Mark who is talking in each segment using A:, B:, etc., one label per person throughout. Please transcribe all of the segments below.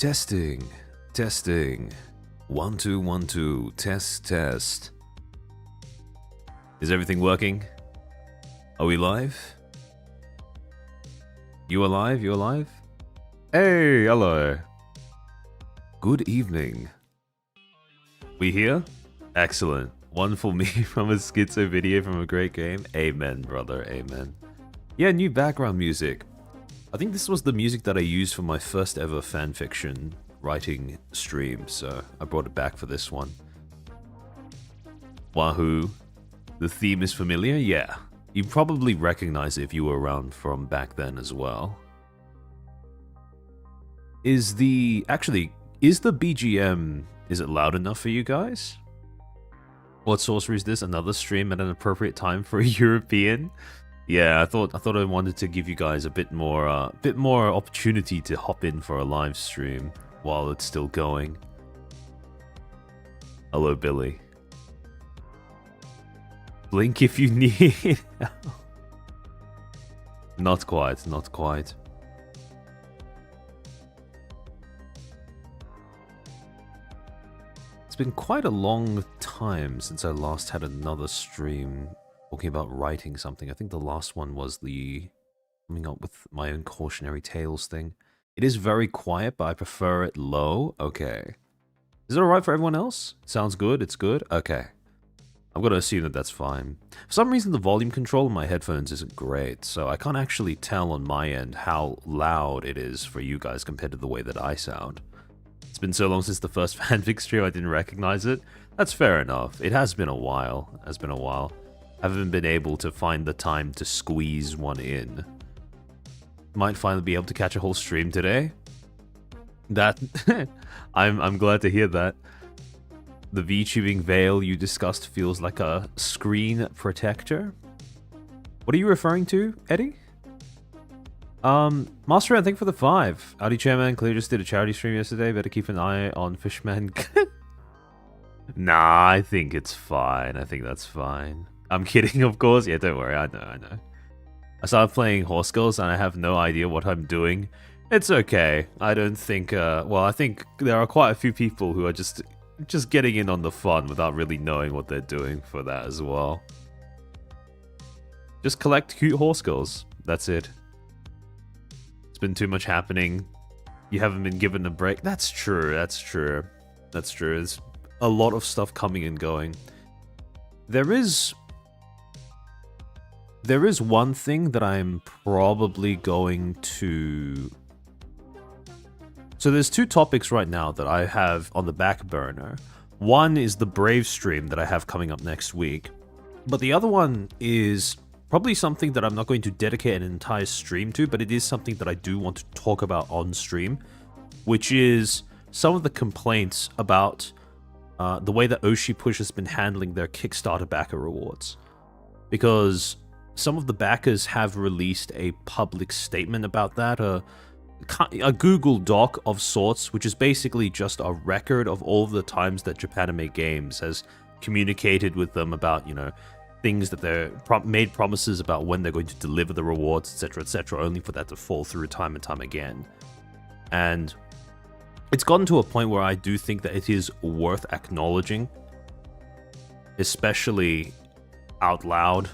A: Testing, testing. 1 2 1 2. Test, test. Is everything working? Are we live? You alive? You alive? Hey, hello. Good evening. We here? Excellent. One for me from a schizo video from a great game. Amen, brother. Amen. Yeah, new background music. I think this was the music that I used for my first ever fanfiction writing stream, so I brought it back for this one. Wahoo. The theme is familiar? Yeah. You probably recognize it if you were around from back then as well. Is the BGM, is it loud enough for you guys? What sorcery is this? Another stream at an appropriate time for a European? Yeah, I thought I wanted to give you guys a bit more opportunity to hop in for a live stream while it's still going. Hello, Billy. Blink if you need. Not quite, not quite. It's been quite a long time since I last had another stream talking about writing something. I think the last one was the coming up with my own cautionary tales thing. It is very quiet, but I prefer it low. Okay. Is it alright for everyone else? Sounds good? It's good? Okay. I'm going to assume that that's fine. For some reason, the volume control on my headphones isn't great, so I can't actually tell on my end how loud it is for you guys compared to the way that I sound. It's been so long since the first fanfic stream I didn't recognize it. That's fair enough. It has been a while. It has been a while. I haven't been able to find the time to squeeze one in. Might finally be able to catch a whole stream today. That I'm glad to hear that. The VTubing veil you discussed feels like a screen protector. What are you referring to, Eddie? Master, thank you for the 5. Audi Chairman, Clear just did a charity stream yesterday. Better keep an eye on Fishman. Nah, I think it's fine. I think that's fine. I'm kidding, of course. Yeah, don't worry. I know. I started playing Horse Girls and I have no idea what I'm doing. It's okay. I don't think, well, I think there are quite a few people who are just getting in on the fun without really knowing what they're doing for that as well. Just collect cute horse girls. That's it. It's been too much happening. You haven't been given a break. That's true. That's true. That's true. There's a lot of stuff coming and going. There is one thing that I'm probably going to... So there's two topics right now that I have on the back burner. One is the Brave stream that I have coming up next week. But the other one is probably something that I'm not going to dedicate an entire stream to, but it is something that I do want to talk about on stream, which is some of the complaints about the way that Oshi Push has been handling their Kickstarter backer rewards. Because some of the backers have released a public statement about that, a Google Doc of sorts, which is basically just a record of all of the times that Japanime Games has communicated with them about, you know, things that they're made promises about when they're going to deliver the rewards, etc., only for that to fall through time and time again. And it's gotten to a point where I do think that it is worth acknowledging, especially out loud,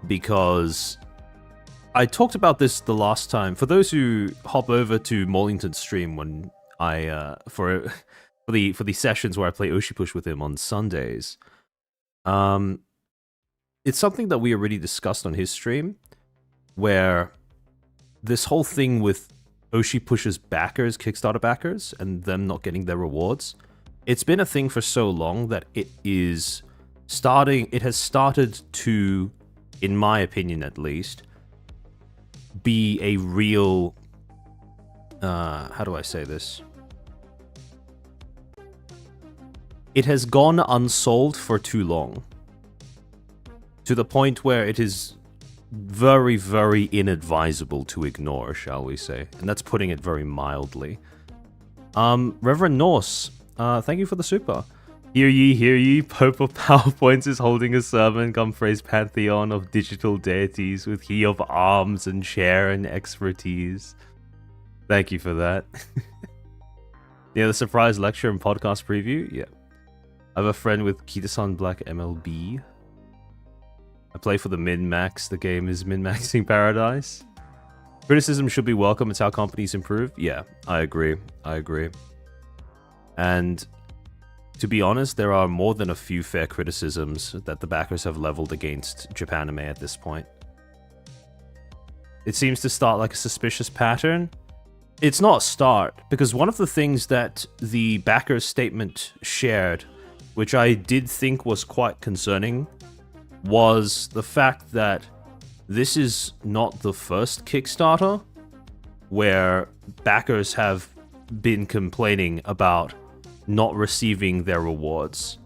A: because I talked about this the last time. For those who hop over to Morlington's stream when I for the sessions where I play Oshi Push with him on Sundays, it's something that we already discussed on his stream, where this whole thing with Oshi Push's backers, Kickstarter backers, and them not getting their rewards, it's been a thing for so long that it has started to, in my opinion at least, be a real, how do I say this? It has gone unsolved for too long. To the point where it is very, very inadvisable to ignore, shall we say. And that's putting it very mildly. Reverend Norse, thank you for the super. Hear ye, Pope of PowerPoints is holding a sermon, come phrase pantheon of digital deities with he of arms and chair and expertise. Thank you for that. Yeah, the surprise lecture and podcast preview. Yeah. I have a friend with Kitasan Black MLB. I play for the min-max. The game is min-maxing paradise. Criticism should be welcome. It's how companies improve. Yeah, I agree. I agree. And to be honest, there are more than a few fair criticisms that the backers have leveled against Japanime at this point. It seems to start like a suspicious pattern. It's not a start, because one of the things that the backers' statement shared, which I did think was quite concerning, was the fact that this is not the first Kickstarter where backers have been complaining about not receiving their rewards.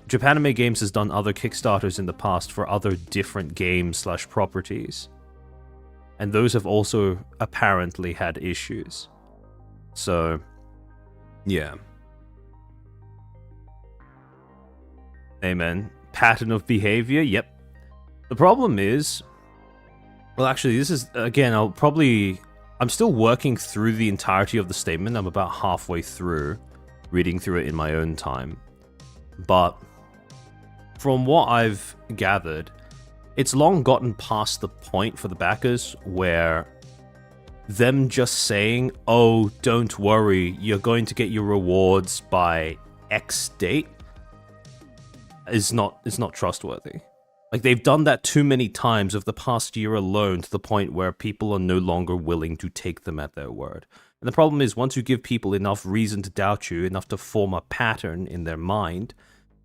A: Japanime Games has done other Kickstarters in the past for other different games/properties. And those have also apparently had issues. So, yeah. Amen. Pattern of behavior, yep. The problem is... Well, actually, this is... Again, I'm still working through the entirety of the statement. I'm about halfway through, reading through it in my own time. But, from what I've gathered... It's long gotten past the point for the backers where them just saying, oh, don't worry, you're going to get your rewards by X date is not trustworthy. Like, they've done that too many times of the past year alone to the point where people are no longer willing to take them at their word. And the problem is, once you give people enough reason to doubt you, enough to form a pattern in their mind,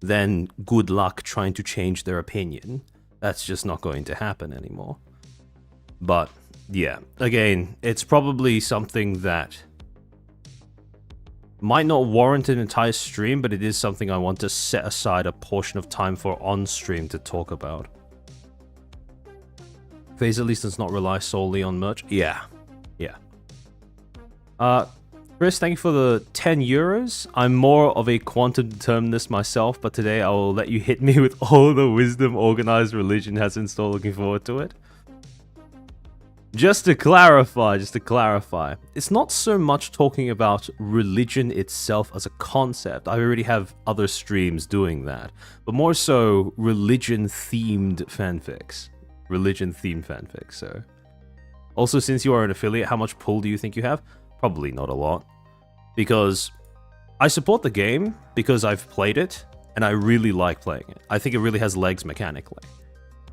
A: then good luck trying to change their opinion. That's just not going to happen anymore. But, yeah. Again, it's probably something that might not warrant an entire stream, but it is something I want to set aside a portion of time for on stream to talk about. FaZe at least does not rely solely on merch. Yeah. Yeah. Chris, thank you for the 10 euros. I'm more of a quantum determinist myself, but today I will let you hit me with all the wisdom organized religion has in store. Looking forward to it. Just to clarify, it's not so much talking about religion itself as a concept. I already have other streams doing that, but more so religion-themed fanfics. Religion-themed fanfics, so. Also, since you are an affiliate, how much pull do you think you have? Probably not a lot. Because I support the game because I've played it, and I really like playing it. I think it really has legs mechanically.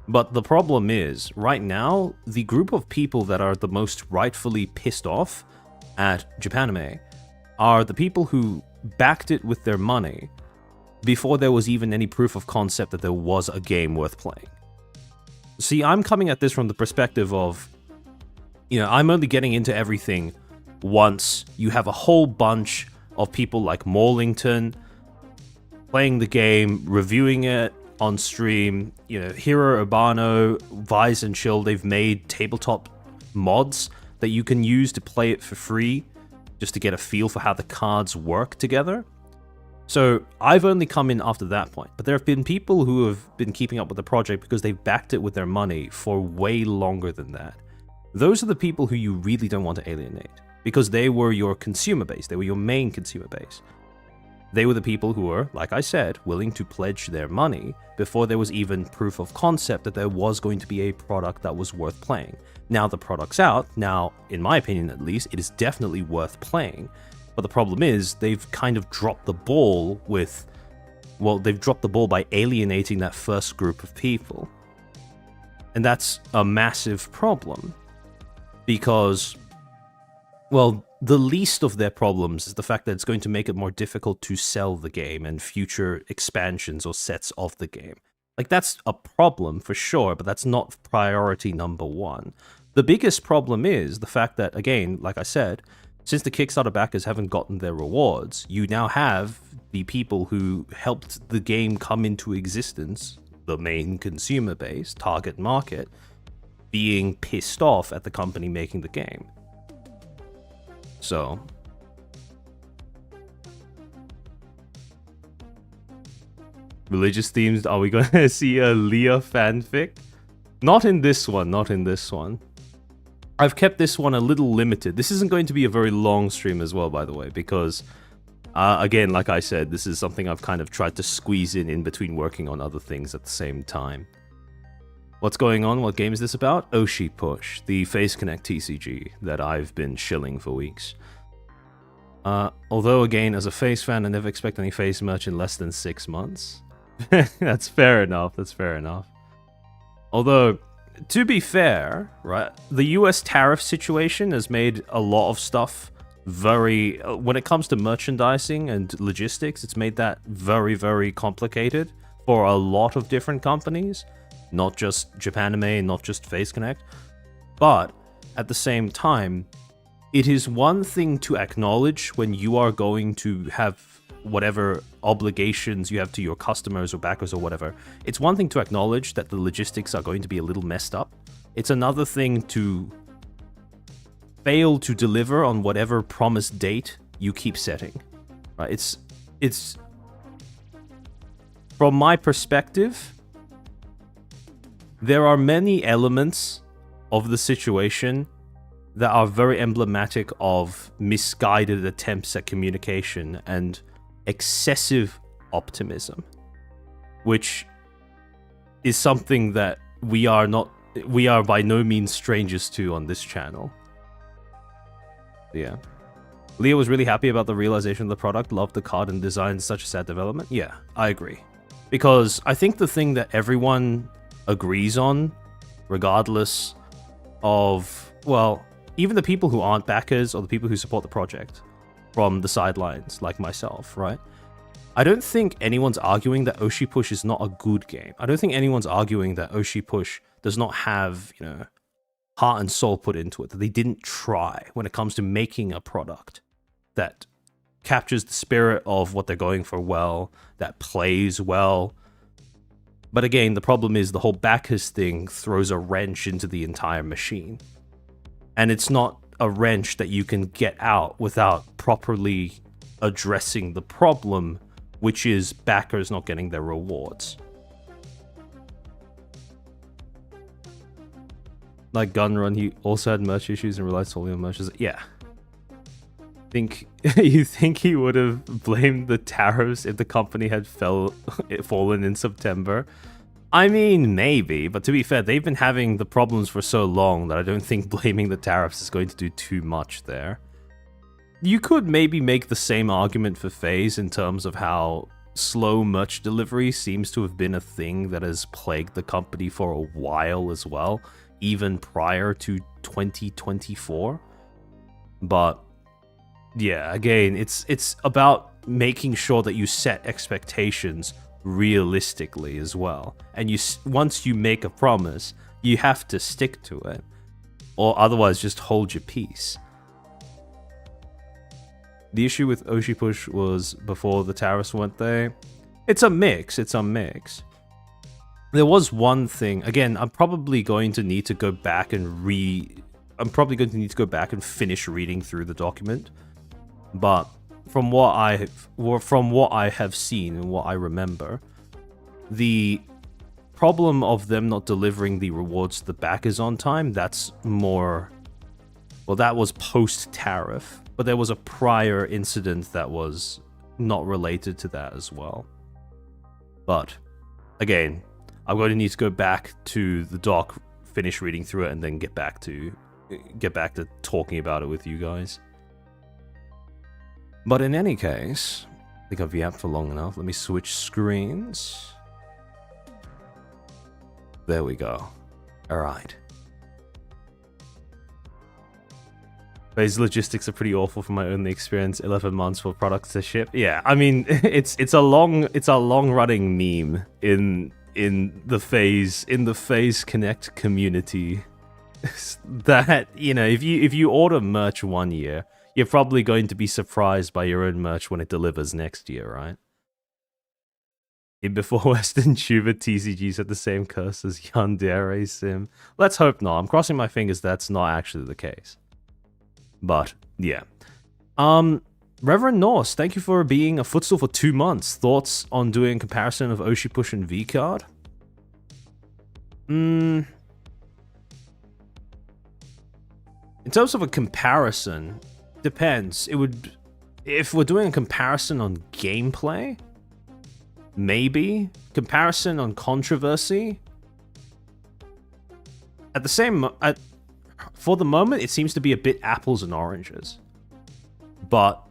A: But the problem is, right now, the group of people that are the most rightfully pissed off at Japanime are the people who backed it with their money before there was even any proof of concept that there was a game worth playing. See, I'm coming at this from the perspective of, I'm only getting into everything once you have a whole bunch of people like Morlington playing the game, reviewing it on stream, Hiro Urbano, Vise and Chill, they've made tabletop mods that you can use to play it for free, just to get a feel for how the cards work together. So I've only come in after that point, but there have been people who have been keeping up with the project because they've backed it with their money for way longer than that. Those are the people who you really don't want to alienate, because they were your consumer base, they were your main consumer base. They were the people who were, like I said, willing to pledge their money before there was even proof of concept that there was going to be a product that was worth playing. Now the product's out, now, in my opinion at least, it is definitely worth playing. But the problem is, they've kind of dropped the ball with... Well, they've dropped the ball by alienating that first group of people. And that's a massive problem. Because... Well, the least of their problems is the fact that it's going to make it more difficult to sell the game and future expansions or sets of the game. Like, that's a problem for sure, but that's not priority number one. The biggest problem is the fact that, again, like I said, since the Kickstarter backers haven't gotten their rewards, you now have the people who helped the game come into existence, the main consumer base, target market, being pissed off at the company making the game. So, religious themes, are we gonna see a Leah fanfic? Not in this one, not in this one. I've kept this one a little limited. This isn't going to be a very long stream as well, by the way, because, again, like I said, this is something I've kind of tried to squeeze in between working on other things at the same time. What's going on? What game is this about? Oshi Push, the Face Connect TCG that I've been shilling for weeks. Although, again, as a Face fan, I never expect any Face merch in less than 6 months. That's fair enough, that's fair enough. Although, to be fair, right, the US tariff situation has made a lot of stuff very... when it comes to merchandising and logistics, it's made that very, very complicated for a lot of different companies. Not just Japanime, not just Face Connect. But, at the same time, it is one thing to acknowledge when you are going to have whatever obligations you have to your customers or backers or whatever. It's one thing to acknowledge that the logistics are going to be a little messed up. It's another thing to fail to deliver on whatever promised date you keep setting. Right? It's from my perspective, there are many elements of the situation that are very emblematic of misguided attempts at communication and excessive optimism, which is something that we are by no means strangers to on this channel. Yeah. Leo was really happy about the realization of the product, loved the card and design, such a sad development. Yeah, I agree. Because I think the thing that everyone agrees on, regardless of, well, even the people who aren't backers or the people who support the project from the sidelines, like myself, right? I don't think anyone's arguing that Oshi Push is not a good game. I don't think anyone's arguing that Oshi Push does not have, you know, heart and soul put into it, that they didn't try when it comes to making a product that captures the spirit of what they're going for well, that plays well. But again, the problem is the whole backers thing throws a wrench into the entire machine. And it's not a wrench that you can get out without properly addressing the problem, which is backers not getting their rewards. Like Gunrun, he also had merch issues and relied solely on merch. Yeah. You think he would have blamed the tariffs if the company had fallen in September? I mean, maybe, but to be fair, they've been having the problems for so long that I don't think blaming the tariffs is going to do too much there. You could maybe make the same argument for FaZe in terms of how slow merch delivery seems to have been a thing that has plagued the company for a while as well, even prior to 2024. But yeah, again, it's about making sure that you set expectations realistically as well. And once you make a promise, you have to stick to it, or otherwise just hold your peace. The issue with Oshi Push was before the tariffs went there. It's a mix. There was one thing. Again, I'm probably going to need to go back and finish reading through the document. But from what I have seen and what I remember, the problem of them not delivering the rewards to the backers on time, that's more... Well, that was post-tariff, but there was a prior incident that was not related to that as well. But, again, I'm going to need to go back to the doc, finish reading through it, and then get back to talking about it with you guys. But in any case, I think I've yapped for long enough. Let me switch screens. There we go. Alright. These logistics are pretty awful from my own experience. 11 months for products to ship. Yeah, I mean, it's a long running meme in the FaZe Connect community that, you know, if you order merch one year, you're probably going to be surprised by your own merch when it delivers next year, right? Before Western Tuber TCGs had the same curse as Yandere Sim. Let's hope not. I'm crossing my fingers that's not actually the case. But, yeah. Reverend Norse, thank you for being a Footstool for 2 months. Thoughts on doing a comparison of Oshi Push and V-Card? In terms of a comparison, depends. It would, if we're doing a comparison on gameplay, maybe. Comparison on controversy. At the same, for the moment, it seems to be a bit apples and oranges. But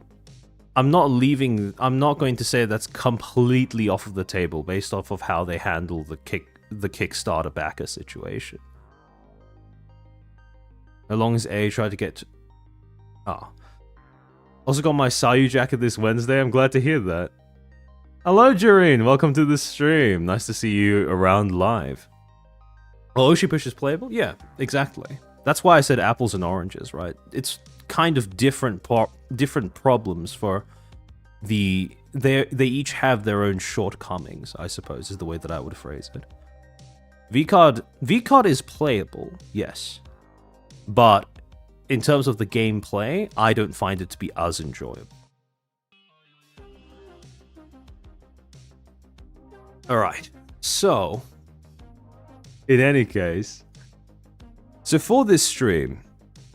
A: I'm not going to say that's completely off of the table based off of how they handle the Kickstarter backer situation. As long as A tried to get... Also got my Sayu jacket this Wednesday. I'm glad to hear that. Hello, Jareen. Welcome to the stream. Nice to see you around live. Oh, Oshi Push is playable? Yeah, exactly. That's why I said apples and oranges, right? It's kind of different problems for the... They each have their own shortcomings, I suppose, is the way that I would phrase it. VCard is playable, yes. But in terms of the gameplay, I don't find it to be as enjoyable. Alright, so... In any case... So for this stream,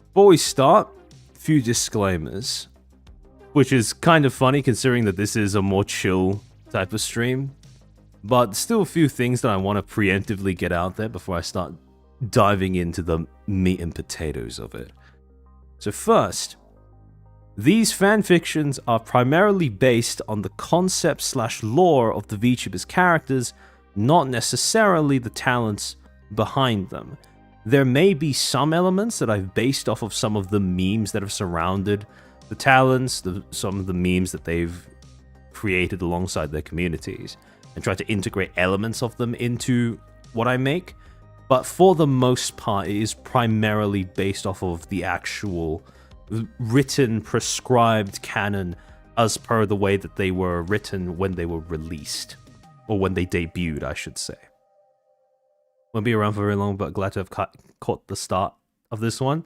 A: before we start, a few disclaimers. Which is kind of funny considering that this is a more chill type of stream. But still a few things that I want to preemptively get out there before I start diving into the meat and potatoes of it. So first, these fanfictions are primarily based on the concept/lore of the VTubers characters, not necessarily the talents behind them. There may be some elements that I've based off of some of the memes that have surrounded the talents, some of the memes that they've created alongside their communities, and try to integrate elements of them into what I make. But for the most part, it is primarily based off of the actual written, prescribed canon as per the way that they were written when they were released. Or when they debuted, I should say. Won't be around for very long, but glad to have caught the start of this one.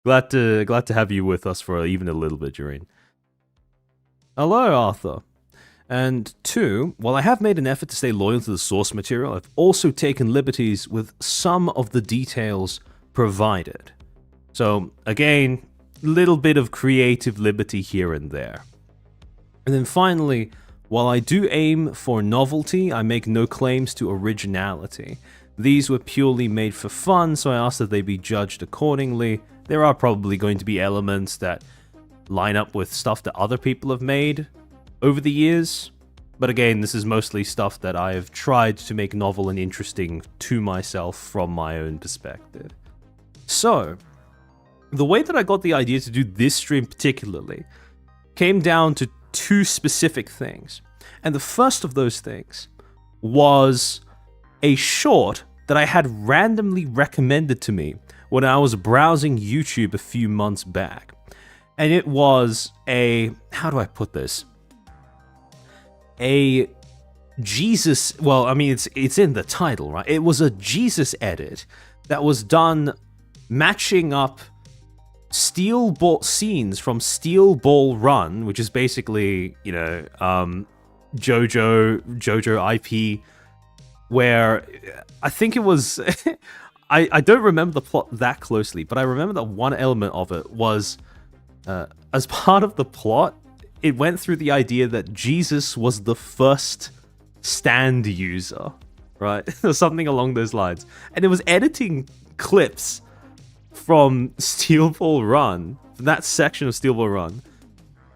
A: Glad to have you with us for even a little bit, Jareen. Hello, Arthur. And 2, while I have made an effort to stay loyal to the source material, I've also taken liberties with some of the details provided. So, again, little bit of creative liberty here and there. And then finally, while I do aim for novelty, I make no claims to originality. These were purely made for fun, so I ask that they be judged accordingly. There are probably going to be elements that line up with stuff that other people have made over the years, but again, this is mostly stuff that I have tried to make novel and interesting to myself from my own perspective. So, the way that I got the idea to do this stream particularly came down to 2 specific things. And the first of those things was a short that I had randomly recommended to me when I was browsing YouTube a few months back. And it was a... how do I put this? A Jesus... well, I mean, it's in the title, right? It was a Jesus edit that was done matching up Steel Ball scenes from Steel Ball Run, which is basically, you know, JoJo IP, where I think it was... I don't remember the plot that closely, but I remember that one element of it was, as part of the plot, it went through the idea that Jesus was the first stand user, right? Or something along those lines. And it was editing clips from Steel Ball Run, from that section of Steel Ball Run,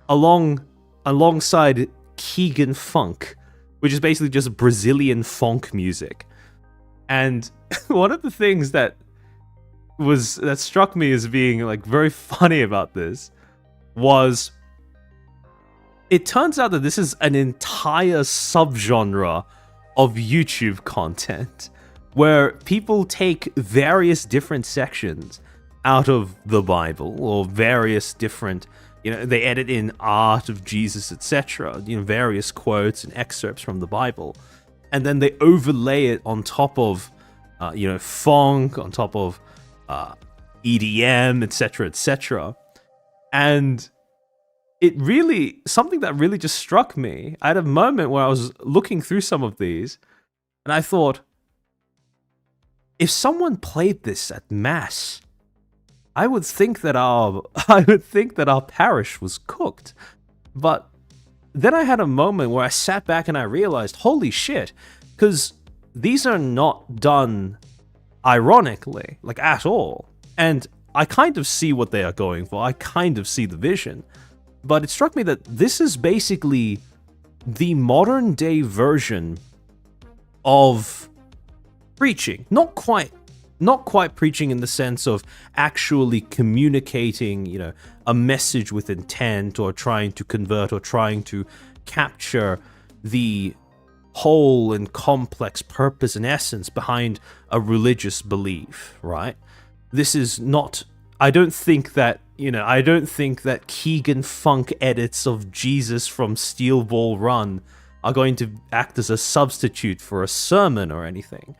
A: alongside Keegan Funk, which is basically just Brazilian funk music. And one of the things that struck me as being like very funny about this was it turns out that this is an entire subgenre of YouTube content where people take various different sections out of the Bible or various different, you know, they edit in art of Jesus, etc., you know, various quotes and excerpts from the Bible, and then they overlay it on top of, you know, funk, on top of EDM, etc., etc. And it really, something that really just struck me, I had a moment where I was looking through some of these, and I thought, if someone played this at mass, I would think that our parish was cooked. But then I had a moment where I sat back and I realized, holy shit, because these are not done ironically, like at all. And I kind of see what they are going for. I kind of see the vision. But it struck me that this is basically the modern day version of preaching. Not quite preaching in the sense of actually communicating, you know, a message with intent or trying to convert or trying to capture the whole and complex purpose and essence behind a religious belief, right? This is not, I don't think that Keegan Funk edits of Jesus from Steel Ball Run are going to act as a substitute for a sermon or anything.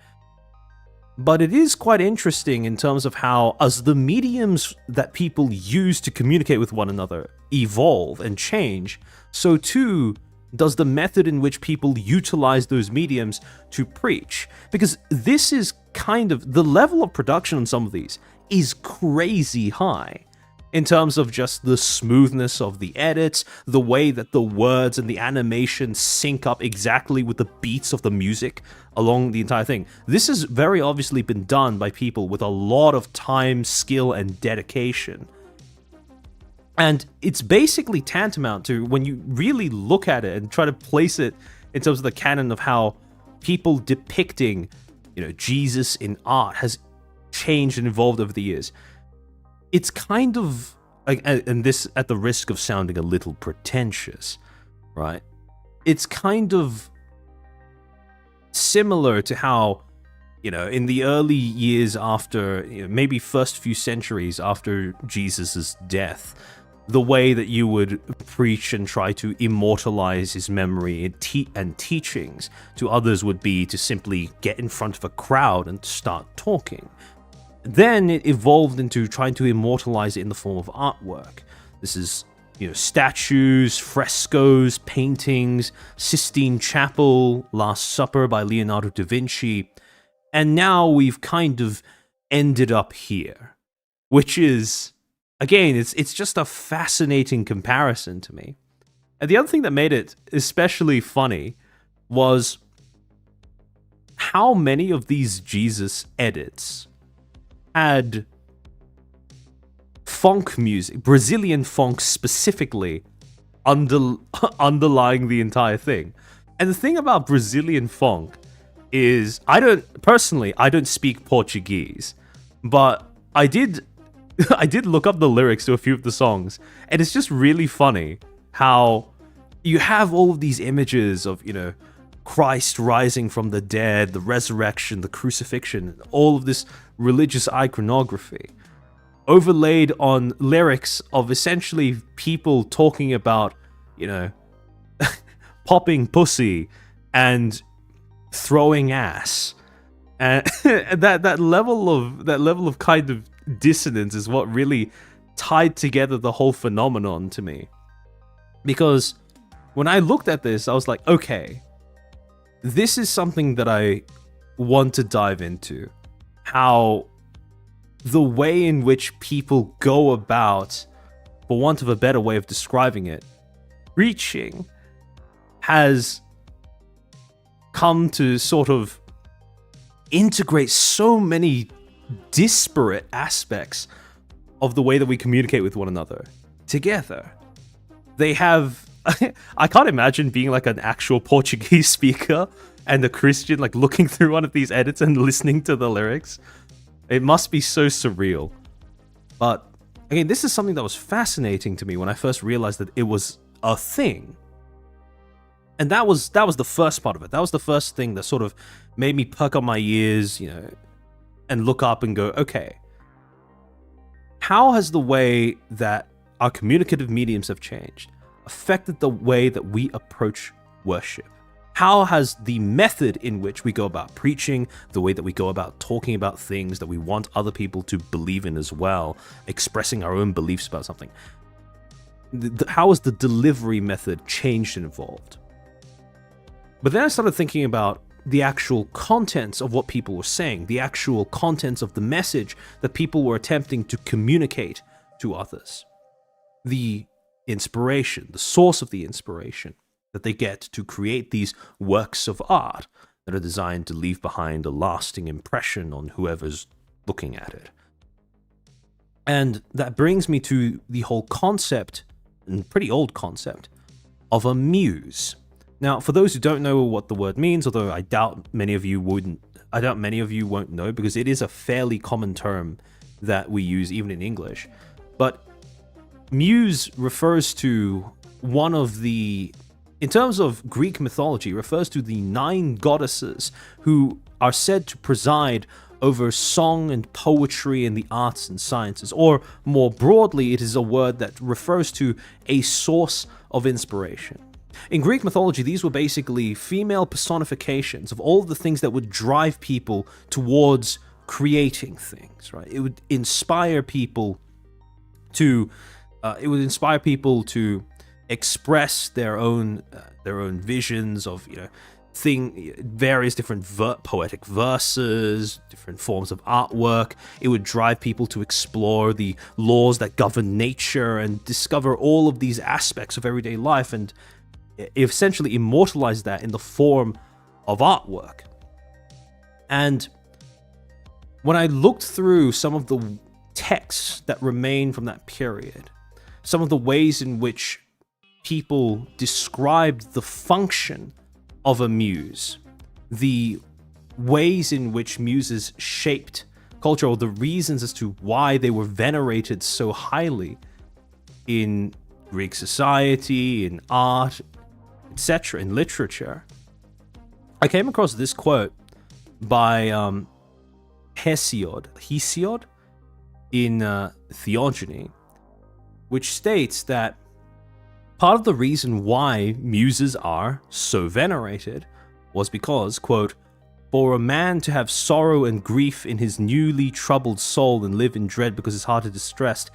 A: But it is quite interesting in terms of how, as the mediums that people use to communicate with one another evolve and change, so too does the method in which people utilize those mediums to preach. Because this is kind of, the level of production on some of these is crazy high. In terms of just the smoothness of the edits, the way that the words and the animation sync up exactly with the beats of the music along the entire thing. This has very obviously been done by people with a lot of time, skill, and dedication. And it's basically tantamount to, when you really look at it and try to place it in terms of the canon of how people depicting, you know, Jesus in art has changed and evolved over the years. It's kind of, and this at the risk of sounding a little pretentious, right? It's kind of similar to how, you know, in the early years after, you know, maybe first few centuries after Jesus's death, the way that you would preach and try to immortalize his memory and teachings to others would be to simply get in front of a crowd and start talking. Then it evolved into trying to immortalize it in the form of artwork. This is, you know, statues, frescoes, paintings, Sistine Chapel, Last Supper by Leonardo da Vinci, and now we've kind of ended up here, which is, again, it's just a fascinating comparison to me. And the other thing that made it especially funny was how many of these Jesus edits had funk music, Brazilian funk specifically, underlying the entire thing. And the thing about Brazilian funk is, I don't speak Portuguese, but I did look up the lyrics to a few of the songs, and it's just really funny how you have all of these images of, you know, Christ rising from the dead, the resurrection, the crucifixion, all of this religious iconography, overlaid on lyrics of essentially people talking about, you know, popping pussy and throwing ass, and that level of kind of dissonance is what really tied together the whole phenomenon to me. Because when I looked at this, I was like, okay, this is something that I want to dive into. How the way in which people go about, for want of a better way of describing it, preaching has come to sort of integrate so many disparate aspects of the way that we communicate with one another together. They have, I can't imagine being like an actual Portuguese speaker and a Christian, like looking through one of these edits and listening to the lyrics. It must be so surreal. But again, this is something that was fascinating to me when I first realized that it was a thing. And that was the first part of it. That was the first thing that sort of made me perk up my ears, you know, and look up and go, okay, how has the way that our communicative mediums have changed affected the way that we approach worship? How has the method in which we go about preaching, the way that we go about talking about things that we want other people to believe in as well, expressing our own beliefs about something, how has the delivery method changed and evolved? But then I started thinking about the actual contents of what people were saying, the actual contents of the message that people were attempting to communicate to others. The inspiration, the source of the inspiration that they get to create these works of art that are designed to leave behind a lasting impression on whoever's looking at it. And that brings me to the whole concept, and pretty old concept, of a muse. Now, for those who don't know what the word means, although I doubt many of you won't know, because it is a fairly common term that we use even in English. But muse refers to one of the, in terms of Greek mythology, refers to the 9 goddesses who are said to preside over song and poetry and the arts and sciences. Or more broadly, it is a word that refers to a source of inspiration. In Greek mythology, these were basically female personifications of all of the things that would drive people towards creating things, right? It would inspire people to express their own visions of, various different poetic verses, different forms of artwork. It would drive people to explore the laws that govern nature and discover all of these aspects of everyday life, and essentially immortalize that in the form of artwork. And when I looked through some of the texts that remain from that period, some of the ways in which people described the function of a muse, the ways in which muses shaped culture, or the reasons as to why they were venerated so highly in Greek society, in art, etc., in literature, I came across this quote by Hesiod in Theogony, which states that part of the reason why muses are so venerated was because, quote, "For a man to have sorrow and grief in his newly troubled soul and live in dread because his heart is distressed,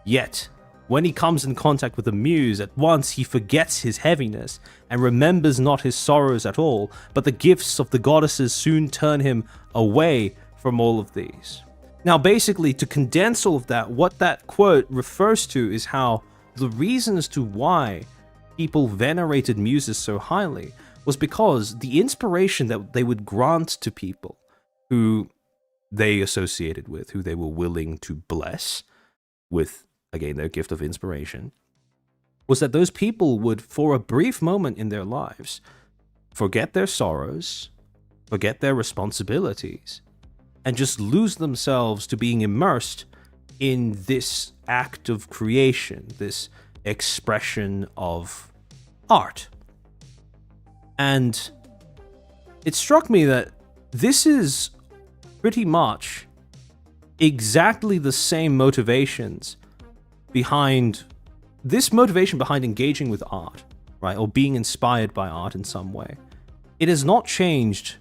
A: yet when he comes in contact with a muse, at once he forgets his heaviness and remembers not his sorrows at all, but the gifts of the goddesses soon turn him away from all of these." Now, basically, to condense all of that, what that quote refers to is how the reason as to why people venerated muses so highly was because the inspiration that they would grant to people who they associated with, who they were willing to bless with, again, their gift of inspiration, was that those people would, for a brief moment in their lives, forget their sorrows, forget their responsibilities, and just lose themselves to being immersed in this act of creation, this expression of art. And it struck me that this is pretty much exactly the same motivations behind engaging with art, right? Or being inspired by art in some way. It has not changed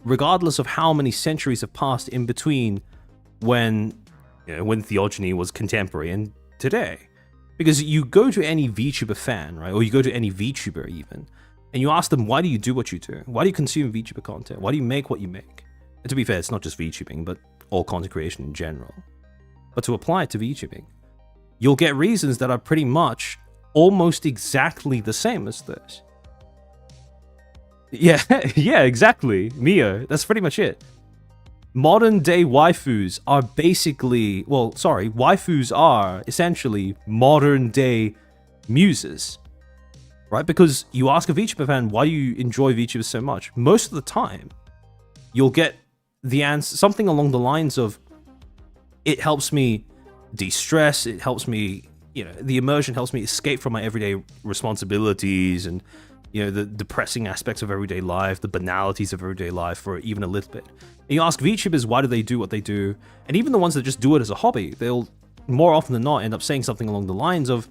A: regardless of how many centuries have passed in between when Theogony was contemporary and today. Because you go to any VTuber fan, right? Or you go to any VTuber even, and you ask them, why do you do what you do? Why do you consume VTuber content? Why do you make what you make? And to be fair, it's not just VTubing, but all content creation in general. But to apply it to VTubing, you'll get reasons that are pretty much almost exactly the same as this. Yeah, yeah, exactly. Mio, that's pretty much it. Modern day waifus are basically, waifus are essentially modern day muses, right? Because you ask a VTuber fan, why do you enjoy VTubers so much? Most of the time, you'll get the answer, something along the lines of, it helps me de-stress, it helps me, the immersion helps me escape from my everyday responsibilities and, the depressing aspects of everyday life, the banalities of everyday life for even a little bit. And you ask VTubers why do they do what they do, and even the ones that just do it as a hobby, they'll more often than not end up saying something along the lines of,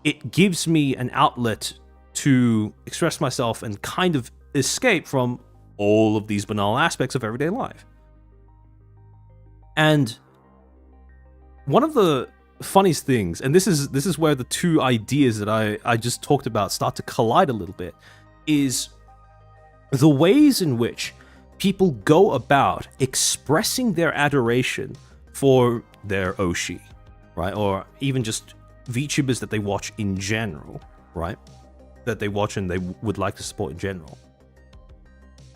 A: it gives me an outlet to express myself and kind of escape from all of these banal aspects of everyday life. And one of the funniest things, and this is where the two ideas that I just talked about start to collide a little bit, is the ways in which people go about expressing their adoration for their Oshi, right? Or even just VTubers that they watch in general, right? That they watch and they would like to support in general,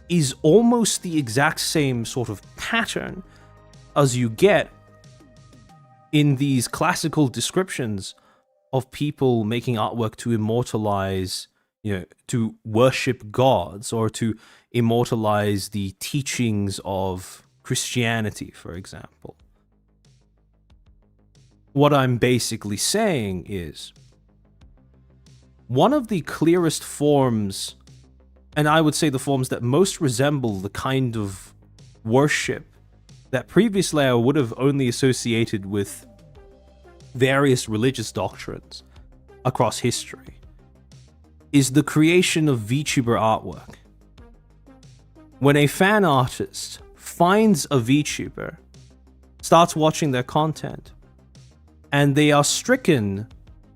A: is almost the exact same sort of pattern as you get in these classical descriptions of people making artwork to immortalize, to worship gods or to immortalize the teachings of Christianity, for example. What I'm basically saying is, one of the clearest forms, and I would say the forms that most resemble the kind of worship that previously I would have only associated with various religious doctrines across history, is the creation of VTuber artwork. When a fan artist finds a VTuber, starts watching their content, and they are stricken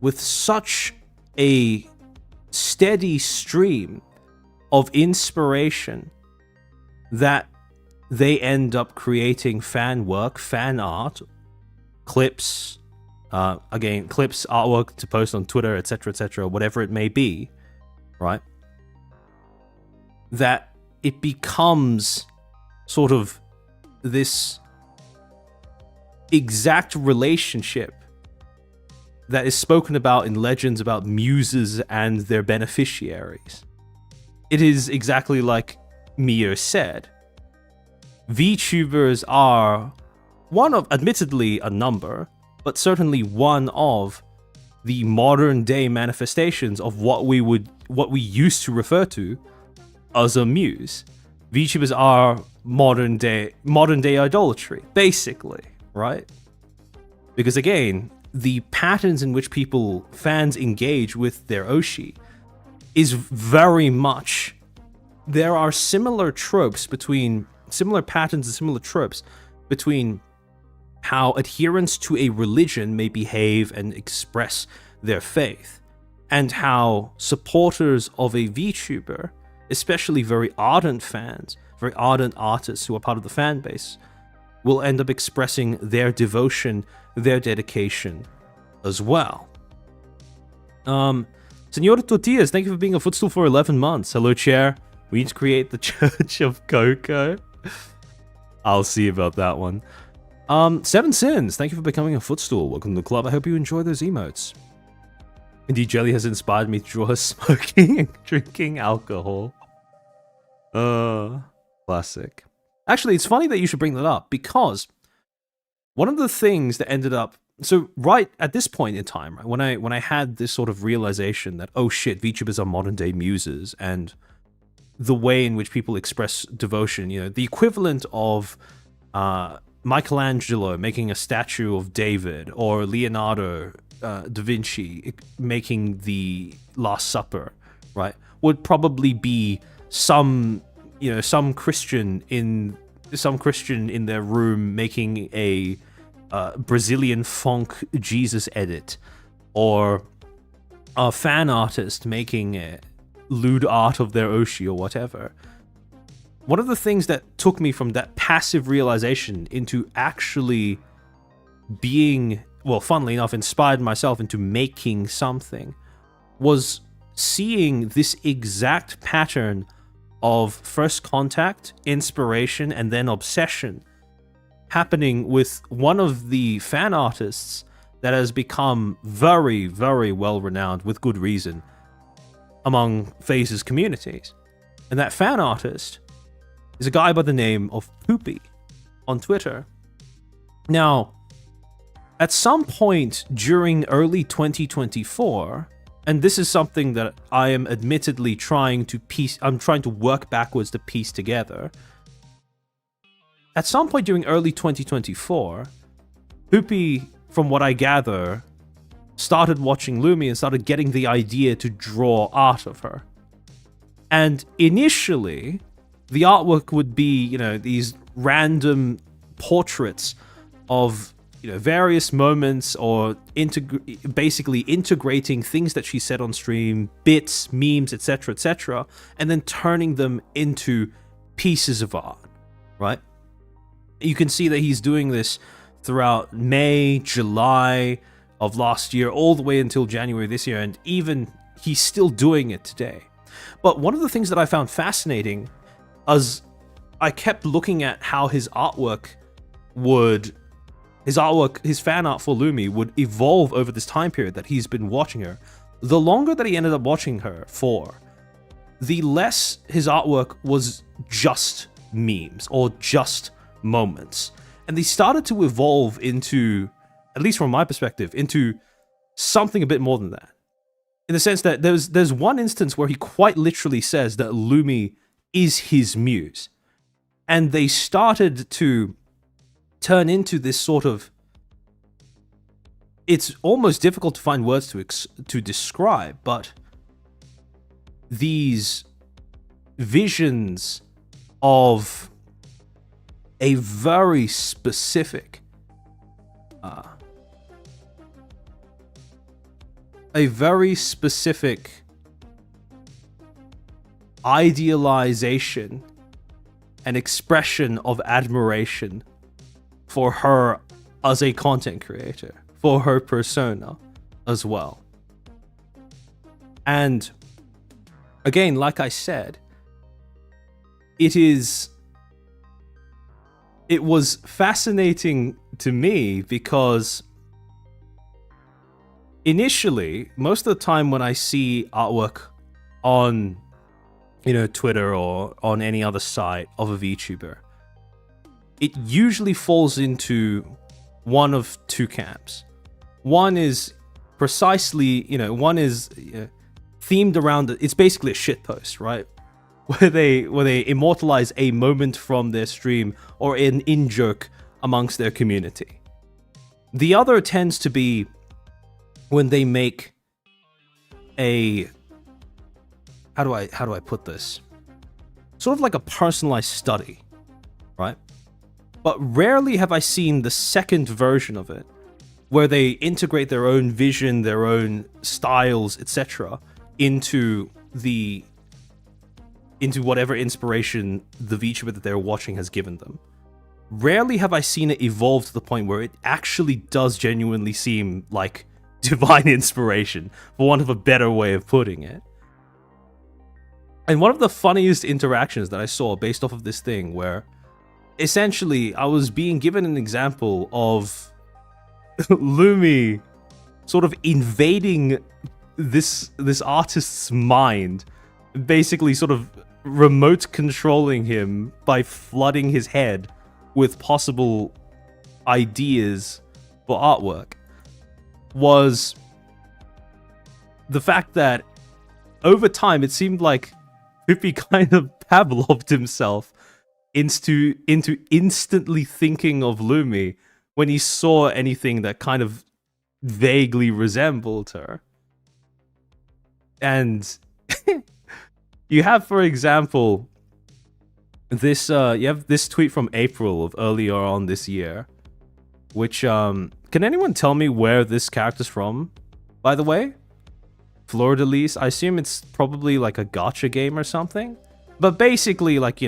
A: with such a steady stream of inspiration that they end up creating fan work, fan art, clips, clips, artwork to post on Twitter, etc., whatever it may be, right? That it becomes sort of this exact relationship that is spoken about in legends about muses and their beneficiaries. It is exactly like Mio said. VTubers are one of, admittedly a number, but certainly one of the modern day manifestations of what we used to refer to as a muse. VTubers are modern day idolatry, basically, right? Because again, the patterns in which fans engage with their Oshi is very much, there are similar patterns and similar tropes between how adherents to a religion may behave and express their faith, and how supporters of a VTuber, especially very ardent fans, very ardent artists who are part of the fan base, will end up expressing their devotion, their dedication as well. Senora Tortillas, thank you for being a Footstool for 11 months. Hello, chair. We need to create the Church of Coco. I'll see about that one. Seven Sins, thank you for becoming a Footstool. Welcome to the club. I hope you enjoy those emotes. Indeed, Jelly has inspired me to draw her smoking and drinking alcohol. Classic. Actually, it's funny that you should bring that up, because one of the things that ended up, so right at this point in time, right, when I had this sort of realization that, oh shit, VTubers are modern day muses, and the way in which people express devotion, the equivalent of Michelangelo making a statue of David, or Leonardo da Vinci making the Last Supper, right, would probably be some Christian in their room making a Brazilian funk Jesus edit, or a fan artist making a lewd art of their Oshi or whatever. One of the things that took me from that passive realization into actually being, well, funnily enough, inspired myself into making something, was seeing this exact pattern of first contact, inspiration, and then obsession happening with one of the fan artists that has become very, very well renowned, with good reason, among FaZe's communities. And that fan artist is a guy by the name of Hoopy on Twitter. Now, at some point during early 2024, and this is something that I am admittedly trying to work backwards to piece together. At some point during early 2024, Hoopy, from what I gather, started watching Lumi and started getting the idea to draw art of her. And initially, the artwork would be, these random portraits of various moments, or basically integrating things that she said on stream, bits, memes, etc., and then turning them into pieces of art, right? You can see that he's doing this throughout May, July of last year, all the way until January this year, and even he's still doing it today. But one of the things that I found fascinating, as I kept looking at how his fan art for Lumi would evolve over this time period that he's been watching her. The longer that he ended up watching her for, the less his artwork was just memes or just moments. And they started to evolve into, at least from my perspective, into something a bit more than that. In the sense that there's one instance where he quite literally says that Lumi is his muse. And they started to turn into this sort of, it's almost difficult to find words to describe, but these visions of a very specific idealization and expression of admiration for her as a content creator, for her persona as well. And again, like I said, it was fascinating to me because initially, most of the time when I see artwork on Twitter or on any other site of a VTuber, it usually falls into one of two camps. One is precisely, themed around it's basically a shitpost, right? Where they immortalize a moment from their stream or an in-joke amongst their community. The other tends to be when they make a, how do I put this? Sort of like a personalized study, right? But rarely have I seen the second version of it, where they integrate their own vision, their own styles, etc., into whatever inspiration the VTuber that they're watching has given them. Rarely have I seen it evolve to the point where it actually does genuinely seem like divine inspiration, for want of a better way of putting it. And one of the funniest interactions that I saw based off of this thing, where essentially I was being given an example of Lumi sort of invading this artist's mind, basically sort of remote controlling him by flooding his head with possible ideas for artwork, was the fact that over time it seemed like Hoopy kind of Pavloved himself into instantly thinking of Lumi when he saw anything that kind of vaguely resembled her. And you have, for example, this you have this tweet from April of earlier on this year, which can anyone tell me where this character's from, by the way? Fleur de Lis. I assume it's probably like a gacha game or something, but basically like,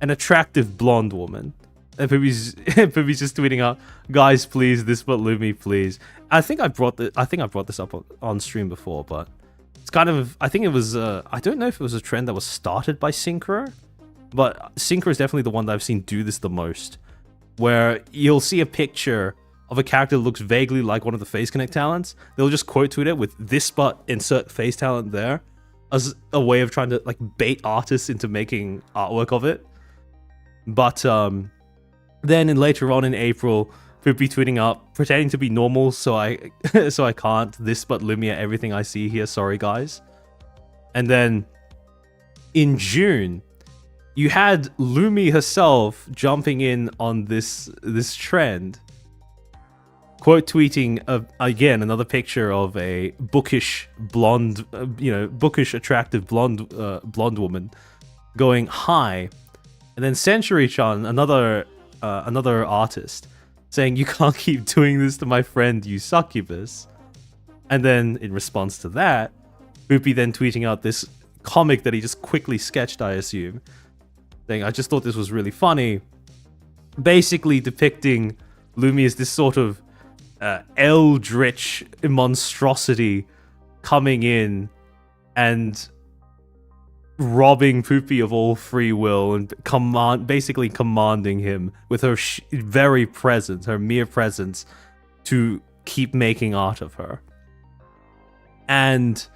A: an attractive blonde woman. And Poopy's just tweeting out, guys, please, this but Lumi, please. I think I brought this up on stream before, but it's kind of, I think it was I don't know if it was a trend that was started by Synchro, but Synchro is definitely the one that I've seen do this the most, where you'll see a picture of a character that looks vaguely like one of the Face Connect talents. They'll just quote tweet it with this but insert face talent there, as a way of trying to like bait artists into making artwork of it. But then later on in April, Hoopy tweeting up, pretending to be normal, so I can't this but Lumia everything I see here, sorry guys. And then in June, you had Lumi herself jumping in on this trend, quote tweeting again another picture of a bookish blonde, bookish attractive blonde woman going hi, and then Century-chan, another artist, saying, "You can't keep doing this to my friend, you succubus." And then in response to that, Hoopy then tweeting out this comic that he just quickly sketched, I assume, saying, "I just thought this was really funny," basically depicting Lumi as this sort of eldritch monstrosity coming in and robbing Poopy of all free will and basically commanding him with her very presence, her mere presence, to keep making art of her. And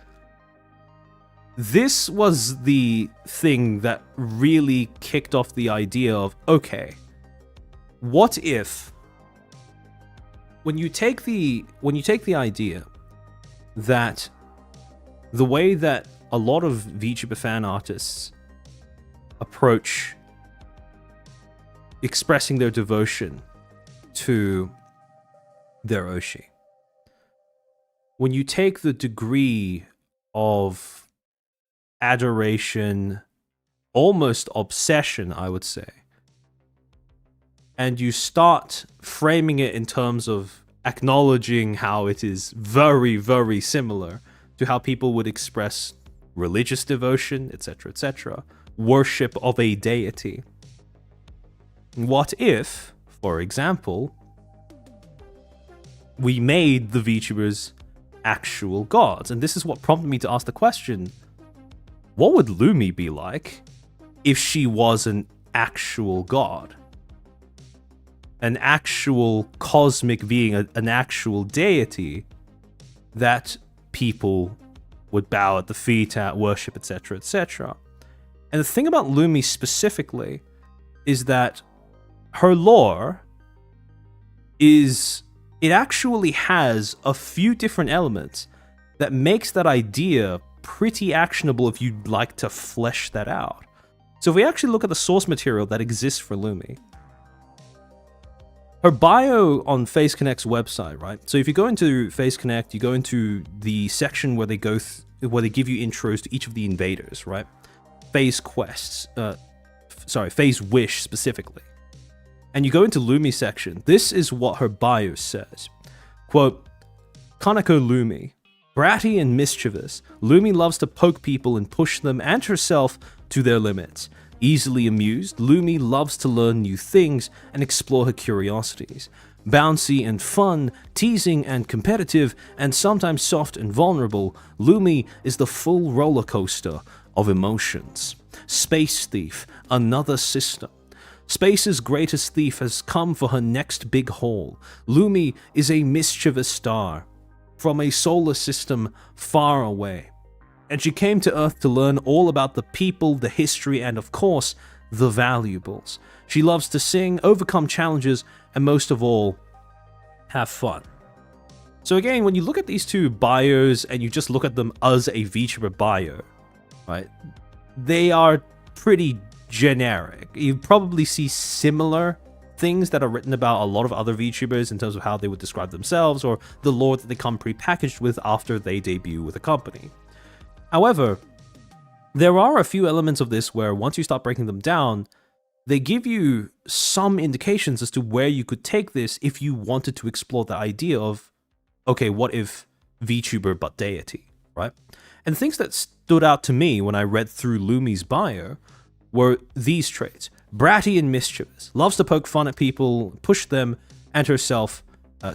A: this was the thing that really kicked off the idea of, okay, what if when you take the idea that the way that a lot of VTuber fan artists approach expressing their devotion to their Oshi, when you take the degree of adoration, almost obsession, I would say, and you start framing it in terms of acknowledging how it is very, very similar to how people would express religious devotion, etc., worship of a deity. What if, for example, we made the VTubers actual gods? And this is what prompted me to ask the question, what would Lumi be like if she was an actual god? An actual cosmic being, an actual deity that people would bow at the feet at, worship, etc. And the thing about Lumi specifically is that her lore it actually has a few different elements that makes that idea pretty actionable if you'd like to flesh that out. So if we actually look at the source material that exists for Lumi, her bio on FaZe Connect's website, right? So if you go into FaZe Connect, you go into the section where they where they give you intros to each of the invaders, right? FaZe quests, FaZe Wish specifically. And you go into Lumi section. This is what her bio says. Quote, Kanako Lumi, bratty and mischievous, Lumi loves to poke people and push them and herself to their limits. Easily amused, Lumi loves to learn new things and explore her curiosities. Bouncy and fun, teasing and competitive, and sometimes soft and vulnerable, Lumi is the full roller coaster of emotions. Space thief, another sister. Space's greatest thief has come for her next big haul. Lumi is a mischievous star from a solar system far away. And she came to Earth to learn all about the people, the history, and of course, the valuables. She loves to sing, overcome challenges, and most of all, have fun. So again, when you look at these two bios and you just look at them as a VTuber bio, right, they are pretty generic. You probably see similar things that are written about a lot of other VTubers in terms of how they would describe themselves or the lore that they come pre-packaged with after they debut with a company. However, there are a few elements of this where once you start breaking them down, they give you some indications as to where you could take this if you wanted to explore the idea of, okay, what if VTuber but deity, right? And things that stood out to me when I read through Lumi's bio were these traits. Bratty and mischievous, loves to poke fun at people, push them and herself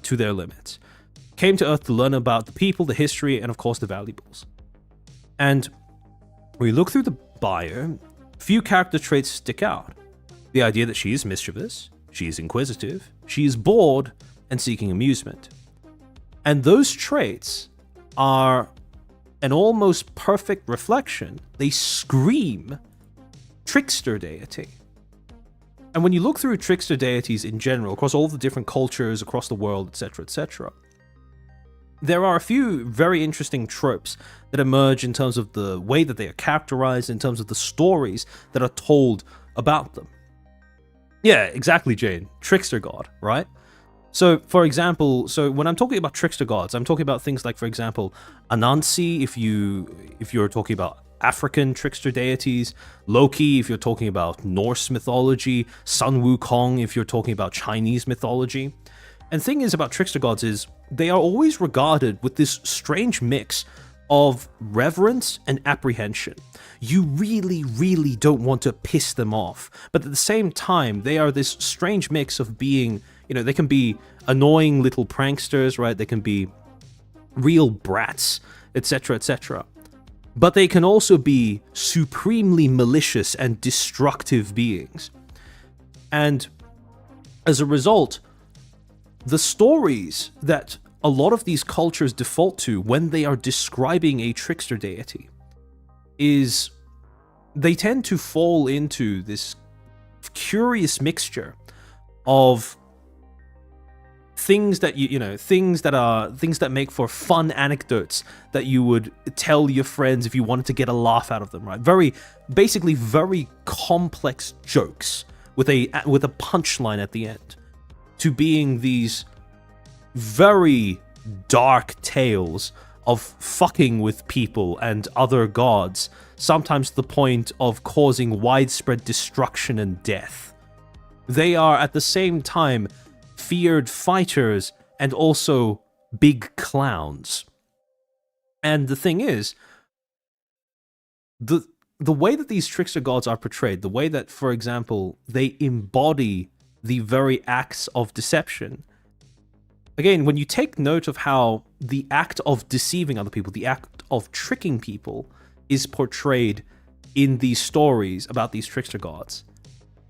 A: to their limits. Came to Earth to learn about the people, the history, and of course the valuables. And when you look through the bio, few character traits stick out. The idea that she is mischievous, she is inquisitive, she is bored, and seeking amusement. And those traits are an almost perfect reflection. They scream trickster deity. And when you look through trickster deities in general, across all the different cultures, across the world, etc., there are a few very interesting tropes that emerge in terms of the way that they are characterized, in terms of the stories that are told about them. Yeah, exactly, Jane. Trickster god, right? So, for example, when I'm talking about trickster gods, I'm talking about things like, for example, Anansi, if you're talking about African trickster deities, Loki, if you're talking about Norse mythology, Sun Wukong, if you're talking about Chinese mythology. And the thing is about trickster gods is they are always regarded with this strange mix of reverence and apprehension. You really, really don't want to piss them off, but at the same time, they are this strange mix of being, you know, they can be annoying little pranksters, right? They can be real brats, etc., etc. But they can also be supremely malicious and destructive beings. And as a result, the stories that a lot of these cultures default to when they are describing a trickster deity is they tend to fall into this curious mixture of things that things that make for fun anecdotes that you would tell your friends if you wanted to get a laugh out of them, right? Basically very complex jokes with a punchline at the end, to being these very dark tales of fucking with people and other gods, sometimes to the point of causing widespread destruction and death. They are at the same time feared fighters and also big clowns. And the thing is, the way that these trickster gods are portrayed, the way that, for example, they embody the very acts of deception. Again, when you take note of how the act of deceiving other people, the act of tricking people, is portrayed in these stories about these trickster gods,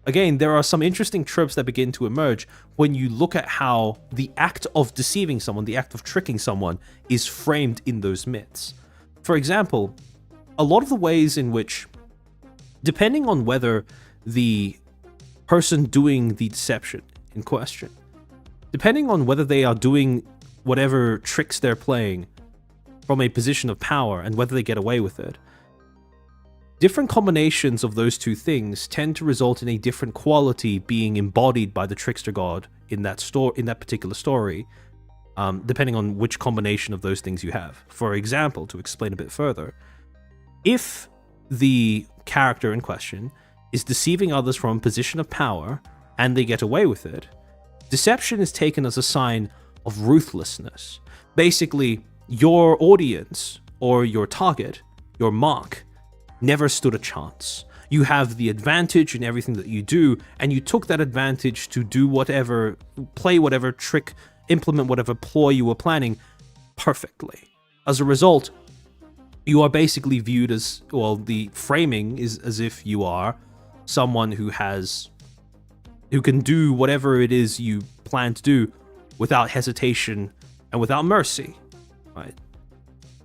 A: again, there are some interesting tropes that begin to emerge when you look at how the act of deceiving someone, the act of tricking someone, is framed in those myths. For example, a lot of the ways in which, depending on whether the person doing the deception in question, depending on whether they are doing whatever tricks they're playing from a position of power and whether they get away with it, different combinations of those two things tend to result in a different quality being embodied by the trickster god in that particular story, depending on which combination of those things you have. For example, to explain a bit further, if the character in question is deceiving others from a position of power and they get away with it, deception is taken as a sign of ruthlessness. Basically, your audience or your target, your mark, never stood a chance. You have the advantage in everything that you do, and you took that advantage to do whatever, play whatever trick, implement whatever ploy you were planning perfectly. As a result, you are basically viewed as, well, the framing is as if you are someone who can do whatever it is you plan to do without hesitation and without mercy, right?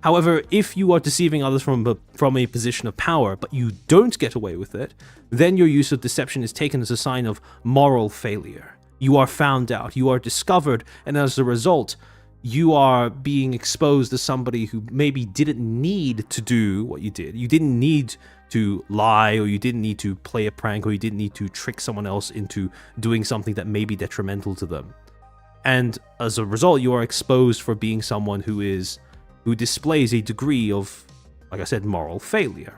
A: However, if you are deceiving others from a position of power, but you don't get away with it, then your use of deception is taken as a sign of moral failure. You are found out, you are discovered, and as a result, you are being exposed as somebody who maybe didn't need to do what you did. You didn't need to lie, or you didn't need to play a prank, or you didn't need to trick someone else into doing something that may be detrimental to them. And as a result, you are exposed for being someone who displays a degree of, like I said, moral failure.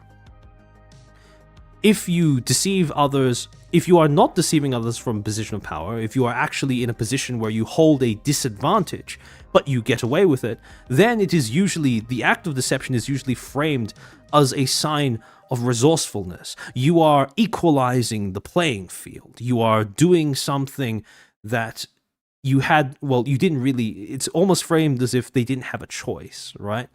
A: If you deceive others, if you are not deceiving others from a position of power, if you are actually in a position where you hold a disadvantage, but you get away with it, then it is usually, the act of deception is usually framed as a sign of resourcefulness. You are equalizing the playing field. You are doing something that you didn't really, it's almost framed as if they didn't have a choice, right?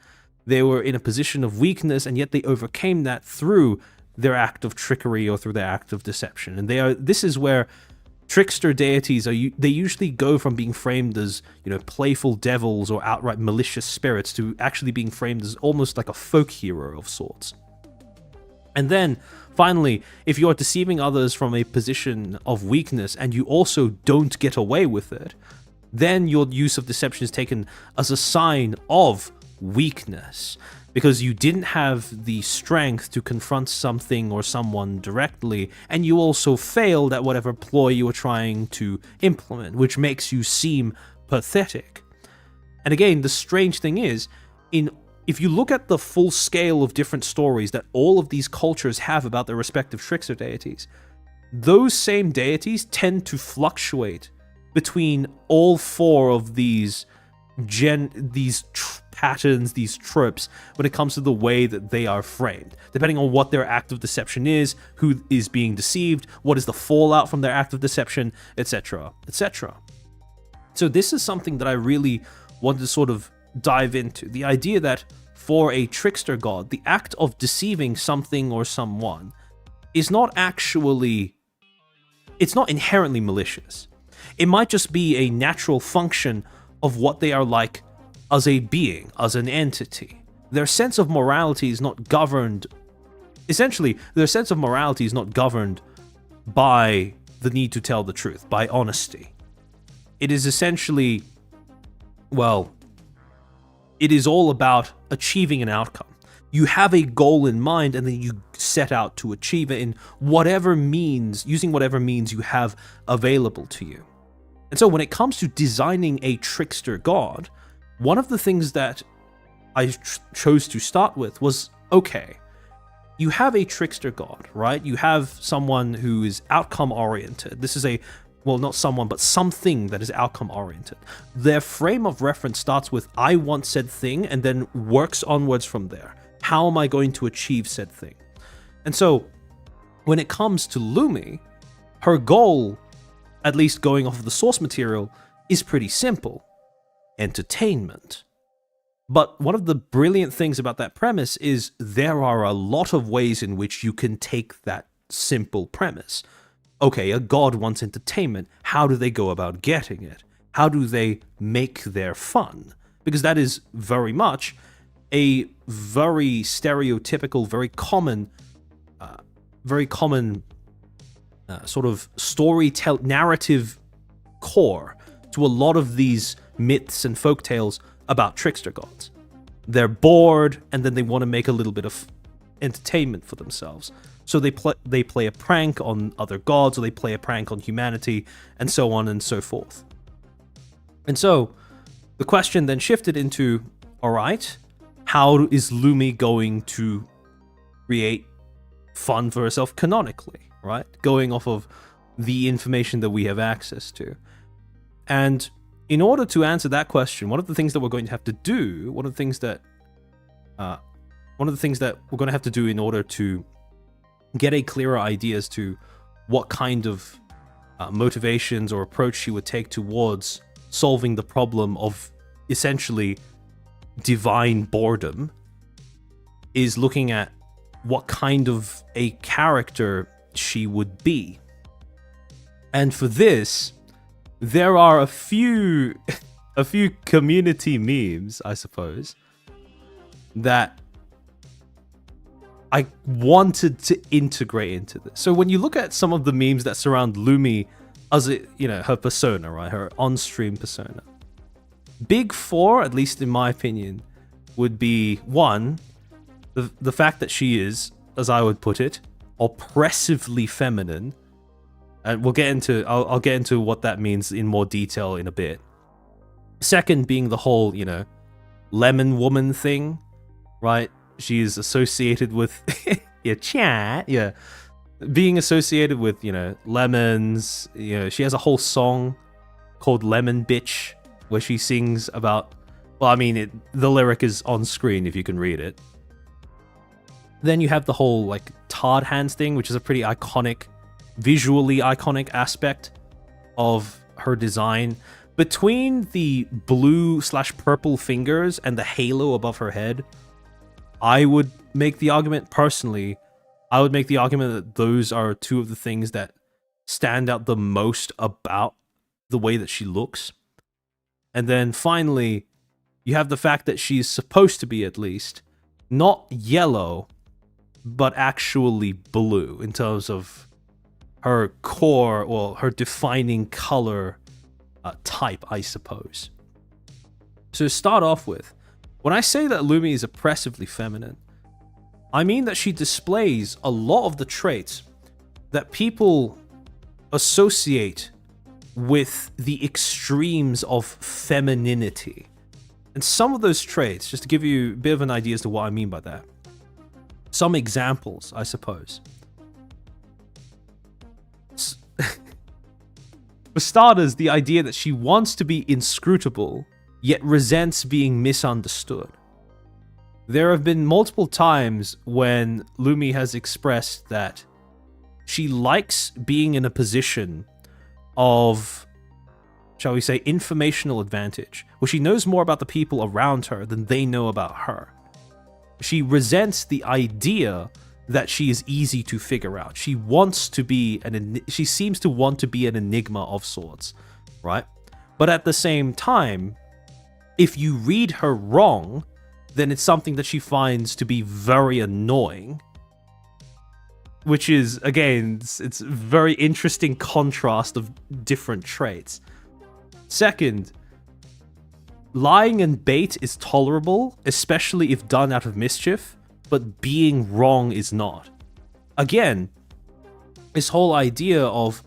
A: They were in a position of weakness, and yet they overcame that through their act of trickery or through their act of deception. And this is where trickster deities they usually go from being framed as, playful devils or outright malicious spirits to actually being framed as almost like a folk hero of sorts. And then, finally, if you are deceiving others from a position of weakness and you also don't get away with it, then your use of deception is taken as a sign of weakness, because you didn't have the strength to confront something or someone directly, and you also failed at whatever ploy you were trying to implement, which makes you seem pathetic. And again, the strange thing is, if you look at the full scale of different stories that all of these cultures have about their respective trickster deities, those same deities tend to fluctuate between all four of these patterns, these tropes, when it comes to the way that they are framed, depending on what their act of deception is, who is being deceived, what is the fallout from their act of deception, etc., etc. So this is something that I really wanted to sort of dive into. The idea that for a trickster god, the act of deceiving something or someone is not actually, it's not inherently malicious. It might just be a natural function of what they are like as a being, as an entity. Their sense of morality is not governed, essentially, their sense of morality is not governed by the need to tell the truth, by honesty. It is essentially, well, it is all about achieving an outcome. You have a goal in mind and then you set out to achieve it in whatever means, using whatever means you have available to you. And so when it comes to designing a trickster god, one of the things that I chose to start with was, okay, you have a trickster god, right? You have someone who is outcome oriented. This is well, not someone, but something that is outcome oriented. Their frame of reference starts with, I want said thing, and then works onwards from there. How am I going to achieve said thing? And so when it comes to Lumi, her goal, at least going off of the source material, is pretty simple: entertainment. But one of the brilliant things about that premise is there are a lot of ways in which you can take that simple premise. Okay, a god wants entertainment. How do they go about getting it? How do they make their fun? Because that is very much a very stereotypical, very common sort of narrative core to a lot of these myths and folktales about trickster gods. They're bored and then they want to make a little bit of entertainment for themselves. So they play a prank on other gods, or they play a prank on humanity, and so on and so forth. And so the question then shifted into, all right, how is Lumi going to create fun for herself canonically, right? Going off of the information that we have access to. And in order to answer that question, one of the things that we're going to have to do, one of the things that we're going to have to do in order to get a clearer idea as to what kind of motivations or approach she would take towards solving the problem of essentially divine boredom, is looking at what kind of a character she would be. And for this, there are a few community memes, I suppose, that I wanted to integrate into this. So when you look at some of the memes that surround Lumi as her persona, right, her on-stream persona, big four, at least in my opinion, would be one, the fact that she is, as I would put it, oppressively feminine, and I'll get into what that means in more detail in a bit. Second being the whole, lemon woman thing, right? She is associated with being associated with, lemons. She has a whole song called Lemon Bitch where she sings about, the lyric is on screen if you can read it. Then you have the whole Tard Hands thing, which is a pretty visually iconic aspect of her design. Between the blue/purple fingers and the halo above her head, I would make the argument that those are two of the things that stand out the most about the way that she looks. And then finally, you have the fact that she's supposed to be, at least, not yellow, but actually blue in terms of her core, or her defining color type, I suppose. So to start off with, when I say that Lumi is oppressively feminine, I mean that she displays a lot of the traits that people associate with the extremes of femininity. And some of those traits, just to give you a bit of an idea as to what I mean by that, some examples, I suppose. For starters, the idea that she wants to be inscrutable, yet resents being misunderstood. There have been multiple times when Lumi has expressed that she likes being in a position of, shall we say, informational advantage, where she knows more about the people around her than they know about her. She resents the idea that she is easy to figure out. She wants to be she seems to want to be an enigma of sorts, right? But at the same time, if you read her wrong, then it's something that she finds to be very annoying. Which is, again, it's a very interesting contrast of different traits. Second, lying and bait is tolerable, especially if done out of mischief, but being wrong is not. Again, this whole idea of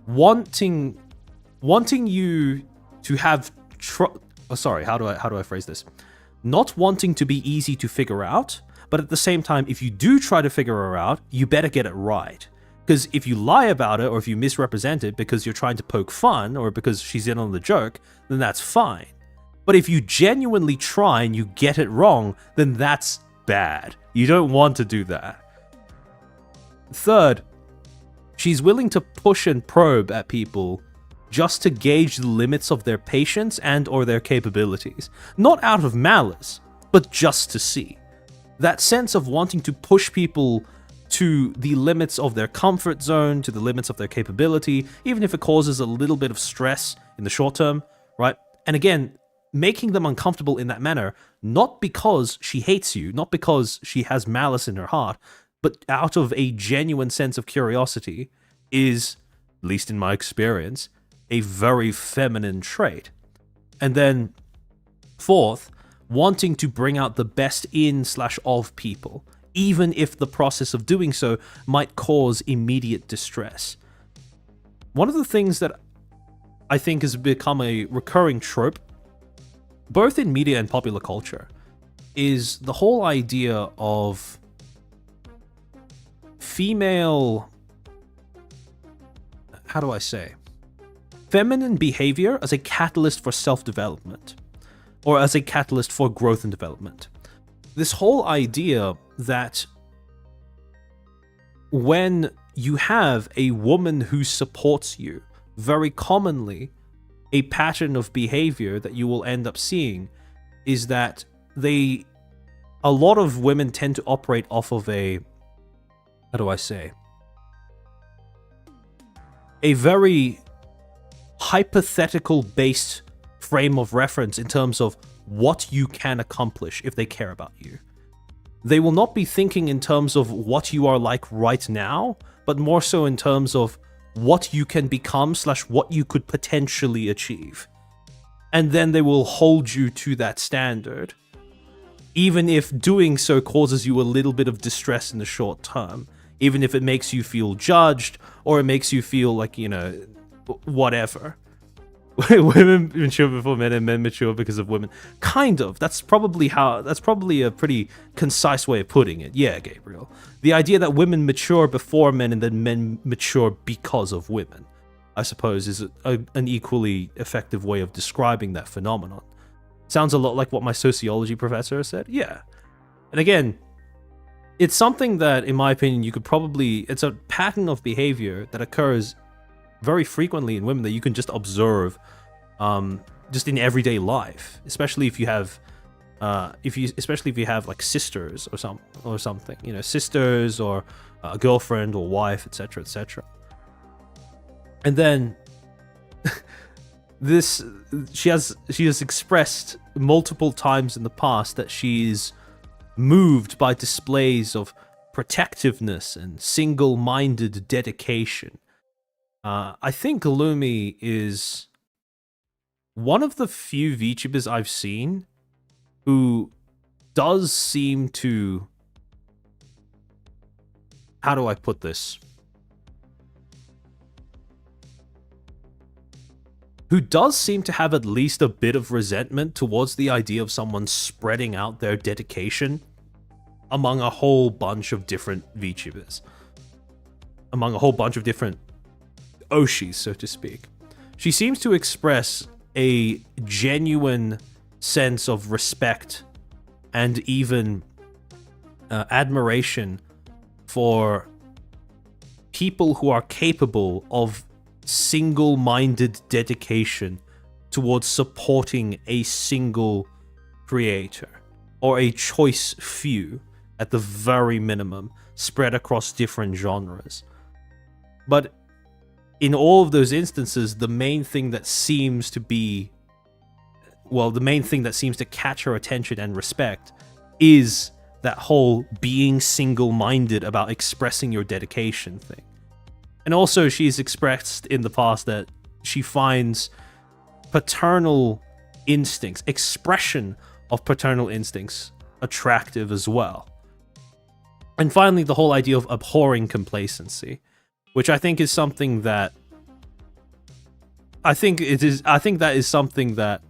A: wanting you to have how do I phrase this? Not wanting to be easy to figure out, but at the same time, if you do try to figure her out, you better get it right. Because if you lie about it, or if you misrepresent it because you're trying to poke fun, or because she's in on the joke, then that's fine. But if you genuinely try and you get it wrong, then that's bad. You don't want to do that. Third, she's willing to push and probe at people just to gauge the limits of their patience and or their capabilities. Not out of malice, but just to see. That sense of wanting to push people to the limits of their comfort zone, to the limits of their capability, even if it causes a little bit of stress in the short term, right? And again, making them uncomfortable in that manner, not because she hates you, not because she has malice in her heart, but out of a genuine sense of curiosity, is, at least in my experience, a very feminine trait. And then, fourth, wanting to bring out the best in/of people, even if the process of doing so might cause immediate distress. One of the things that I think has become a recurring trope, both in media and popular culture, is the whole idea of female, how do I say, feminine behavior as a catalyst for self-development, or as a catalyst for growth and development. This whole idea that when you have a woman who supports you, very commonly a pattern of behavior that you will end up seeing is that a lot of women tend to operate off of a, how do I say, a very hypothetical based frame of reference in terms of what you can accomplish if they care about you. They will not be thinking in terms of what you are like right now, but more so in terms of what you can become / what you could potentially achieve. And then they will hold you to that standard, even if doing so causes you a little bit of distress in the short term, even if it makes you feel judged, or it makes you feel like, you know, whatever. Women mature before men and men mature because of women. Kind of. That's probably a pretty concise way of putting it. Yeah, Gabriel. The idea that women mature before men and then men mature because of women, I suppose, is an equally effective way of describing that phenomenon. Sounds a lot like what my sociology professor said. Yeah. And again, it's something that, in my opinion, it's a pattern of behavior that occurs very frequently in women that you can just observe just in everyday life, especially if you have like sisters or something, you know, sisters or a girlfriend or wife, etc., etc. And then she has expressed multiple times in the past that she's moved by displays of protectiveness and single-minded dedication. I think Lumi is one of the few VTubers I've seen who does seem to, how do I put this? Who does seem to have at least a bit of resentment towards the idea of someone spreading out their dedication among a whole bunch of different VTubers. Among a whole bunch of different Oshis, so to speak. she seems to express a genuine sense of respect and even admiration for people who are capable of single-minded dedication towards supporting a single creator, or a choice few at the very minimum, spread across different genres. But in all of those instances, the main thing that seems to be, well, the main thing that seems to catch her attention and respect is that whole being single-minded about expressing your dedication thing. And also, she's expressed in the past that she finds paternal instincts, expression of paternal instincts, attractive as well. And finally, the whole idea of abhorring complacency, which I think is something that I think that is something that,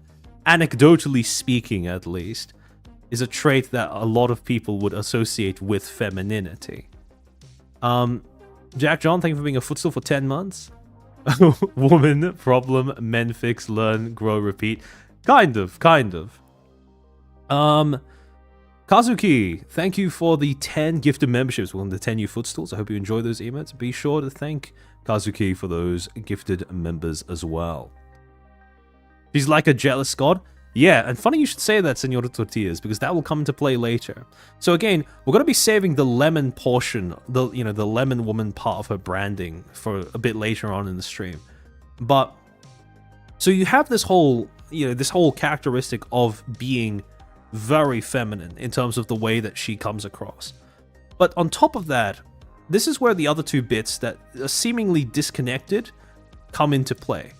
A: anecdotally speaking at least, is a trait that a lot of people would associate with femininity. Jack John, thank you for being a Footstool for 10 months. Woman, problem, men fix, learn, grow, repeat. Kind of. Kazuki, thank you for the 10 gifted memberships. Welcome to 10 new Footstools. I hope you enjoy those emotes. Be sure to thank Kazuki for those gifted members as well. She's like a jealous god. Yeah, and funny you should say that, Senora Tortillas, because that will come into play later. So again, we're going to be saving the lemon portion, the lemon woman part of her branding for a bit later on in the stream. But so you have this whole, this whole characteristic of being very feminine in terms of the way that she comes across. But on top of that, this is where the other two bits that are seemingly disconnected come into play.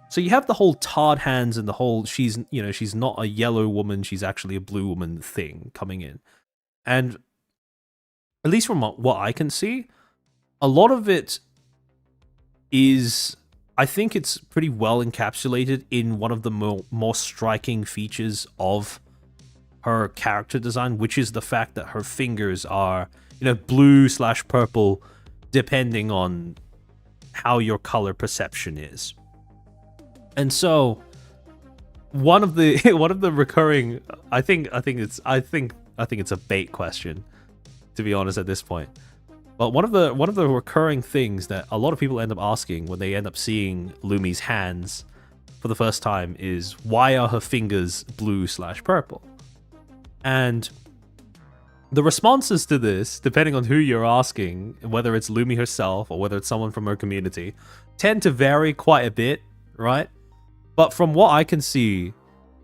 A: So you have the whole tarred hands and the whole she's not a yellow woman, she's actually a blue woman thing coming in. And at least from what I can see, a lot of it is, I think it's pretty well encapsulated in one of the more striking features of her character design, which is the fact that her fingers are, blue/purple, depending on how your color perception is. And so, one of the recurring, I think it's a bait question, to be honest at this point. But one of the recurring things that a lot of people end up asking when they end up seeing Lumi's hands for the first time is, why are her fingers blue/purple? And the responses to this, depending on who you're asking, whether it's Lumi herself or whether it's someone from her community, tend to vary quite a bit, right? But from what I can see,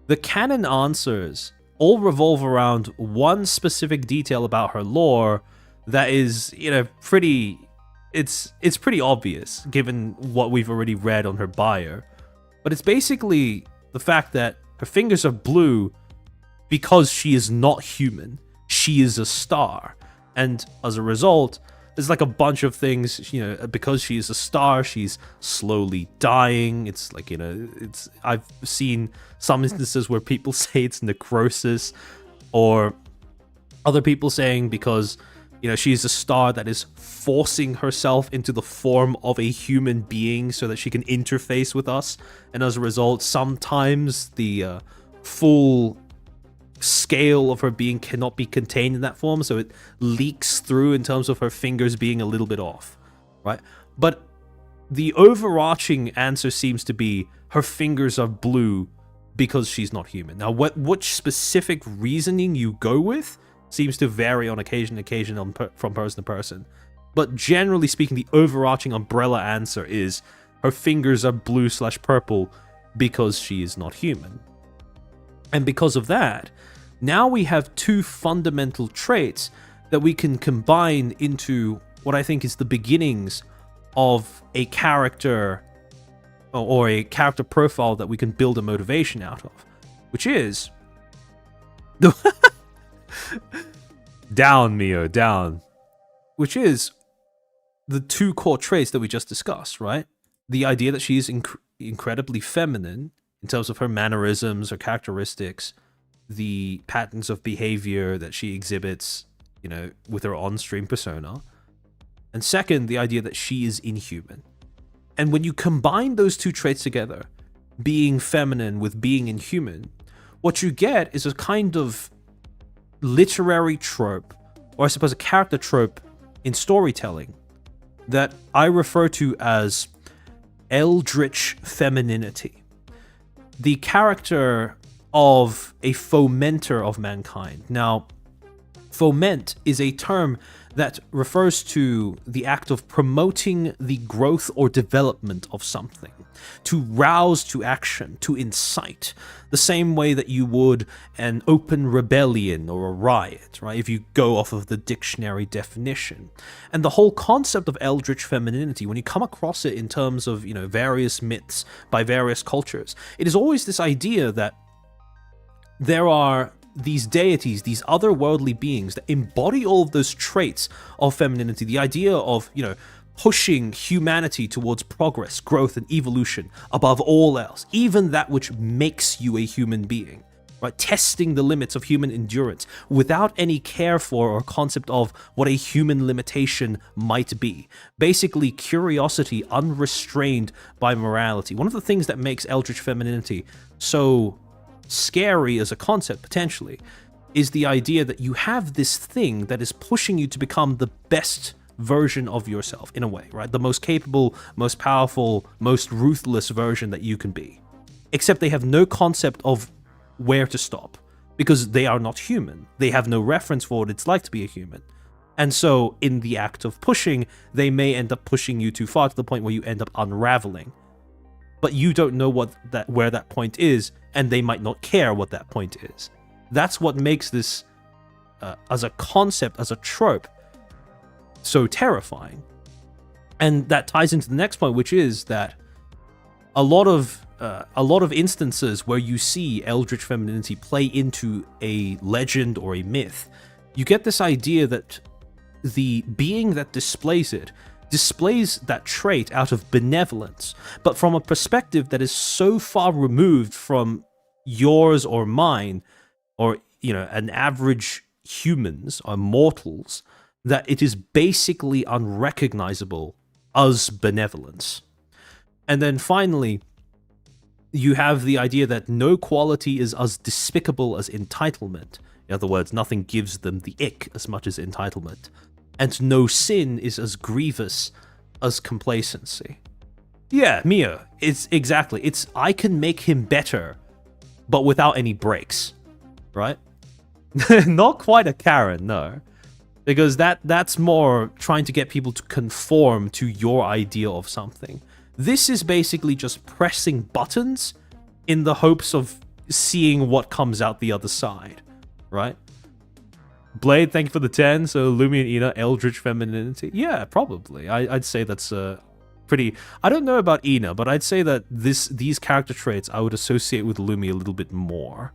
A: the canon answers all revolve around one specific detail about her lore that is, pretty obvious given what we've already read on her bio. But it's basically the fact that her fingers are blue because she is not human. She is a star. And as a result, there's like a bunch of things, because she is a star, she's slowly dying. It's like, I've seen some instances where people say it's necrosis, or other people saying because, she's a star that is forcing herself into the form of a human being so that she can interface with us. And as a result, sometimes the full scale of her being cannot be contained in that form, so it leaks through in terms of her fingers being a little bit off, right? But the overarching answer seems to be her fingers are blue because she's not human. Now, which specific reasoning you go with seems to vary on occasion from person to person. But generally speaking, the overarching umbrella answer is her fingers are blue/purple because she is not human. And because of that, now we have two fundamental traits that we can combine into what I think is the beginnings of a character or a character profile that we can build a motivation out of, which is down, Mio, down, which is the two core traits that we just discussed, right? The idea that she is incredibly feminine in terms of her mannerisms, her characteristics, the patterns of behavior that she exhibits, with her on-stream persona. And second, the idea that she is inhuman. And when you combine those two traits together, being feminine with being inhuman, what you get is a kind of literary trope, or I suppose a character trope in storytelling, that I refer to as Eldritch femininity. The character of a fomenter of mankind. Now, foment is a term that refers to the act of promoting the growth or development of something, to rouse to action, to incite, the same way that you would an open rebellion or a riot, right? If you go off of the dictionary definition. And the whole concept of eldritch femininity, when you come across it in terms of, various myths by various cultures, it is always this idea that there are these deities, these otherworldly beings that embody all of those traits of femininity, the idea of, pushing humanity towards progress, growth, and evolution above all else, even that which makes you a human being, right? Testing the limits of human endurance without any care for or concept of what a human limitation might be. Basically, curiosity unrestrained by morality. One of the things that makes eldritch femininity so scary as a concept, potentially, is the idea that you have this thing that is pushing you to become the best version of yourself, in a way, right? The most capable, most powerful, most ruthless version that you can be. Except they have no concept of where to stop, because they are not human. They have no reference for what it's like to be a human. And so, in the act of pushing, they may end up pushing you too far to the point where you end up unraveling. But you don't know where that point is, and they might not care what that point is. That's what makes this, as a concept, as a trope, so terrifying. And that ties into the next point, which is that a lot of instances where you see eldritch femininity play into a legend or a myth, you get this idea that the being that displays it displays that trait out of benevolence, but from a perspective that is so far removed from yours or mine, or an average humans or mortals, that it is basically unrecognizable as benevolence. And then finally, you have the idea that no quality is as despicable as entitlement. In other words, nothing gives them the ick as much as entitlement. And no sin is as grievous as complacency. Yeah, Mia, it's I can make him better, but without any breaks, right? Not quite a Karen, no. Because that's more trying to get people to conform to your idea of something. This is basically just pressing buttons in the hopes of seeing what comes out the other side, right? Blade, thank you for the 10. So Lumi and Ina, eldritch femininity. Yeah, probably. I'd say that's pretty... I don't know about Ina, but I'd say that these character traits I would associate with Lumi a little bit more.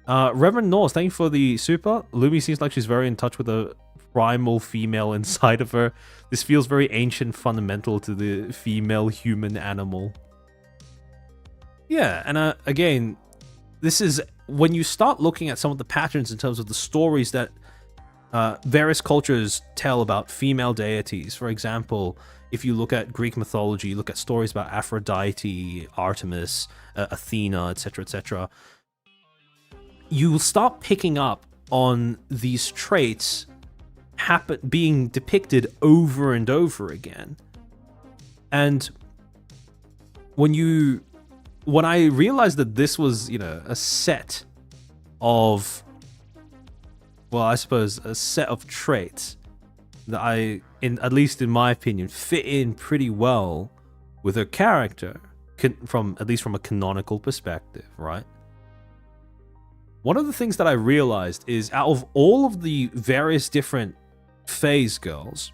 A: Reverend Norse, thank you for the super. Lumi seems like she's very in touch with the primal female inside of her. This feels very ancient, fundamental to the female human animal. Yeah, and again, this is when you start looking at some of the patterns in terms of the stories that various cultures tell about female deities. For example, if you look at Greek mythology, you look at stories about Aphrodite, Artemis, Athena, etc., etc., you start picking up on these traits being depicted over and over again. And when I realized that this was, a set of, well, I suppose a set of traits that at least in my opinion, fit in pretty well with her character, at least from a canonical perspective, right? One of the things that I realized is out of all of the various different phase girls,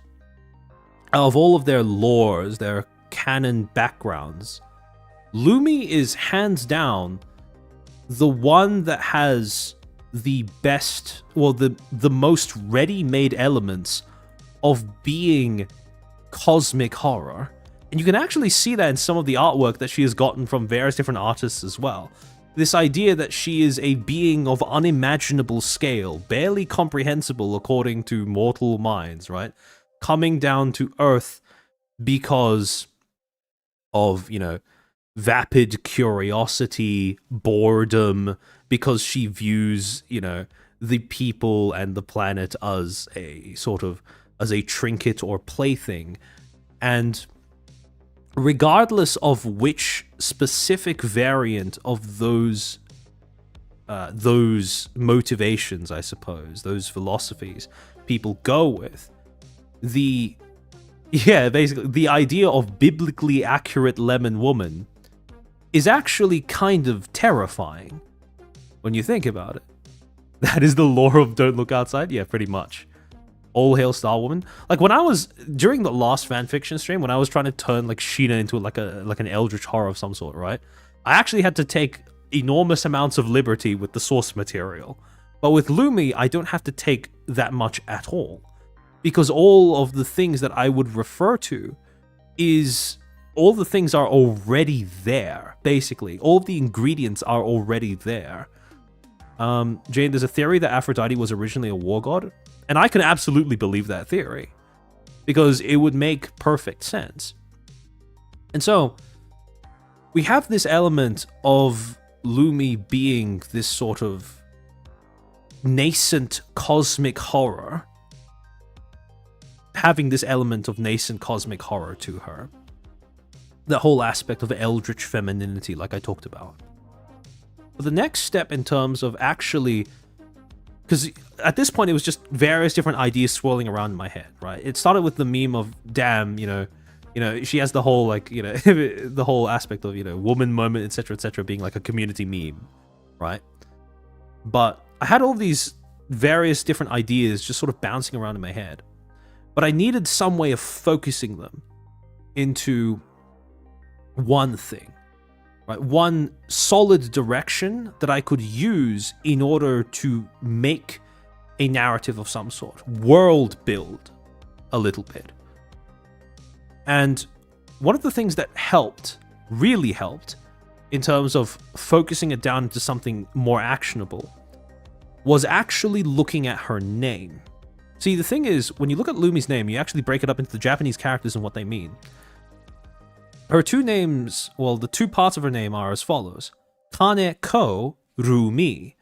A: out of all of their lores, their canon backgrounds, Lumi is hands down the one that has the best, well, the most ready-made elements of being cosmic horror. And you can actually see that in some of the artwork that she has gotten from various different artists as well. This idea that she is a being of unimaginable scale, barely comprehensible according to mortal minds, right? Coming down to Earth because of, vapid curiosity, boredom, because she views, the people and the planet as a trinket or plaything. And regardless of which specific variant of those motivations, I suppose, those philosophies people go with, basically the idea of biblically accurate lemon woman is actually kind of terrifying when you think about it. That is the lore of Don't Look Outside? Yeah, pretty much. All hail Star Woman. Like, when I was, during the last fanfiction stream, when I was trying to turn, like, Sheena into, like an Eldritch horror of some sort, right? I actually had to take enormous amounts of liberty with the source material. But with Lumi, I don't have to take that much at all. Because all of the things that I would refer to all the things are already there, basically. All of the ingredients are already there. Jane, there's a theory that Aphrodite was originally a war god, and I can absolutely believe that theory, because it would make perfect sense. And so, we have this element of Lumi being this sort of nascent cosmic horror, having this element of nascent cosmic horror to her. The whole aspect of Eldritch femininity, like I talked about. But the next step in terms of actually, because at this point it was just various different ideas swirling around in my head, right? It started with the meme of, damn, she has the whole, like, the whole aspect of, woman moment, etc., being like a community meme, right? But I had all these various different ideas just sort of bouncing around in my head. But I needed some way of focusing them into one thing. Right, one solid direction that I could use in order to make a narrative of some sort, world build a little bit. And one of the things that really helped, in terms of focusing it down into something more actionable, was actually looking at her name. See, the thing is, when you look at Lumi's name, you actually break it up into the Japanese characters and what they mean. Her two names, well, the two parts of her name are as follows. Kane ko Rumi.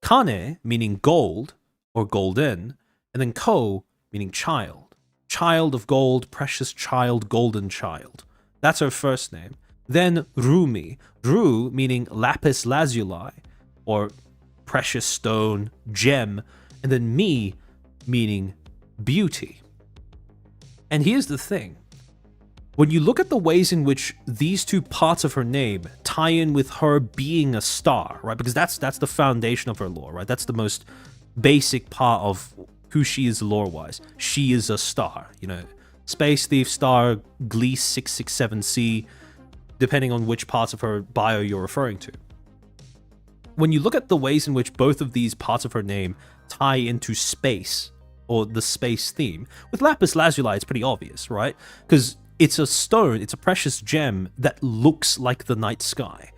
A: Kane meaning gold or golden, and then ko meaning child. Child of gold, precious child, golden child. That's her first name. Then Rumi. Ru meaning lapis lazuli, or precious stone, gem, and then mi meaning beauty. And here's the thing. When you look at the ways in which these two parts of her name tie in with her being a star, right? Because that's the foundation of her lore, right? That's the most basic part of who she is lore-wise. She is a star, Space Thief Star, Gliese 667C, depending on which parts of her bio you're referring to. When you look at the ways in which both of these parts of her name tie into space, or the space theme, with lapis lazuli, it's pretty obvious, right? Because it's a stone, it's a precious gem that looks like the night sky.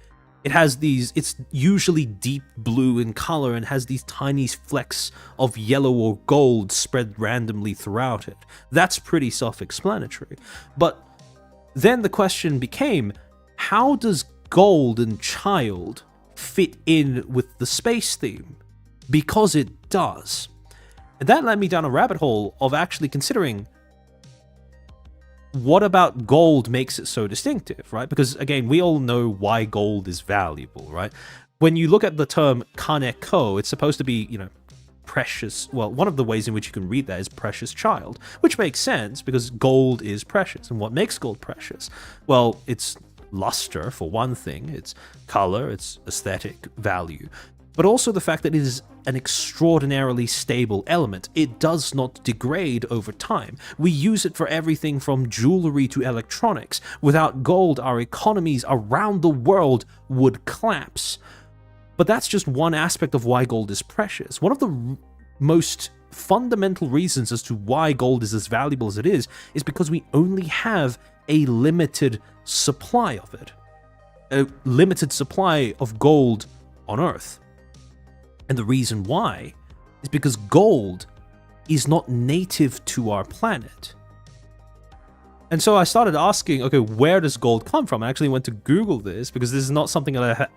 A: It's usually deep blue in color and has these tiny flecks of yellow or gold spread randomly throughout it. That's pretty self-explanatory. But then the question became, how does gold and child fit in with the space theme? Because it does. And that led me down a rabbit hole of actually considering, what about gold makes it so distinctive, right? Because, again, we all know why gold is valuable, right? When you look at the term kaneko, it's supposed to be, precious. Well, one of the ways in which you can read that is precious child, which makes sense because gold is precious. And what makes gold precious? Well, it's luster, for one thing. It's color, it's aesthetic value. But also the fact that it is an extraordinarily stable element. It does not degrade over time. We use it for everything from jewelry to electronics. Without gold, our economies around the world would collapse. But that's just one aspect of why gold is precious. One of the most fundamental reasons as to why gold is as valuable as it is because we only have a limited supply of it. A limited supply of gold on Earth. And the reason why is because gold is not native to our planet. And so I started asking, okay, where does gold come from? I actually went to Google this because this is not something that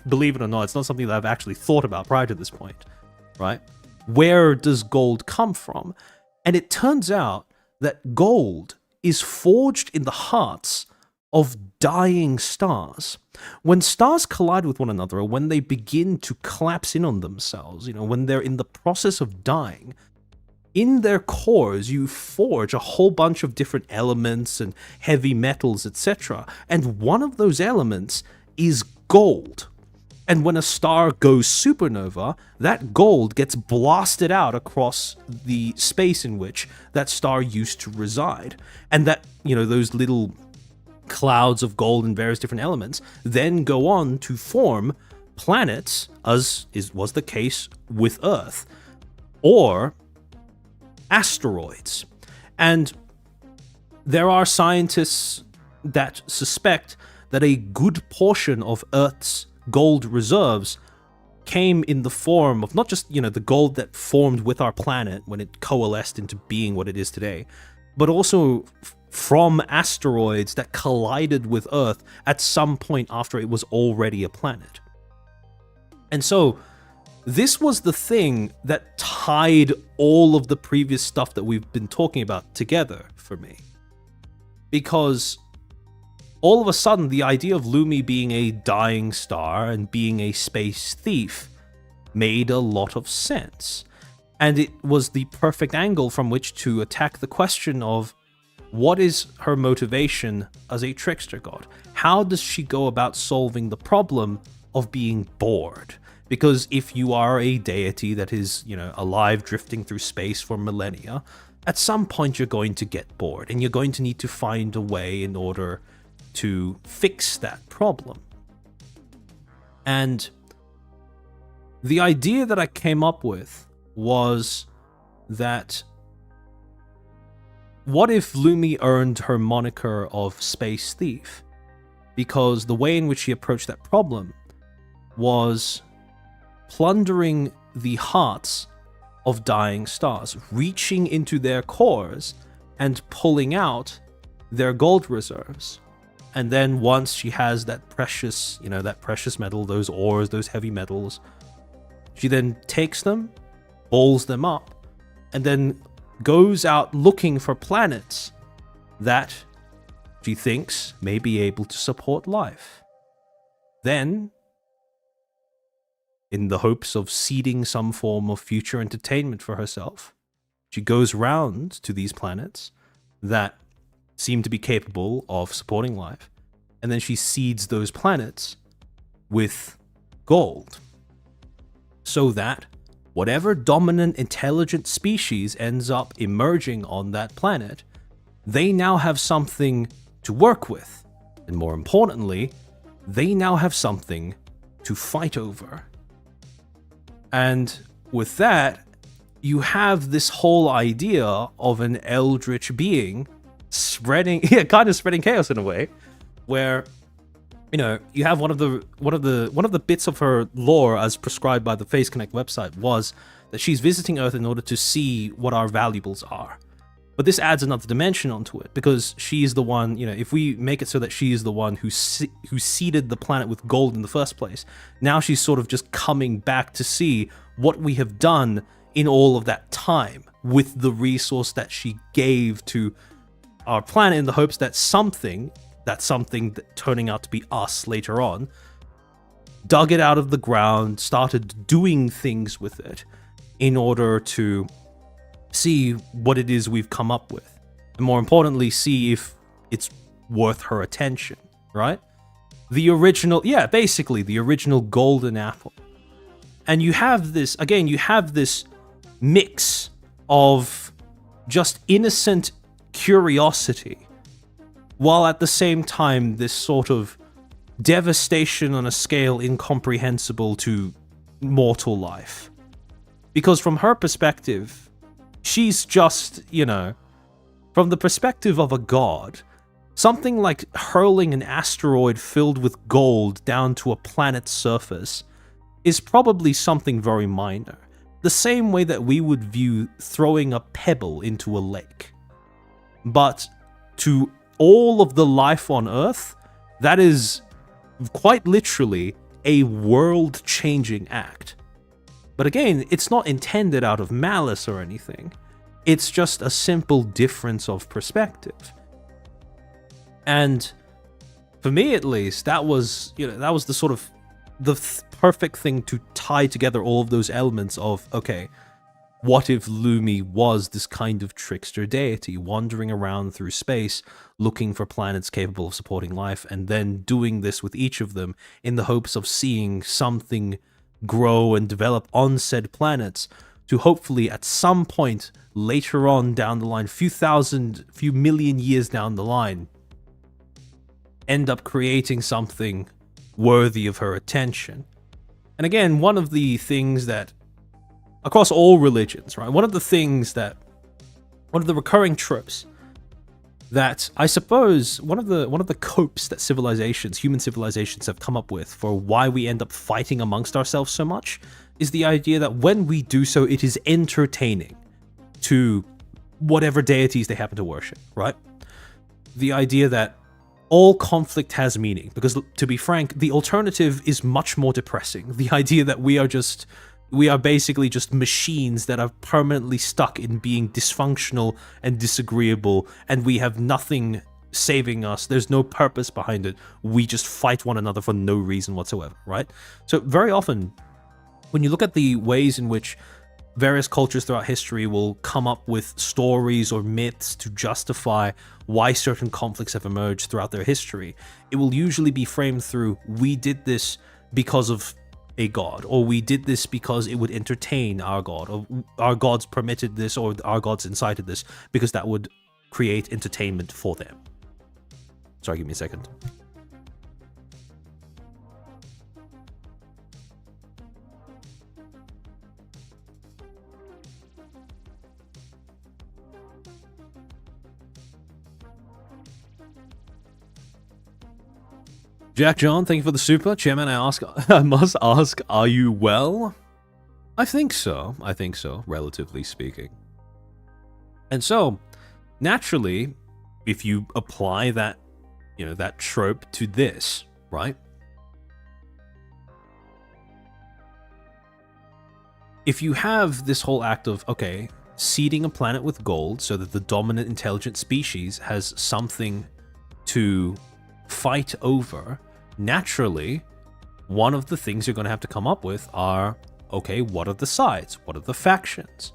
A: believe it or not, it's not something that I've actually thought about prior to this point, right? Where does gold come from? And it turns out that gold is forged in the hearts of dying stars. When stars collide with one another, or when they begin to collapse in on themselves, when they're in the process of dying, in their cores, you forge a whole bunch of different elements and heavy metals, etc. And one of those elements is gold. And when a star goes supernova, that gold gets blasted out across the space in which that star used to reside. And that, those little clouds of gold and various different elements then go on to form planets, as was the case with Earth, or asteroids. And there are scientists that suspect that a good portion of Earth's gold reserves came in the form of not just, the gold that formed with our planet when it coalesced into being what it is today, but also from asteroids that collided with Earth at some point after it was already a planet. And so this was the thing that tied all of the previous stuff that we've been talking about together for me. Because all of a sudden, the idea of Lumi being a dying star and being a space thief made a lot of sense. And it was the perfect angle from which to attack the question of what is her motivation as a trickster god? How does she go about solving the problem of being bored? Because if you are a deity that is, alive drifting through space for millennia, at some point you're going to get bored and you're going to need to find a way in order to fix that problem. And the idea that I came up with was that what if Lumi earned her moniker of Space Thief? Because the way in which she approached that problem was plundering the hearts of dying stars, reaching into their cores and pulling out their gold reserves. And then once she has that precious metal, those ores, those heavy metals, she then takes them, balls them up, and then goes out looking for planets that she thinks may be able to support life. Then, in the hopes of seeding some form of future entertainment for herself, she goes round to these planets that seem to be capable of supporting life, and then she seeds those planets with gold, so that whatever dominant intelligent species ends up emerging on that planet, they now have something to work with, and more importantly, they now have something to fight over. And with that, you have this whole idea of an eldritch being spreading chaos in a way, where you have one of the bits of her lore as prescribed by the Face Connect website was that she's visiting Earth in order to see what our valuables are. But this adds another dimension onto it, because she's the one, if we make it so that she is the one who seeded the planet with gold in the first place, now she's sort of just coming back to see what we have done in all of that time with the resource that she gave to our planet, in the hopes that something that turning out to be us later on dug it out of the ground, started doing things with it in order to see what it is we've come up with, and more importantly, see if it's worth her attention, right? The original golden apple. And you have this mix of just innocent curiosity, while at the same time this sort of devastation on a scale incomprehensible to mortal life. Because from her perspective, she's just, from the perspective of a god, something like hurling an asteroid filled with gold down to a planet's surface is probably something very minor. The same way that we would view throwing a pebble into a lake. But to all of the life on Earth, that is quite literally a world-changing act. But again, it's not intended out of malice or anything. It's just a simple difference of perspective. And for me, at least, that was the sort of the perfect thing to tie together all of those elements of, okay, what if Lumi was this kind of trickster deity wandering around through space looking for planets capable of supporting life, and then doing this with each of them in the hopes of seeing something grow and develop on said planets to hopefully at some point later on down the line, few million years down the line, end up creating something worthy of her attention. And again, one of the things that across all religions, right? One of the recurring tropes that I suppose one of the copes that human civilizations have come up with for why we end up fighting amongst ourselves so much is the idea that when we do so, it is entertaining to whatever deities they happen to worship, right? The idea that all conflict has meaning, because to be frank, the alternative is much more depressing. The idea that we are basically just machines that are permanently stuck in being dysfunctional and disagreeable, and we have nothing saving us. There's no purpose behind it. We just fight one another for no reason whatsoever, right? So very often, when you look at the ways in which various cultures throughout history will come up with stories or myths to justify why certain conflicts have emerged throughout their history, it will usually be framed through, we did this because of a god, or we did this because it would entertain our god, or our gods permitted this, or our gods incited this because that would create entertainment for them. Sorry, give me a second. Jack John, thank you for the super. Chairman, I must ask, are you well? I think so, relatively speaking. And so, naturally, if you apply that, that trope to this, right? If you have this whole act of, okay, seeding a planet with gold so that the dominant intelligent species has something to fight over, naturally, one of the things you're going to have to come up with are, okay, what are the sides? What are the factions?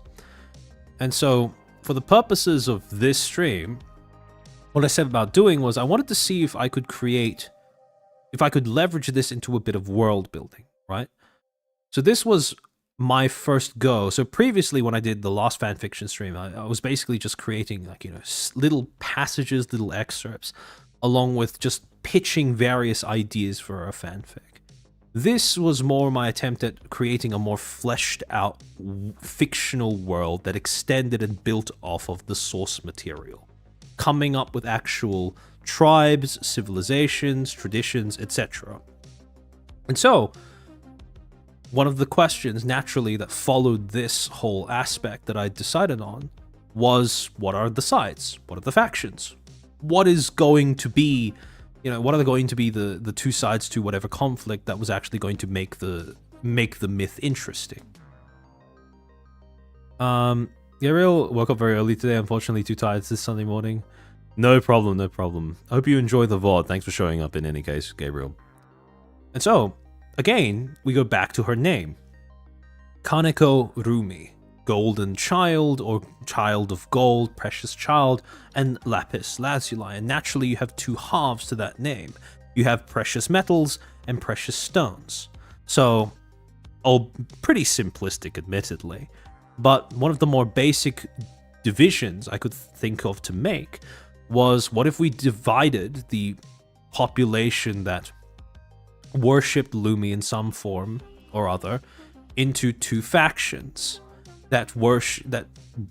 A: And so, for the purposes of this stream, what I said about doing was I wanted to see if I could leverage this into a bit of world building, right? So this was my first go. So previously, when I did the last fanfiction stream, I was basically just creating little passages, little excerpts, along with just pitching various ideas for a fanfic. This was more my attempt at creating a more fleshed out fictional world that extended and built off of the source material, coming up with actual tribes, civilizations, traditions, etc. And so, one of the questions naturally that followed this whole aspect that I decided on was, what are the sides? What are the factions? What is going to be, what are going to be the two sides to whatever conflict that was actually going to make the myth interesting? Gabriel woke up very early today, unfortunately too tired this Sunday morning. No problem. I hope you enjoy the VOD. Thanks for showing up in any case, Gabriel. And so, again, we go back to her name. Kaneko Rumi. Golden child, or child of gold, precious child, and lapis lazuli. And naturally, you have two halves to that name. You have precious metals and precious stones. So, all pretty simplistic, admittedly. But one of the more basic divisions I could think of to make was, what if we divided the population that worshipped Lumi in some form or other into two factions that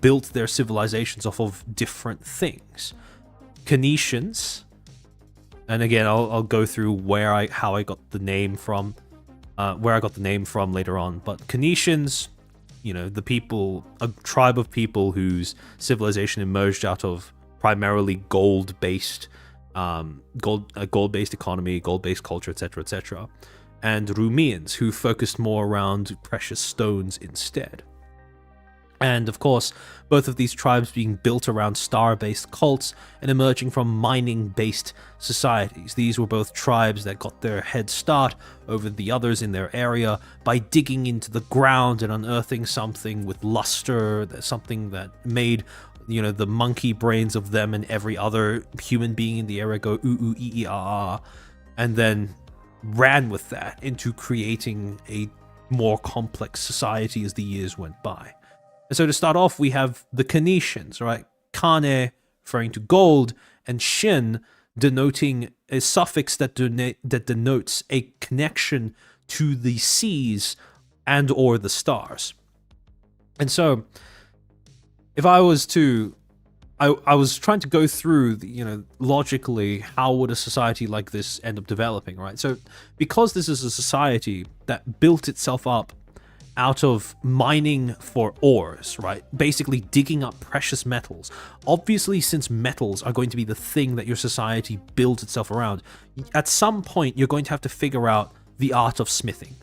A: built their civilizations off of different things. Phoenicians, and again, I'll go through how I got the name from, later on. But Phoenicians, the people, a tribe of people whose civilization emerged out of primarily gold-based, gold-based economy, gold-based culture, etc., etc., and Rumians, who focused more around precious stones instead. And of course, both of these tribes being built around star-based cults and emerging from mining-based societies. These were both tribes that got their head start over the others in their area by digging into the ground and unearthing something with luster, something that made, you know, the monkey brains of them and every other human being in the area go ooh ooh ee ee ah, and then ran with that into creating a more complex society as the years went by. And so to start off, we have the Kanishins, right? Kane referring to gold, and Shin denoting a suffix that denotes a connection to the seas and or the stars. And so if I was to, I was trying to go through, you know, logically, how would a society like this end up developing, right? So because this is a society that built itself up out of mining for ores, right? Basically digging up precious metals. Obviously, since metals are going to be the thing that your society builds itself around, at some point you're going to have to figure out the art of smithing,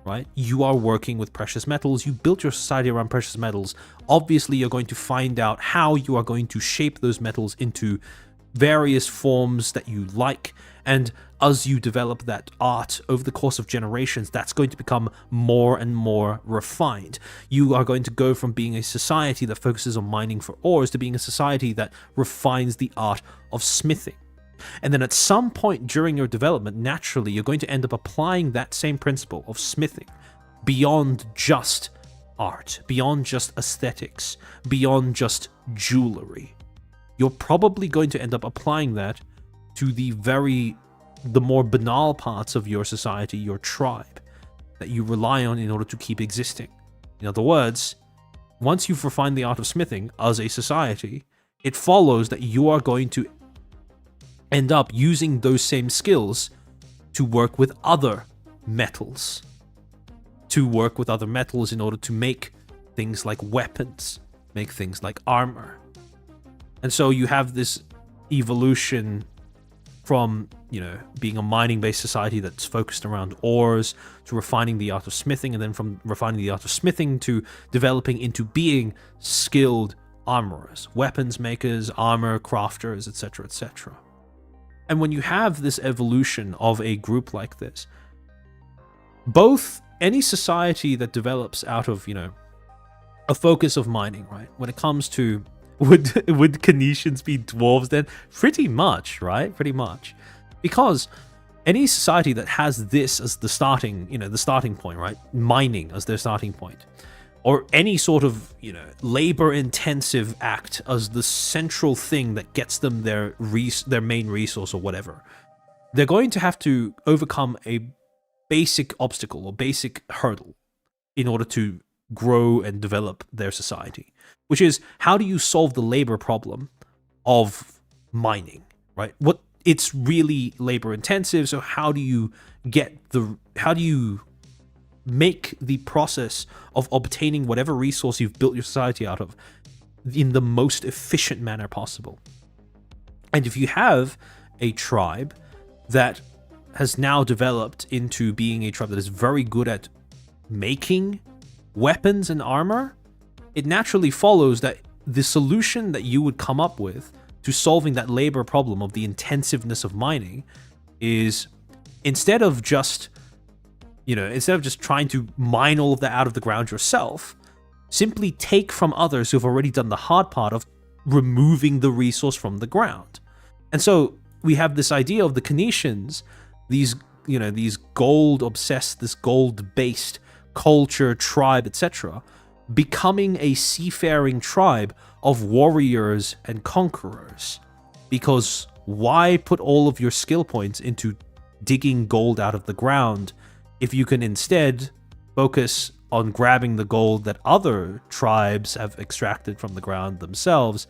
A: right? You are working with precious metals. You built your society around precious metals. Obviously, you're going to find out how you are going to shape those metals into various forms that you like, and as you develop that art over the course of generations, that's going to become more and more refined. You are going to go from being a society that focuses on mining for ores to being a society that refines the art of smithing. And then at some point during your development, naturally, you're going to end up applying that same principle of smithing beyond just art, beyond just aesthetics, beyond just jewelry. You're probably going to end up applying that to the more banal parts of your society, your tribe, that you rely on in order to keep existing. In other words, once you've refined the art of smithing as a society, it follows that you are going to end up using those same skills to work with other metals. In order to make things like weapons, make things like armor. And so you have this evolution from, you know, being a mining-based society that's focused around ores to refining the art of smithing, and then from refining the art of smithing to developing into being skilled armorers, weapons makers, armor crafters, etc., etc. And when you have this evolution of a group like this, both any society that develops out of, you know, a focus of mining, right? When it comes to would Kanishins be dwarves then? Pretty much, right? Pretty much. Because any society that has this as the starting, you know, the starting point, right? Mining as their starting point, or any sort of, you know, labor-intensive act as the central thing that gets them their main resource or whatever, they're going to have to overcome a basic obstacle or basic hurdle in order to grow and develop their society, which is, how do you solve the labor problem of mining, right? It's really labor intensive, so how do you make the process of obtaining whatever resource you've built your society out of in the most efficient manner possible? And if you have a tribe that has now developed into being a tribe that is very good at making weapons and armor, it naturally follows that the solution that you would come up with to solving that labor problem of the intensiveness of mining is, instead of just trying to mine all of that out of the ground yourself, simply take from others who've already done the hard part of removing the resource from the ground. And so we have this idea of the Kanishins, these gold obsessed, this gold based culture, tribe, etc., becoming a seafaring tribe of warriors and conquerors. Because why put all of your skill points into digging gold out of the ground if you can instead focus on grabbing the gold that other tribes have extracted from the ground themselves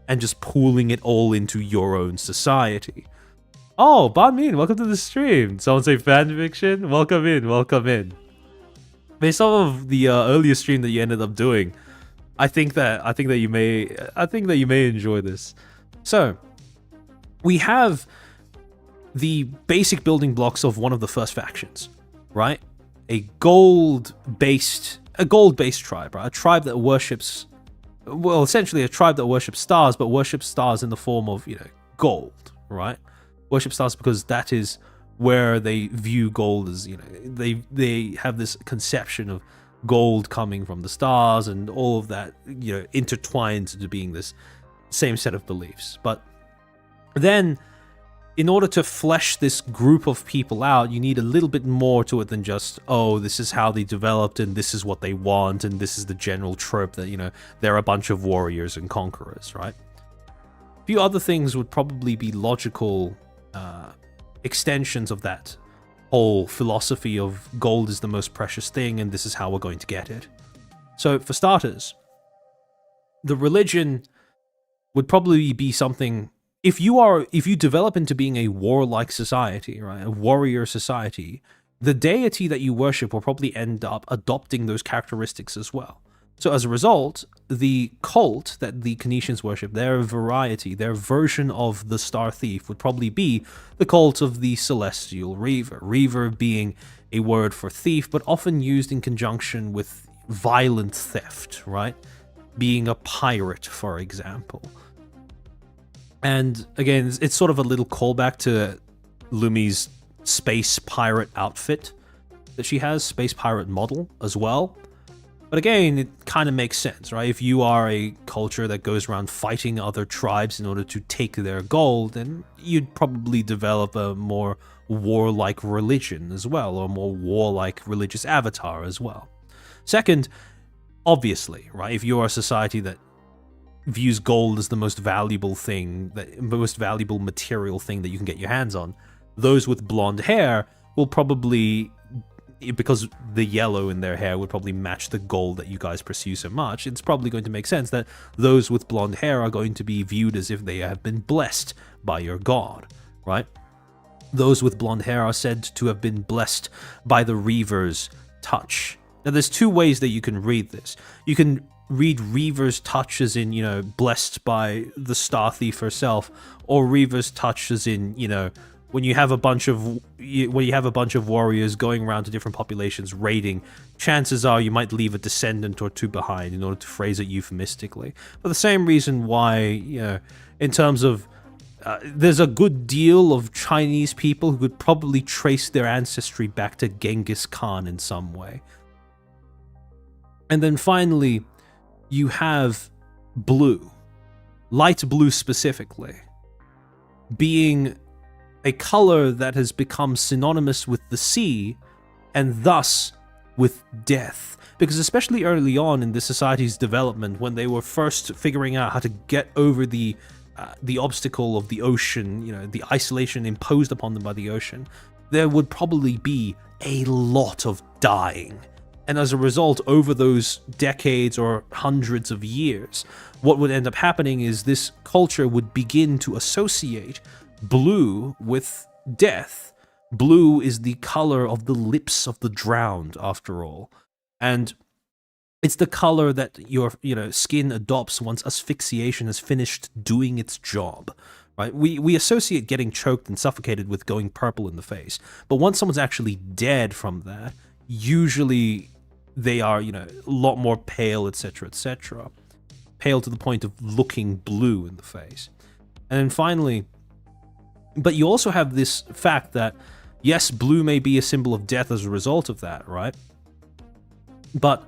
A: and just pooling it all into your own society? Oh, Banmin, welcome to the stream. Someone say Fanfiction? Welcome in, welcome in. Based off of the earlier stream that you ended up doing, I think that you may enjoy this. So, we have the basic building blocks of one of the first factions, right? A gold-based tribe, right? A tribe that worships, well, essentially a tribe that worships stars, but worships stars in the form of, gold, right? Worship stars because that is where they view gold as, they have this conception of gold coming from the stars and all of that, intertwined into being this same set of beliefs. But then, in order to flesh this group of people out, you need a little bit more to it than just, oh, this is how they developed and this is what they want and this is the general trope that, they're a bunch of warriors and conquerors, right? A few other things would probably be logical extensions of that whole philosophy of gold is the most precious thing and this is how we're going to get it. So, for starters, the religion would probably be something. If you develop into being a warlike society, right, a warrior society, the deity that you worship will probably end up adopting those characteristics as well. So as a result, the cult that the Kanetians worship, their variety, their version of the Star Thief would probably be the cult of the Celestial Reaver. Reaver being a word for thief, but often used in conjunction with violent theft, right? Being a pirate, for example. And again, it's sort of a little callback to Lumi's space pirate outfit that she has, space pirate model as well. But again, it kind of makes sense, right? If you are a culture that goes around fighting other tribes in order to take their gold, then you'd probably develop a more warlike religion as well, or a more warlike religious avatar as well. Second, obviously, right? If you're a society that views gold as the most valuable thing, the most valuable material thing that you can get your hands on, those with blonde hair will probably, because the yellow in their hair would probably match the gold that you guys pursue so much, it's probably going to make sense that those with blonde hair are going to be viewed as if they have been blessed by your god, right? Those with blonde hair are said to have been blessed by the Reaver's touch. Now, there's two ways that you can read this. You can read Reaver's touch as in, blessed by the Star Thief herself, or Reaver's touch as in, when you have a bunch of warriors going around to different populations raiding, chances are you might leave a descendant or two behind in order to phrase it euphemistically. For the same reason why, in terms of there's a good deal of Chinese people who could probably trace their ancestry back to Genghis Khan in some way. And then finally, you have blue, light blue specifically, being a color that has become synonymous with the sea and thus with death. Because especially early on in the society's development, when they were first figuring out how to get over the obstacle of the ocean, the isolation imposed upon them by the ocean, there would probably be a lot of dying. And as a result, over those decades or hundreds of years, what would end up happening is this culture would begin to associate blue with death. Blue is the color of the lips of the drowned, after all. And it's the color that your skin adopts once asphyxiation has finished doing its job. Right? We associate getting choked and suffocated with going purple in the face. But once someone's actually dead from that, usually they are, a lot more pale, etc., etc. Pale to the point of looking blue in the face. And then finally, but you also have this fact that, yes, blue may be a symbol of death as a result of that, right? But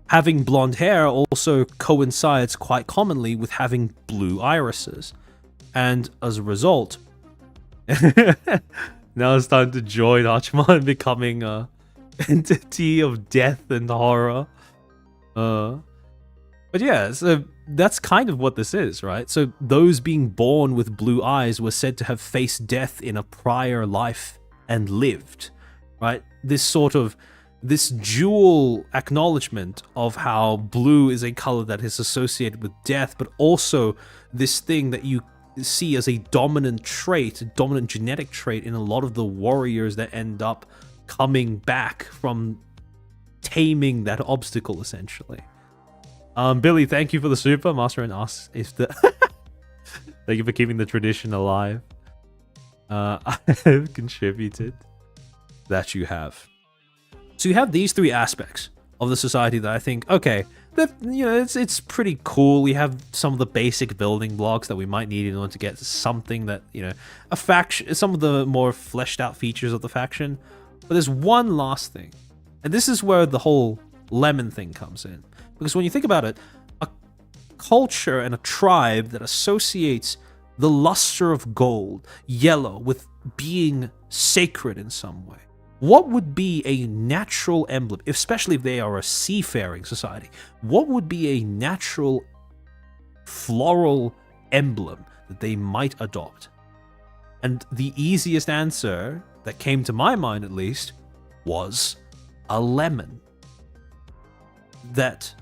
A: having blonde hair also coincides quite commonly with having blue irises. And as a result, now it's time to join Archimon becoming a entity of death and horror. But yeah, so that's kind of what this is, right? So those being born with blue eyes were said to have faced death in a prior life and lived, right? This dual acknowledgement of how blue is a color that is associated with death, but also this thing that you see as a dominant trait, a dominant genetic trait in a lot of the warriors that end up coming back from taming that obstacle, essentially. Billy, thank you for the super. Master and asks if the Thank you for keeping the tradition alive. I have contributed. That you have. So you have these three aspects of the society that I think, okay, that, you know, it's pretty cool. We have some of the basic building blocks that we might need in order to get something that, you know, a faction, some of the more fleshed out features of the faction. But there's one last thing, and this is where the whole lemon thing comes in. Because when you think about it, a culture and a tribe that associates the luster of gold, yellow, with being sacred in some way. What would be a natural emblem, especially if they are a seafaring society? What would be a natural floral emblem that they might adopt? And the easiest answer that came to my mind, at least, was a lemon. That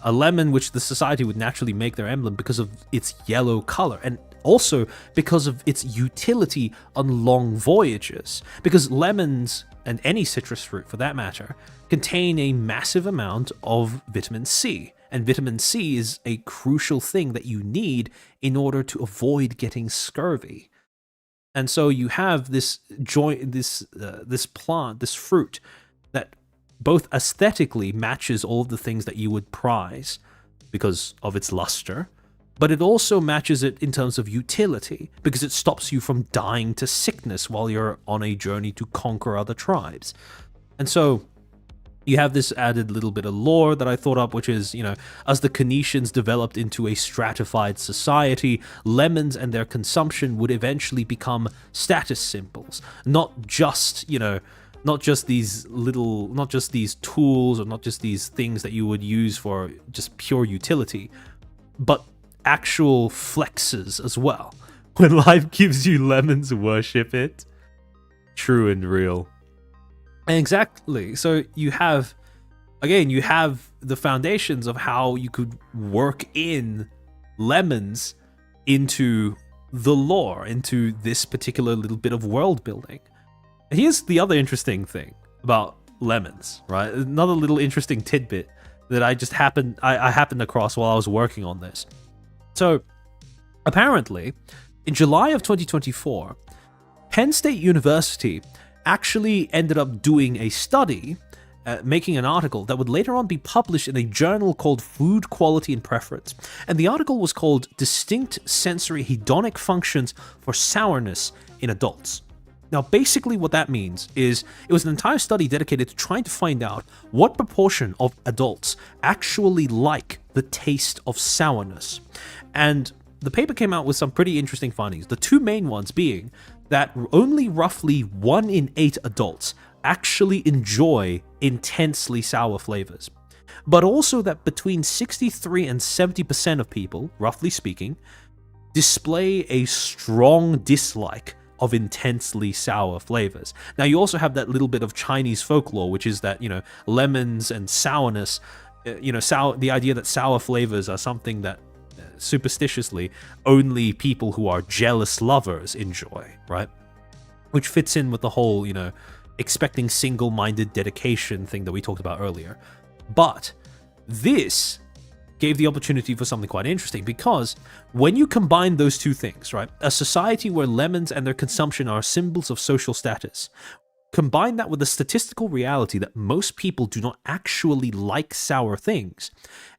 A: a lemon which the society would naturally make their emblem because of its yellow color, and also because of its utility on long voyages. Because lemons, and any citrus fruit for that matter, contain a massive amount of vitamin C. And vitamin C is a crucial thing that you need in order to avoid getting scurvy. And so you have this this plant, this fruit, that both aesthetically matches all of the things that you would prize because of its luster, but it also matches it in terms of utility because it stops you from dying to sickness while you're on a journey to conquer other tribes. And so you have this added little bit of lore that I thought up, which is, you know, as the Canetians developed into a stratified society, lemons and their consumption would eventually become status symbols, not just, you know, not just these tools, or not just these things that you would use for just pure utility, but actual flexes as well. When life gives you lemons, worship it. True and real. Exactly. So you have, again, you have the foundations of how you could work in lemons into the lore, into this particular little bit of world building. Here's the other interesting thing about lemons, right? Another little interesting tidbit that I just happened across while I was working on this. So, apparently, in July of 2024, Penn State University actually ended up doing a study, making an article that would later on be published in a journal called Food Quality and Preference. And the article was called Distinct Sensory Hedonic Functions for Sourness in Adults. Now, basically what that means is it was an entire study dedicated to trying to find out what proportion of adults actually like the taste of sourness. And the paper came out with some pretty interesting findings. The two main ones being that only roughly 1 in 8 adults actually enjoy intensely sour flavors. But also that between 63 and 70% of people, roughly speaking, display a strong dislike of intensely sour flavors. Now, you also have that little bit of Chinese folklore, which is that, you know, lemons and sourness, you know, the idea that sour flavors are something that superstitiously only people who are jealous lovers enjoy, right? Which fits in with the whole, you know, expecting single-minded dedication thing that we talked about earlier. But this gave the opportunity for something quite interesting, because when you combine those two things, right, a society where lemons and their consumption are symbols of social status, combine that with the statistical reality that most people do not actually like sour things,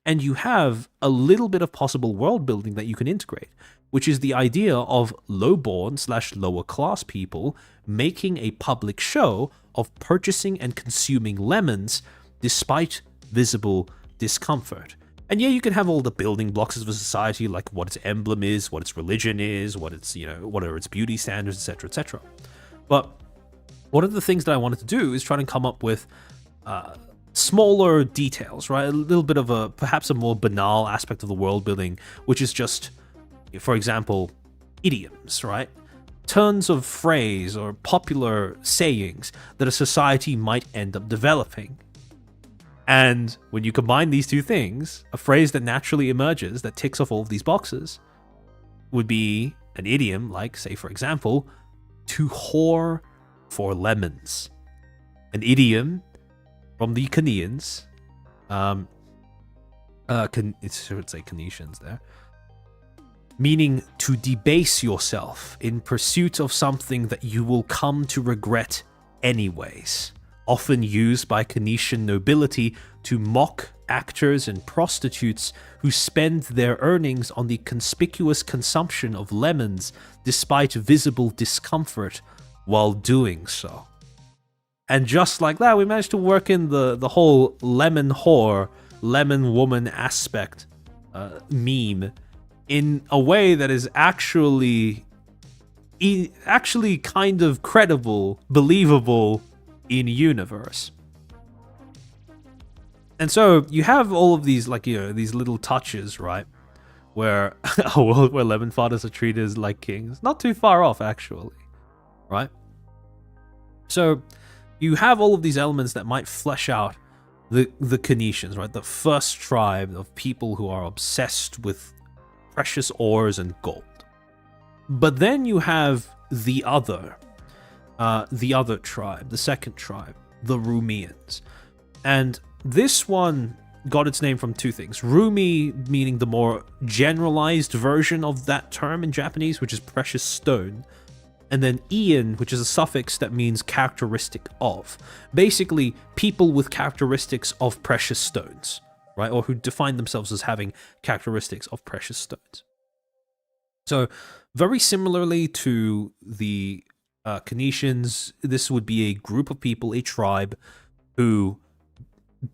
A: and you have a little bit of possible world building that you can integrate, which is the idea of lowborn/lower class people making a public show of purchasing and consuming lemons despite visible discomfort. And yeah, you can have all the building blocks of a society, like what its emblem is, what its religion is, what its, you know, what are its beauty standards, etc., etc. But one of the things that I wanted to do is try to come up with smaller details, right? A little bit of perhaps a more banal aspect of the world building, which is just, for example, idioms, right? Turns of phrase or popular sayings that a society might end up developing. And when you combine these two things, a phrase that naturally emerges that ticks off all of these boxes would be an idiom like, say, for example, to whore for lemons. An idiom from the Canadians. It should say Canadians there. meaning to debase yourself in pursuit of something that you will come to regret anyways, often used by Canesian nobility to mock actors and prostitutes who spend their earnings on the conspicuous consumption of lemons despite visible discomfort while doing so. And just like that, we managed to work in the whole lemon whore, lemon woman aspect meme in a way that is actually kind of credible, believable in universe. And so you have all of these, like, you know, these little touches, right? Where a world where lemon fathers are treated like kings. Not too far off, actually, right? So you have all of these elements that might flesh out the Canesians, right? The first tribe of people who are obsessed with precious ores and gold. But then you have the other tribe, the second tribe, the Rumians. And this one got its name from two things. Rumi meaning the more generalized version of that term in Japanese, which is precious stone. And then Ian, which is a suffix that means characteristic of. Basically, people with characteristics of precious stones, right? Or who define themselves as having characteristics of precious stones. So, very similarly to the Canesians, this would be a group of people, a tribe, who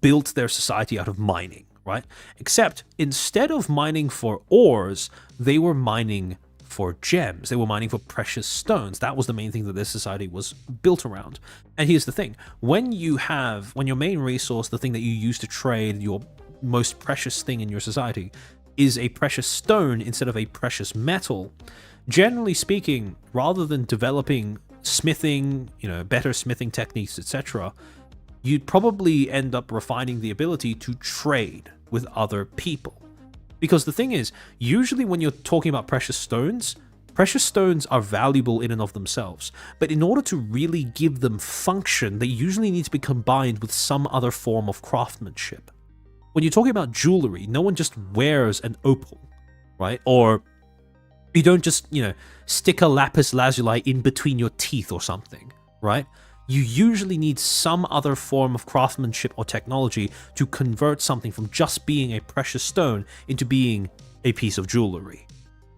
A: built their society out of mining, right? Except instead of mining for ores, they were mining for gems. They were mining for precious stones. That was the main thing that this society was built around. And here's the thing. When your main resource, the thing that you use to trade, your most precious thing in your society, is a precious stone instead of a precious metal, generally speaking, rather than developing smithing, better smithing techniques, etc., you'd probably end up refining the ability to trade with other people. Because the thing is, usually when you're talking about precious stones are valuable in and of themselves. But in order to really give them function, they usually need to be combined with some other form of craftsmanship. When you're talking about jewelry, no one just wears an opal, right? Or you don't just, stick a lapis lazuli in between your teeth or something, right? You usually need some other form of craftsmanship or technology to convert something from just being a precious stone into being a piece of jewelry,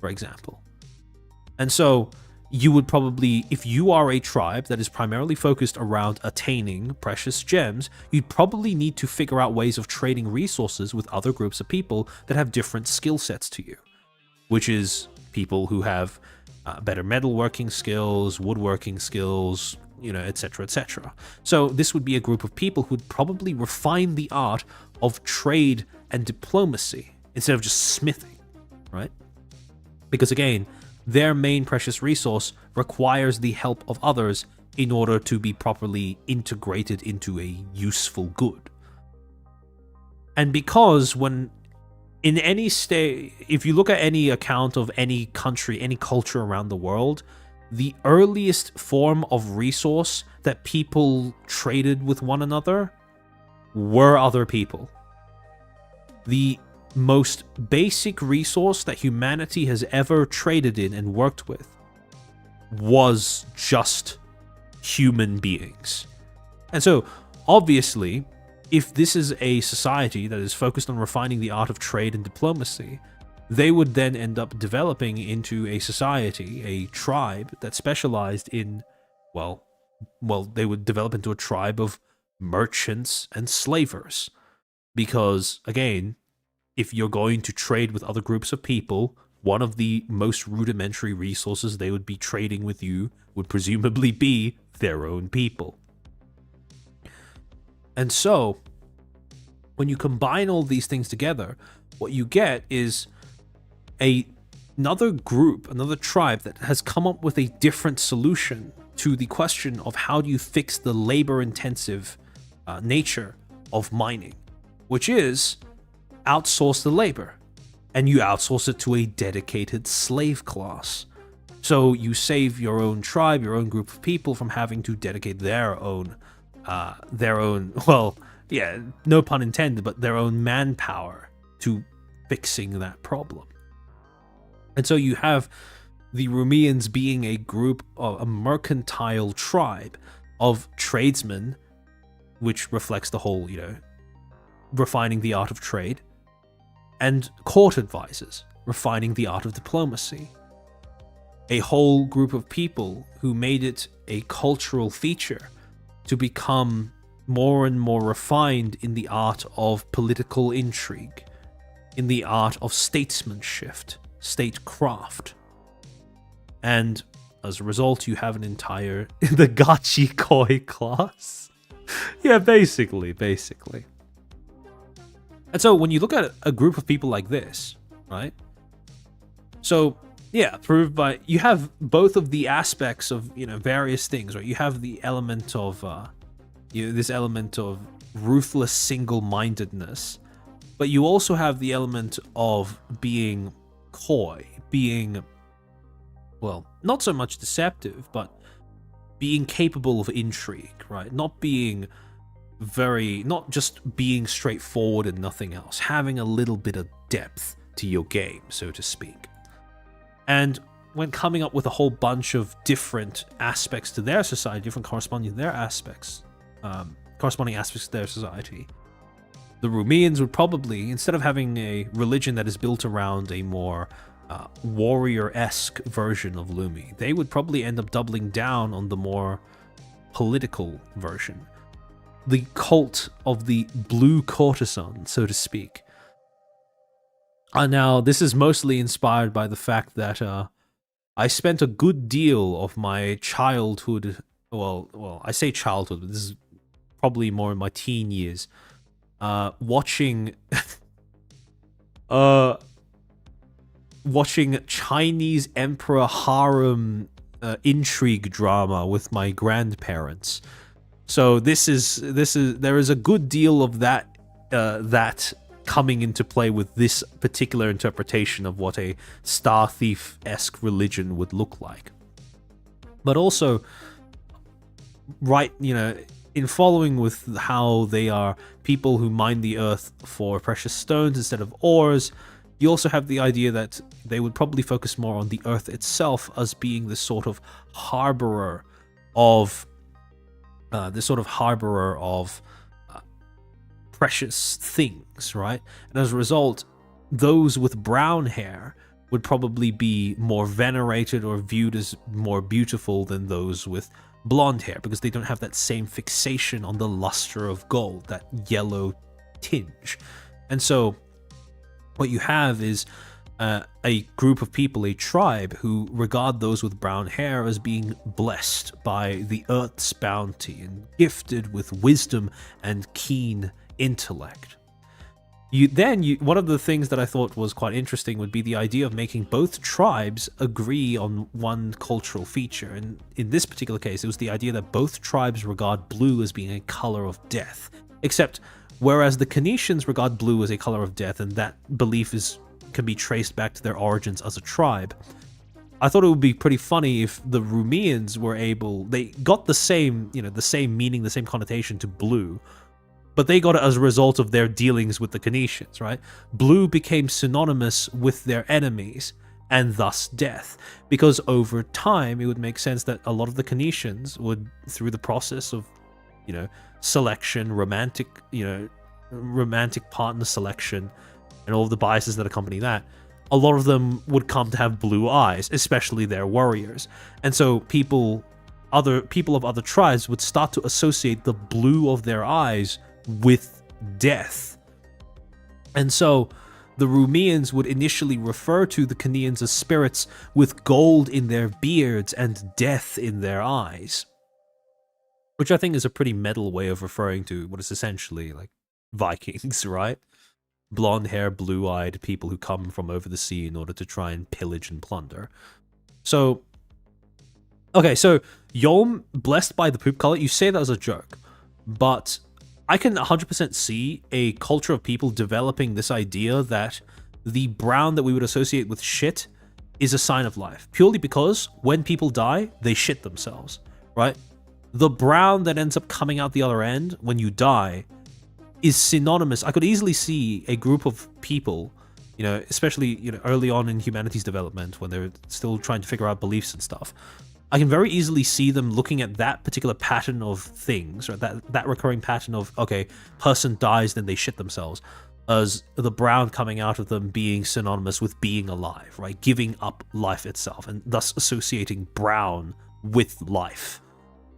A: for example. And so you would probably, if you are a tribe that is primarily focused around attaining precious gems, you'd probably need to figure out ways of trading resources with other groups of people that have different skill sets to you, which is people who have better metalworking skills, woodworking skills, etc., etc. So this would be a group of people who'd probably refine the art of trade and diplomacy instead of just smithing, right? Because again, their main precious resource requires the help of others in order to be properly integrated into a useful good. And because in any state, if you look at any account of any country, any culture around the world, the earliest form of resource that people traded with one another were other people. The most basic resource that humanity has ever traded in and worked with was just human beings. And so, obviously, if this is a society that is focused on refining the art of trade and diplomacy, they would then end up developing into a society, a tribe that specialized in, well, they would develop into a tribe of merchants and slavers. Because, again, if you're going to trade with other groups of people, one of the most rudimentary resources they would be trading with you would presumably be their own people. And so, when you combine all these things together, what you get is another group, another tribe that has come up with a different solution to the question of how do you fix the labor-intensive nature of mining, which is outsource the labor, and you outsource it to a dedicated slave class. So you save your own tribe, your own group of people from having to dedicate their own, well, yeah, no pun intended, but their own manpower to fixing that problem. And so you have the Rumians being a group of a mercantile tribe of tradesmen, which reflects the whole, refining the art of trade, and court advisors, refining the art of diplomacy. A whole group of people who made it a cultural feature to become more and more refined in the art of political intrigue, in the art of statesmanship, statecraft. And as a result, you have an entire the gachi koi class. Yeah, basically. And so when you look at a group of people like this, right? So yeah, proved by you have both of the aspects of various things, right? You have the element of this element of ruthless single-mindedness, but you also have the element of being coy, being, well, not so much deceptive, but being capable of intrigue, right? Not just being straightforward and nothing else, having a little bit of depth to your game, so to speak. And when coming up with a whole bunch of different aspects to their society, different corresponding to their aspects, corresponding aspects to their society, the Rumians would probably, instead of having a religion that is built around a more warrior-esque version of Lumi, they would probably end up doubling down on the more political version. The cult of the blue courtesan, so to speak. Now, this is mostly inspired by the fact that I spent a good deal of my childhood, well, I say childhood, but this is probably more in my teen years, watching Chinese emperor harem intrigue drama with my grandparents. So there is a good deal of that coming into play with this particular interpretation of what a Star Thief-esque religion would look like. But also, right, in following with how they are people who mine the earth for precious stones instead of ores, you also have the idea that they would probably focus more on the earth itself as being this sort of harborer of precious things, right? And as a result, those with brown hair would probably be more venerated or viewed as more beautiful than those with blonde hair, because they don't have that same fixation on the luster of gold, that yellow tinge. And so what you have is a group of people, a tribe, who regard those with brown hair as being blessed by the earth's bounty and gifted with wisdom and keen intellect. One of the things that I thought was quite interesting would be the idea of making both tribes agree on one cultural feature. And in this particular case, it was the idea that both tribes regard blue as being a color of death. Except, whereas the Kanishans regard blue as a color of death, and that belief can be traced back to their origins as a tribe, I thought it would be pretty funny if the Rumians they got the same meaning, the same connotation to blue, but they got it as a result of their dealings with the Kanishans, right? Blue became synonymous with their enemies, and thus death. Because over time, it would make sense that a lot of the Kanishans would, through the process of, selection, romantic partner selection, and all of the biases that accompany that, a lot of them would come to have blue eyes, especially their warriors. And so people of other tribes would start to associate the blue of their eyes with death. And so the Rumians would initially refer to the Kanians as spirits with gold in their beards and death in their eyes, which I think is a pretty metal way of referring to what is essentially like Vikings, right? Blonde hair, blue-eyed people who come from over the sea in order to try and pillage and plunder. So, okay, so Yom, blessed by the poop color, you say that as a joke, but I can 100% see a culture of people developing this idea that the brown that we would associate with shit is a sign of life, purely because when people die, they shit themselves, right? The brown that ends up coming out the other end when you die is synonymous. I could easily see a group of people You know, especially, you know, early on in humanity's development when they're still trying to figure out beliefs and stuff. I can very easily see them looking at that particular pattern of things, or that recurring pattern of, okay, person dies, then they shit themselves, as the brown coming out of them being synonymous with being alive, right? Giving up life itself, and thus associating brown with life,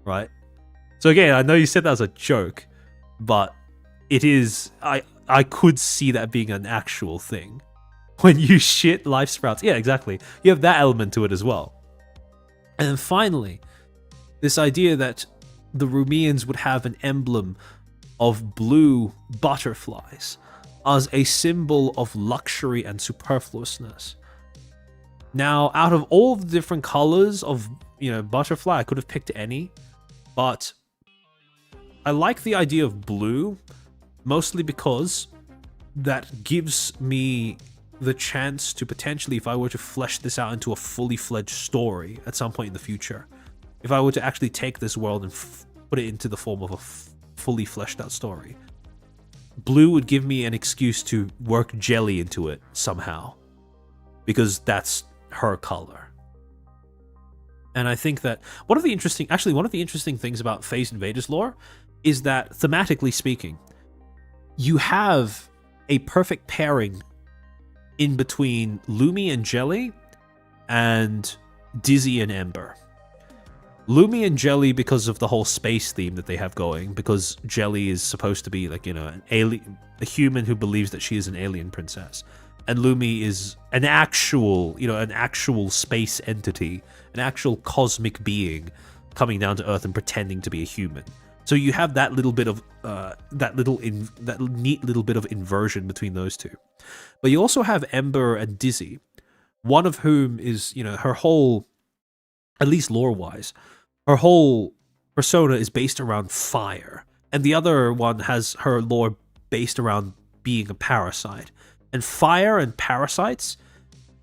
A: right? So again, I know you said that as a joke, but it is, I could see that being an actual thing. When you shit, life sprouts. Yeah, exactly. You have that element to it as well. And then finally, this idea that the Rumians would have an emblem of blue butterflies as a symbol of luxury and superfluousness. Now, out of all the different colors of, you know, butterfly, I could have picked any, but I like the idea of blue, mostly because that gives me the chance to potentially, if I were to flesh this out into a fully fledged story at some point in the future, if I were to actually take this world and put it into the form of a fully fleshed out story, blue would give me an excuse to work jelly into it somehow, because that's her color. And I think that one of the interesting things about Phased Invaders lore is that, thematically speaking, you have a perfect pairing in between Lumi and Jelly and Dizzy and Ember. Lumi and Jelly because of the whole space theme that they have going, because Jelly is supposed to be like, you know, a human who believes that she is an alien princess. And Lumi is an actual space entity, an actual cosmic being coming down to Earth and pretending to be a human. So you have that little bit of that neat little bit of inversion between those two. But you also have Ember and Dizzy, one of whom is, you know, her whole, at least lore-wise, her whole persona is based around fire, and the other one has her lore based around being a parasite. And fire and parasites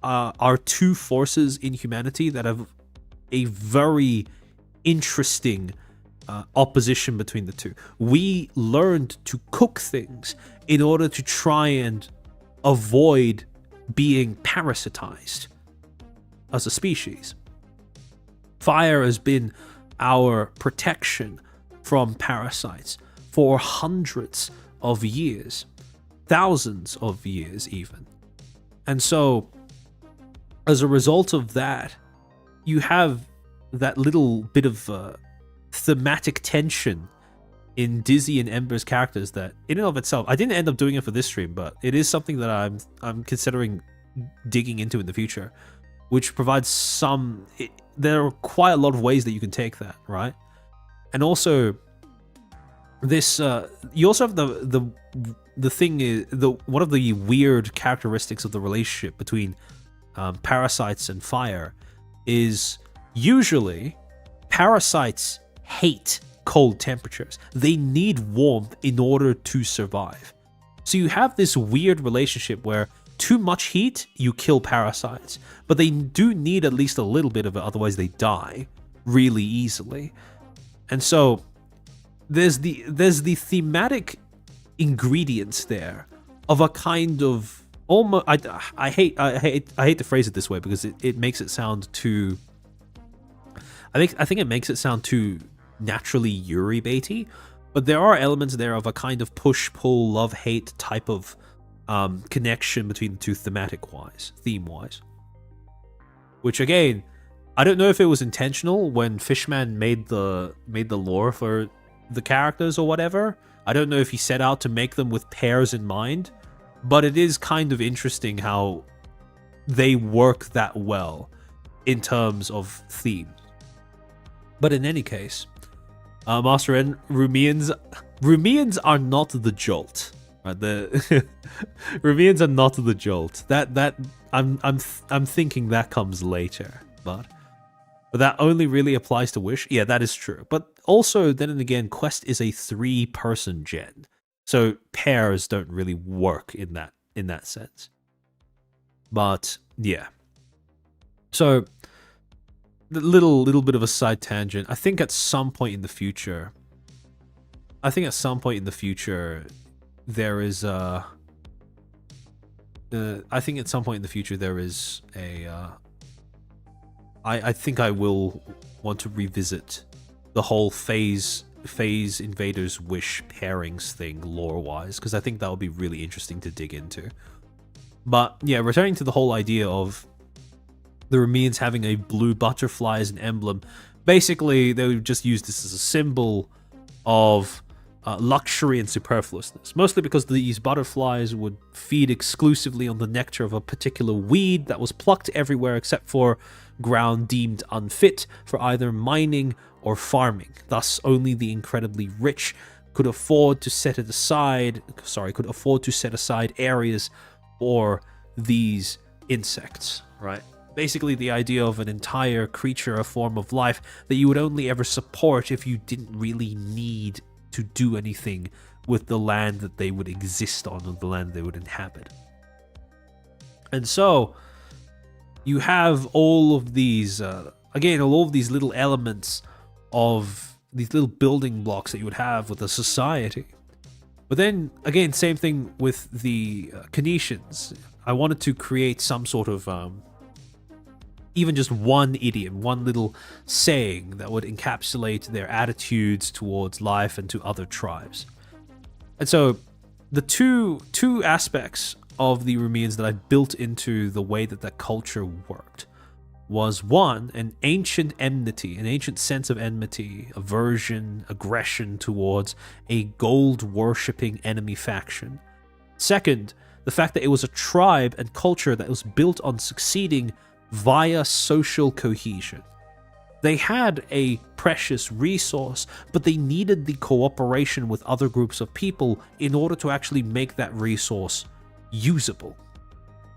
A: are two forces in humanity that have a very interesting opposition between the two. We learned to cook things in order to try and avoid being parasitized as a species. Fire has been our protection from parasites for hundreds of years, thousands of years even. And so, as a result of that, you have that little bit of thematic tension in Dizzy and Ember's characters that, in and of itself, I didn't end up doing it for this stream, but it is something that I'm considering digging into in the future, which provides some. There are quite a lot of ways that you can take that, right? And also, this you also have the thing is one of the weird characteristics of the relationship between parasites and fire is usually parasites hate cold temperatures. They need warmth in order to survive. So you have this weird relationship where too much heat, you kill parasites, but they do need at least a little bit of it, otherwise they die really easily. And so there's the thematic ingredients there of a kind of almost, I hate to phrase it this way because it makes it sound too, I think it makes it sound too naturally Yuri baity, but there are elements there of a kind of push-pull, love-hate type of connection between the two theme-wise. Which again, I don't know if it was intentional when Fishman made the lore for the characters or whatever. I don't know if he set out to make them with pairs in mind, but it is kind of interesting how they work that well in terms of themes. But in any case, Master N, Rumians are not the jolt. Right? The Rumians are not the jolt. That I'm thinking that comes later, but that only really applies to Wish. Yeah, that is true. But also, then and again, Quest is a 3-person gen, so pairs don't really work in that sense. But yeah, so the little bit of a side tangent. I think at some point in the future, there is I think at some point in the future there is a. I think I will want to revisit the whole phase invaders wish pairings thing lore wise, because I think that would be really interesting to dig into. But yeah, returning to the whole idea of the Remians having a blue butterfly as an emblem, basically they would just use this as a symbol of luxury and superfluousness, mostly because these butterflies would feed exclusively on the nectar of a particular weed that was plucked everywhere except for ground deemed unfit for either mining or farming. Thus, only the incredibly rich could afford to set aside areas for these insects, right? Basically the idea of an entire creature, a form of life that you would only ever support if you didn't really need to do anything with the land that they would exist on, or the land they would inhabit. And so you have all of these, all of these little elements of these little building blocks that you would have with a society. But then, again, same thing with the Kanetians. I wanted to create some sort of, even just one idiom, one little saying that would encapsulate their attitudes towards life and to other tribes. And so the two aspects of the Rumians that I built into the way that that culture worked was, one, an ancient enmity, an ancient sense of enmity, aversion, aggression towards a gold-worshipping enemy faction. Second, the fact that it was a tribe and culture that was built on succeeding via social cohesion. They had a precious resource, but they needed the cooperation with other groups of people in order to actually make that resource usable.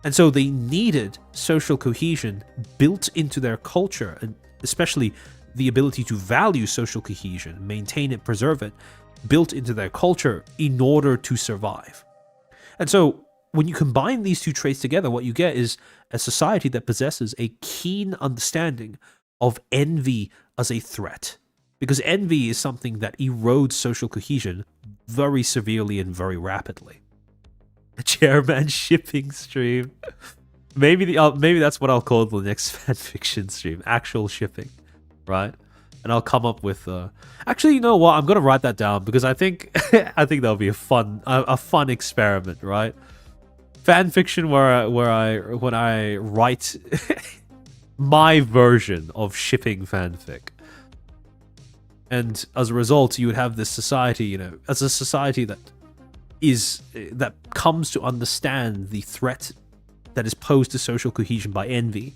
A: And so they needed social cohesion built into their culture, and especially the ability to value social cohesion, maintain it, preserve it, built into their culture in order to survive. And so when you combine these two traits together, what you get is a society that possesses a keen understanding of envy as a threat. Because envy is something that erodes social cohesion very severely and very rapidly. A chairman shipping stream. Maybe that's what I'll call the next fanfiction stream. Actual shipping, right? And I'll come up with. Actually, you know what? I'm gonna write that down because I think that'll be a fun experiment, right? Fanfiction when I write my version of shipping fanfic. And as a result, you would have this society, as a society that comes to understand the threat that is posed to social cohesion by envy.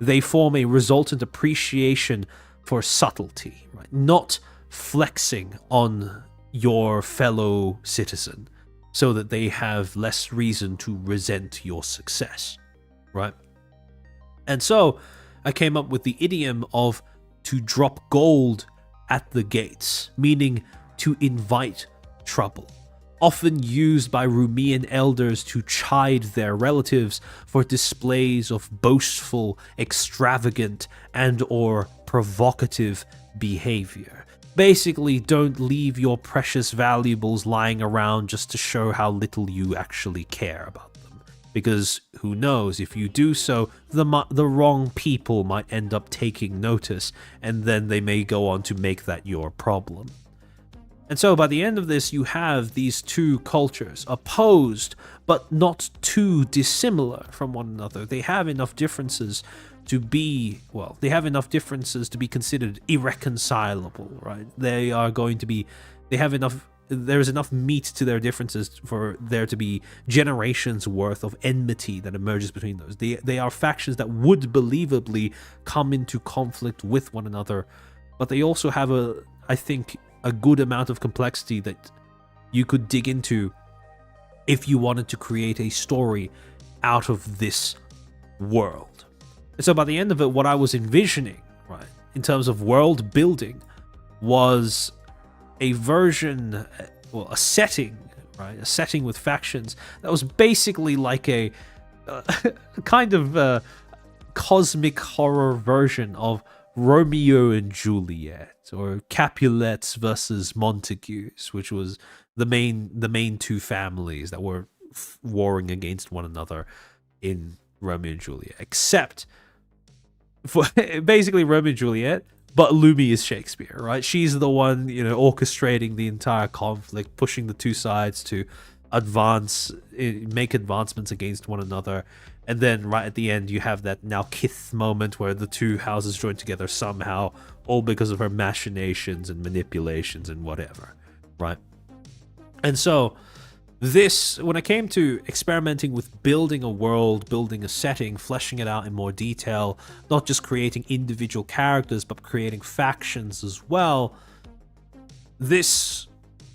A: They form a resultant appreciation for subtlety, right? Not flexing on your fellow citizen so that they have less reason to resent your success, right? And so I came up with the idiom of to drop gold at the gates, meaning to invite trouble, often used by Rumian elders to chide their relatives for displays of boastful, extravagant, and or provocative behavior. Basically, don't leave your precious valuables lying around just to show how little you actually care about them. Because who knows, if you do so, the wrong people might end up taking notice, and then they may go on to make that your problem. And so by the end of this, you have these two cultures, opposed, but not too dissimilar from one another. They have enough differences to be, considered irreconcilable, right? There's enough meat to their differences for there to be generations worth of enmity that emerges between those. They are factions that would believably come into conflict with one another, but they also have a good amount of complexity that you could dig into if you wanted to create a story out of this world. And so by the end of it, what I was envisioning, right, in terms of world building, was a setting, right, a setting with factions that was basically like a kind of cosmic horror version of Romeo and Juliet, or Capulets versus Montagues, which was the main two families that were warring against one another in Romeo and Juliet, except for basically Romeo and Juliet, but Lumi is Shakespeare, right? She's the one, orchestrating the entire conflict, pushing the two sides to make advancements against one another. And then right at the end, you have that now kith moment where the two houses join together somehow, all because of her machinations and manipulations and whatever, right? And so this, when I came to experimenting with building a world, building a setting, fleshing it out in more detail, not just creating individual characters, but creating factions as well, this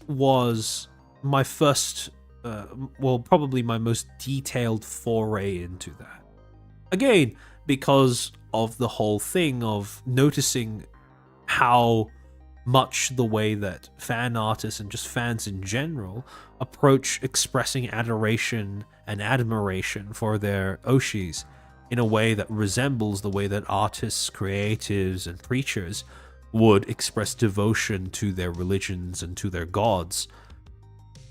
A: was my first, probably my most detailed foray into that. Again, because of the whole thing of noticing how much the way that fan artists and just fans in general approach expressing adoration and admiration for their Oshis in a way that resembles the way that artists, creatives, and preachers would express devotion to their religions and to their gods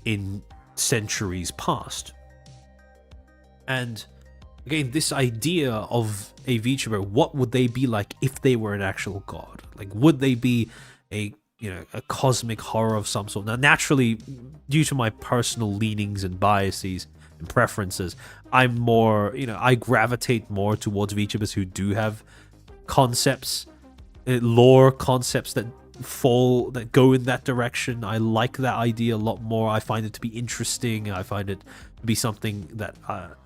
A: in centuries past. And again, this idea of a VTuber, what would they be like if they were an actual god? Like, would they be a cosmic horror of some sort? Now, naturally, due to my personal leanings and biases and preferences, I'm more, I gravitate more towards VTubers who do have concepts, lore concepts that go in that direction. I like that idea a lot more. I find it to be interesting. I find it to be something that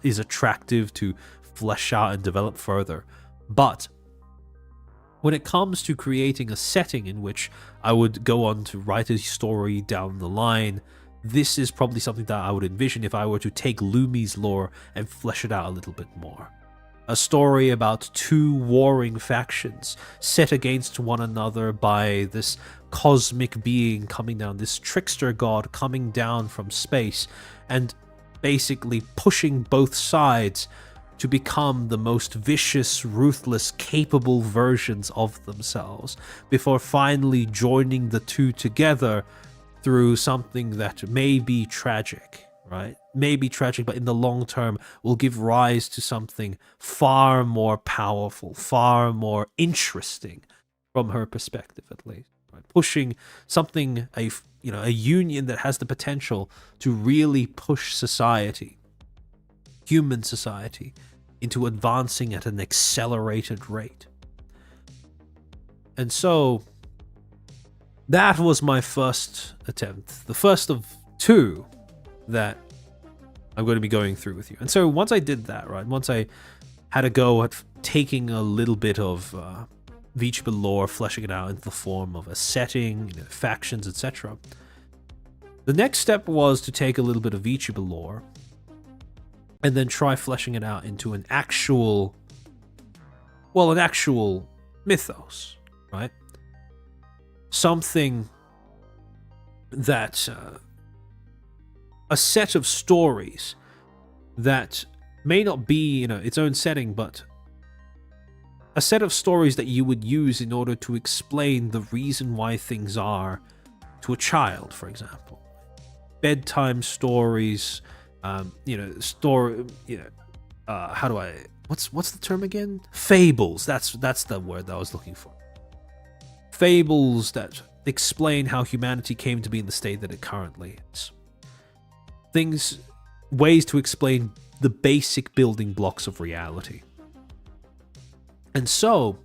A: is attractive to flesh out and develop further. But when it comes to creating a setting in which I would go on to write a story down the line, this is probably something that I would envision if I were to take Lumi's lore and flesh it out a little bit more. A story about two warring factions set against one another by this cosmic being coming down, this trickster god coming down from space, and basically pushing both sides to become the most vicious, ruthless, capable versions of themselves, before finally joining the two together through something that may be tragic, right? May be tragic, but in the long term will give rise to something far more powerful, far more interesting, from her perspective at least. Right? Pushing something, a union that has the potential to really push society, human society, into advancing at an accelerated rate. And so that was my first attempt, the first of two that I'm going to be going through with you. And so once I did that, right, once I had a go at taking a little bit of VTuber lore, fleshing it out into the form of a setting, factions, etc., the next step was to take a little bit of VTuber lore and then try fleshing it out into an actual mythos, right? Something that, a set of stories that may not be, its own setting, but a set of stories that you would use in order to explain the reason why things are to a child, for example. Bedtime stories, what's the term again? Fables. That's the word that I was looking for. Fables that explain how humanity came to be in the state that it currently is. Ways to explain the basic building blocks of reality. And so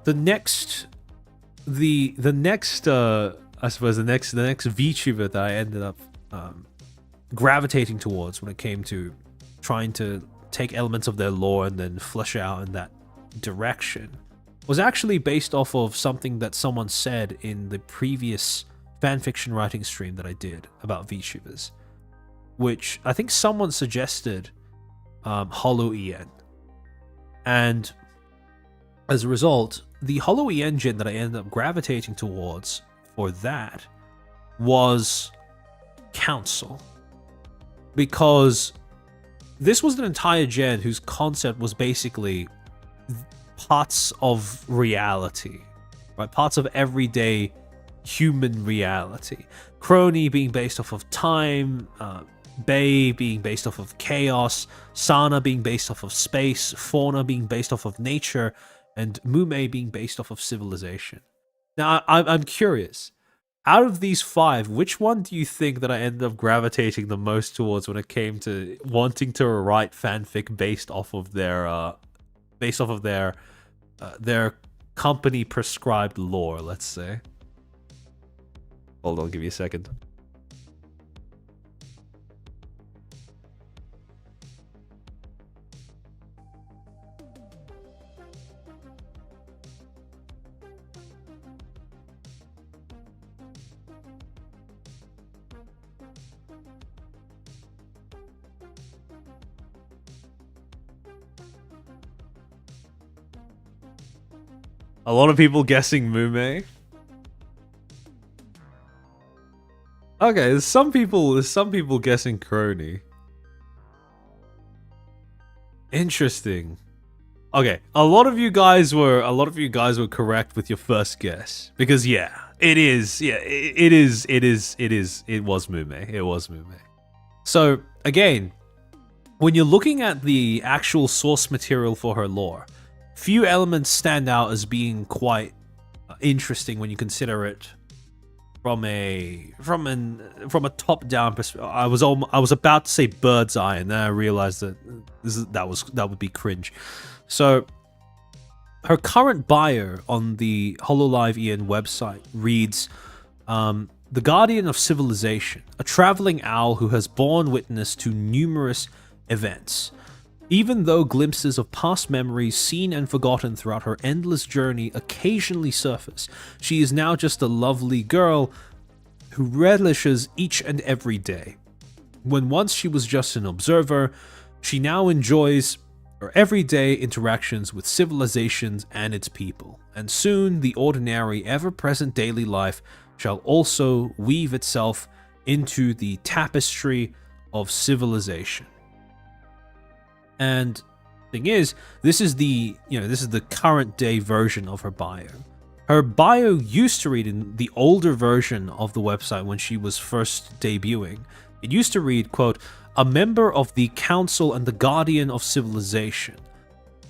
A: the next VTuber that I ended up gravitating towards when it came to trying to take elements of their lore and then flesh it out in that direction was actually based off of something that someone said in the previous fanfiction writing stream that I did about VTubers, which I think someone suggested Hollow EN. And as a result, the Hollow EN gen that I ended up gravitating towards for that was Council. Because this was an entire gen whose concept was basically parts of reality, right? Parts of everyday human reality. Crony being based off of time, Bei being based off of chaos, Sana being based off of space, Fauna being based off of nature, and Mume being based off of civilization. Now, I'm curious. Out of these 5, which one do you think that I ended up gravitating the most towards when it came to wanting to write fanfic based off of their company prescribed lore? Let's say. Hold on, give me a second. A lot of people guessing Mume. Okay, there's some people guessing Crony. Interesting. Okay, a lot of you guys were correct with your first guess, because it was Mume. So again, when you're looking at the actual source material for her lore, few elements stand out as being quite interesting when you consider it from a top-down perspective. I was about to say bird's eye, and then I realized that that would be cringe. So her current bio on the Hololive EN website reads, "The Guardian of Civilization, a traveling owl who has borne witness to numerous events. Even though glimpses of past memories seen and forgotten throughout her endless journey occasionally surface, she is now just a lovely girl who relishes each and every day. When once she was just an observer, she now enjoys her everyday interactions with civilizations and its people, and soon the ordinary, ever-present daily life shall also weave itself into the tapestry of civilization." And thing is, this is the current day version of her bio. Her bio used to read, in the older version of the website when she was first debuting, it used to read, quote, "A member of the Council and the Guardian of Civilization,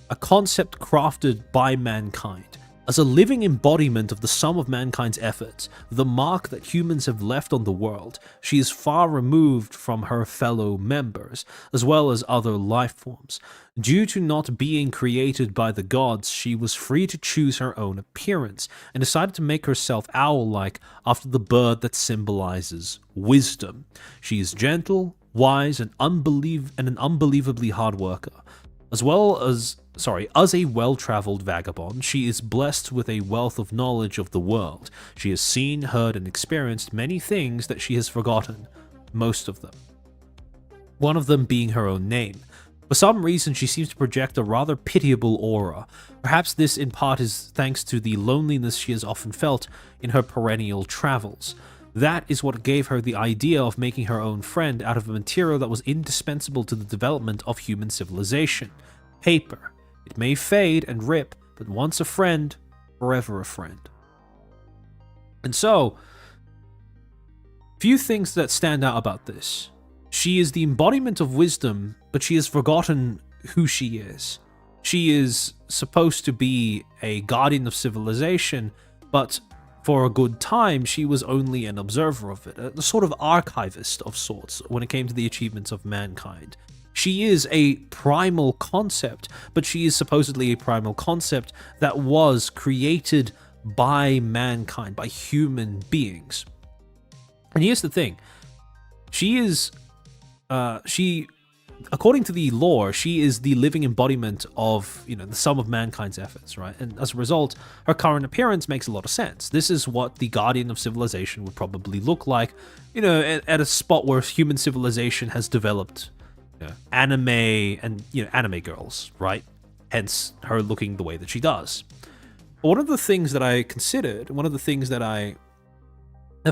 A: a concept crafted by mankind. As a living embodiment of the sum of mankind's efforts, the mark that humans have left on the world, she is far removed from her fellow members, as well as other life forms. Due to not being created by the gods, she was free to choose her own appearance, and decided to make herself owl-like after the bird that symbolizes wisdom. She is gentle, wise, and an unbelievably hard worker. As a well-traveled vagabond, she is blessed with a wealth of knowledge of the world. She has seen, heard, and experienced many things that she has forgotten, most of them. One of them being her own name. For some reason, she seems to project a rather pitiable aura. Perhaps this in part is thanks to the loneliness she has often felt in her perennial travels. That is what gave her the idea of making her own friend out of a material that was indispensable to the development of human civilization. Paper. It may fade and rip, but once a friend, forever a friend." And so, few things that stand out about this. She is the embodiment of wisdom, but she has forgotten who she is. She is supposed to be a guardian of civilization, but for a good time, she was only an observer of it, a sort of archivist of sorts when it came to the achievements of mankind. She is a primal concept, but she is supposedly a primal concept that was created by mankind, by human beings. And here's the thing. According to the lore, she is the living embodiment of, the sum of mankind's efforts, right? And as a result, her current appearance makes a lot of sense. This is what the Guardian of Civilization would probably look like, at a spot where human civilization has developed anime and, anime girls, right? Hence her looking the way that she does. But one of the things that I considered, that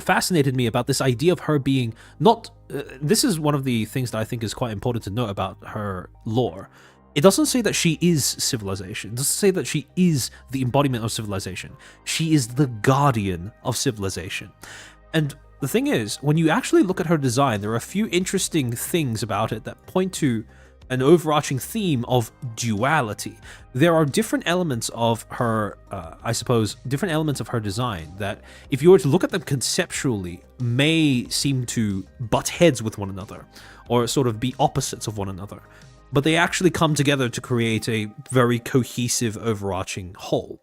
A: fascinated me about this idea of her being not... this is one of the things that I think is quite important to note about her lore. It doesn't say that she is civilization. It doesn't say that she is the embodiment of civilization. She is the guardian of civilization. And the thing is, when you actually look at her design, there are a few interesting things about it that point to an overarching theme of duality. There are different elements of her, I suppose, different elements of her design that, if you were to look at them conceptually, may seem to butt heads with one another, or sort of be opposites of one another. But they actually come together to create a very cohesive, overarching whole.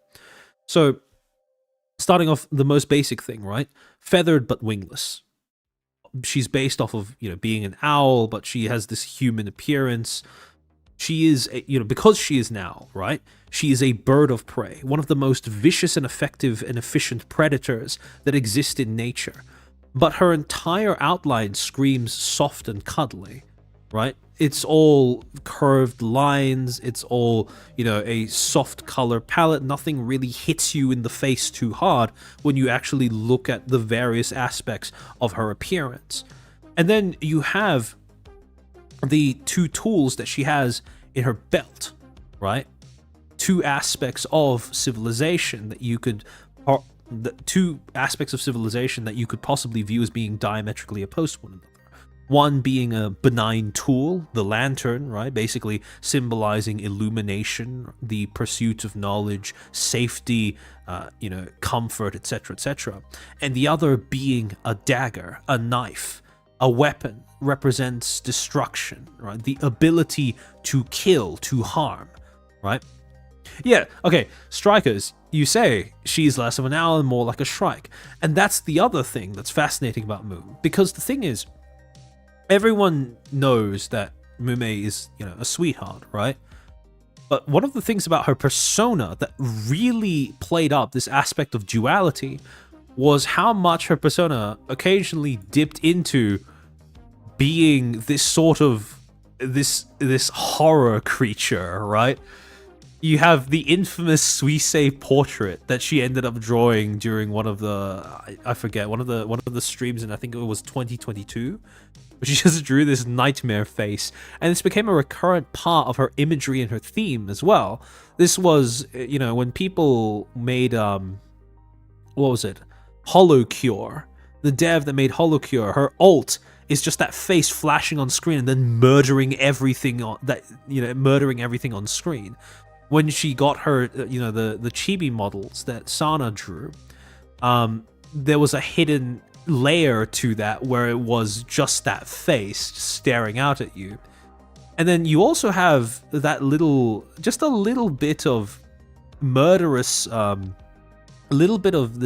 A: So, starting off the most basic thing, right? Feathered but wingless. She's based off of, being an owl, but she has this human appearance. She is, because she is an owl, right? She is a bird of prey, one of the most vicious and effective and efficient predators that exist in nature. But her entire outline screams soft and cuddly, right? It's all curved lines, it's all, a soft color palette. Nothing really hits you in the face too hard when you actually look at the various aspects of her appearance. And then you have the two tools that she has in her belt, right? Two aspects of civilization that you could... the two aspects of civilization that you could possibly view as being diametrically opposed to one another. One being a benign tool, the lantern, right? Basically symbolizing illumination, the pursuit of knowledge, safety, comfort, etc., etc. And the other being a dagger, a knife, a weapon, represents destruction, right? The ability to kill, to harm, right? Yeah, okay, strikers, you say she's less of an owl and more like a shrike. And that's the other thing that's fascinating about Mume. Because the thing is, everyone knows that Mume is, a sweetheart, right? But one of the things about her persona that really played up this aspect of duality was how much her persona occasionally dipped into being this sort of, this horror creature, right? You have the infamous Suisei portrait that she ended up drawing during one of the, I forget, one of the streams, and I think it was 2022. She just drew this nightmare face, and this became a recurrent part of her imagery and her theme as well. This was, when people made, what was it? HoloCure. The dev that made HoloCure, her ult is just that face flashing on screen and then murdering everything on screen. When she got her, the chibi models that Sana drew, there was a hidden layer to that where it was just that face staring out at you. And then you also have that just a little bit of murderous, a little bit of a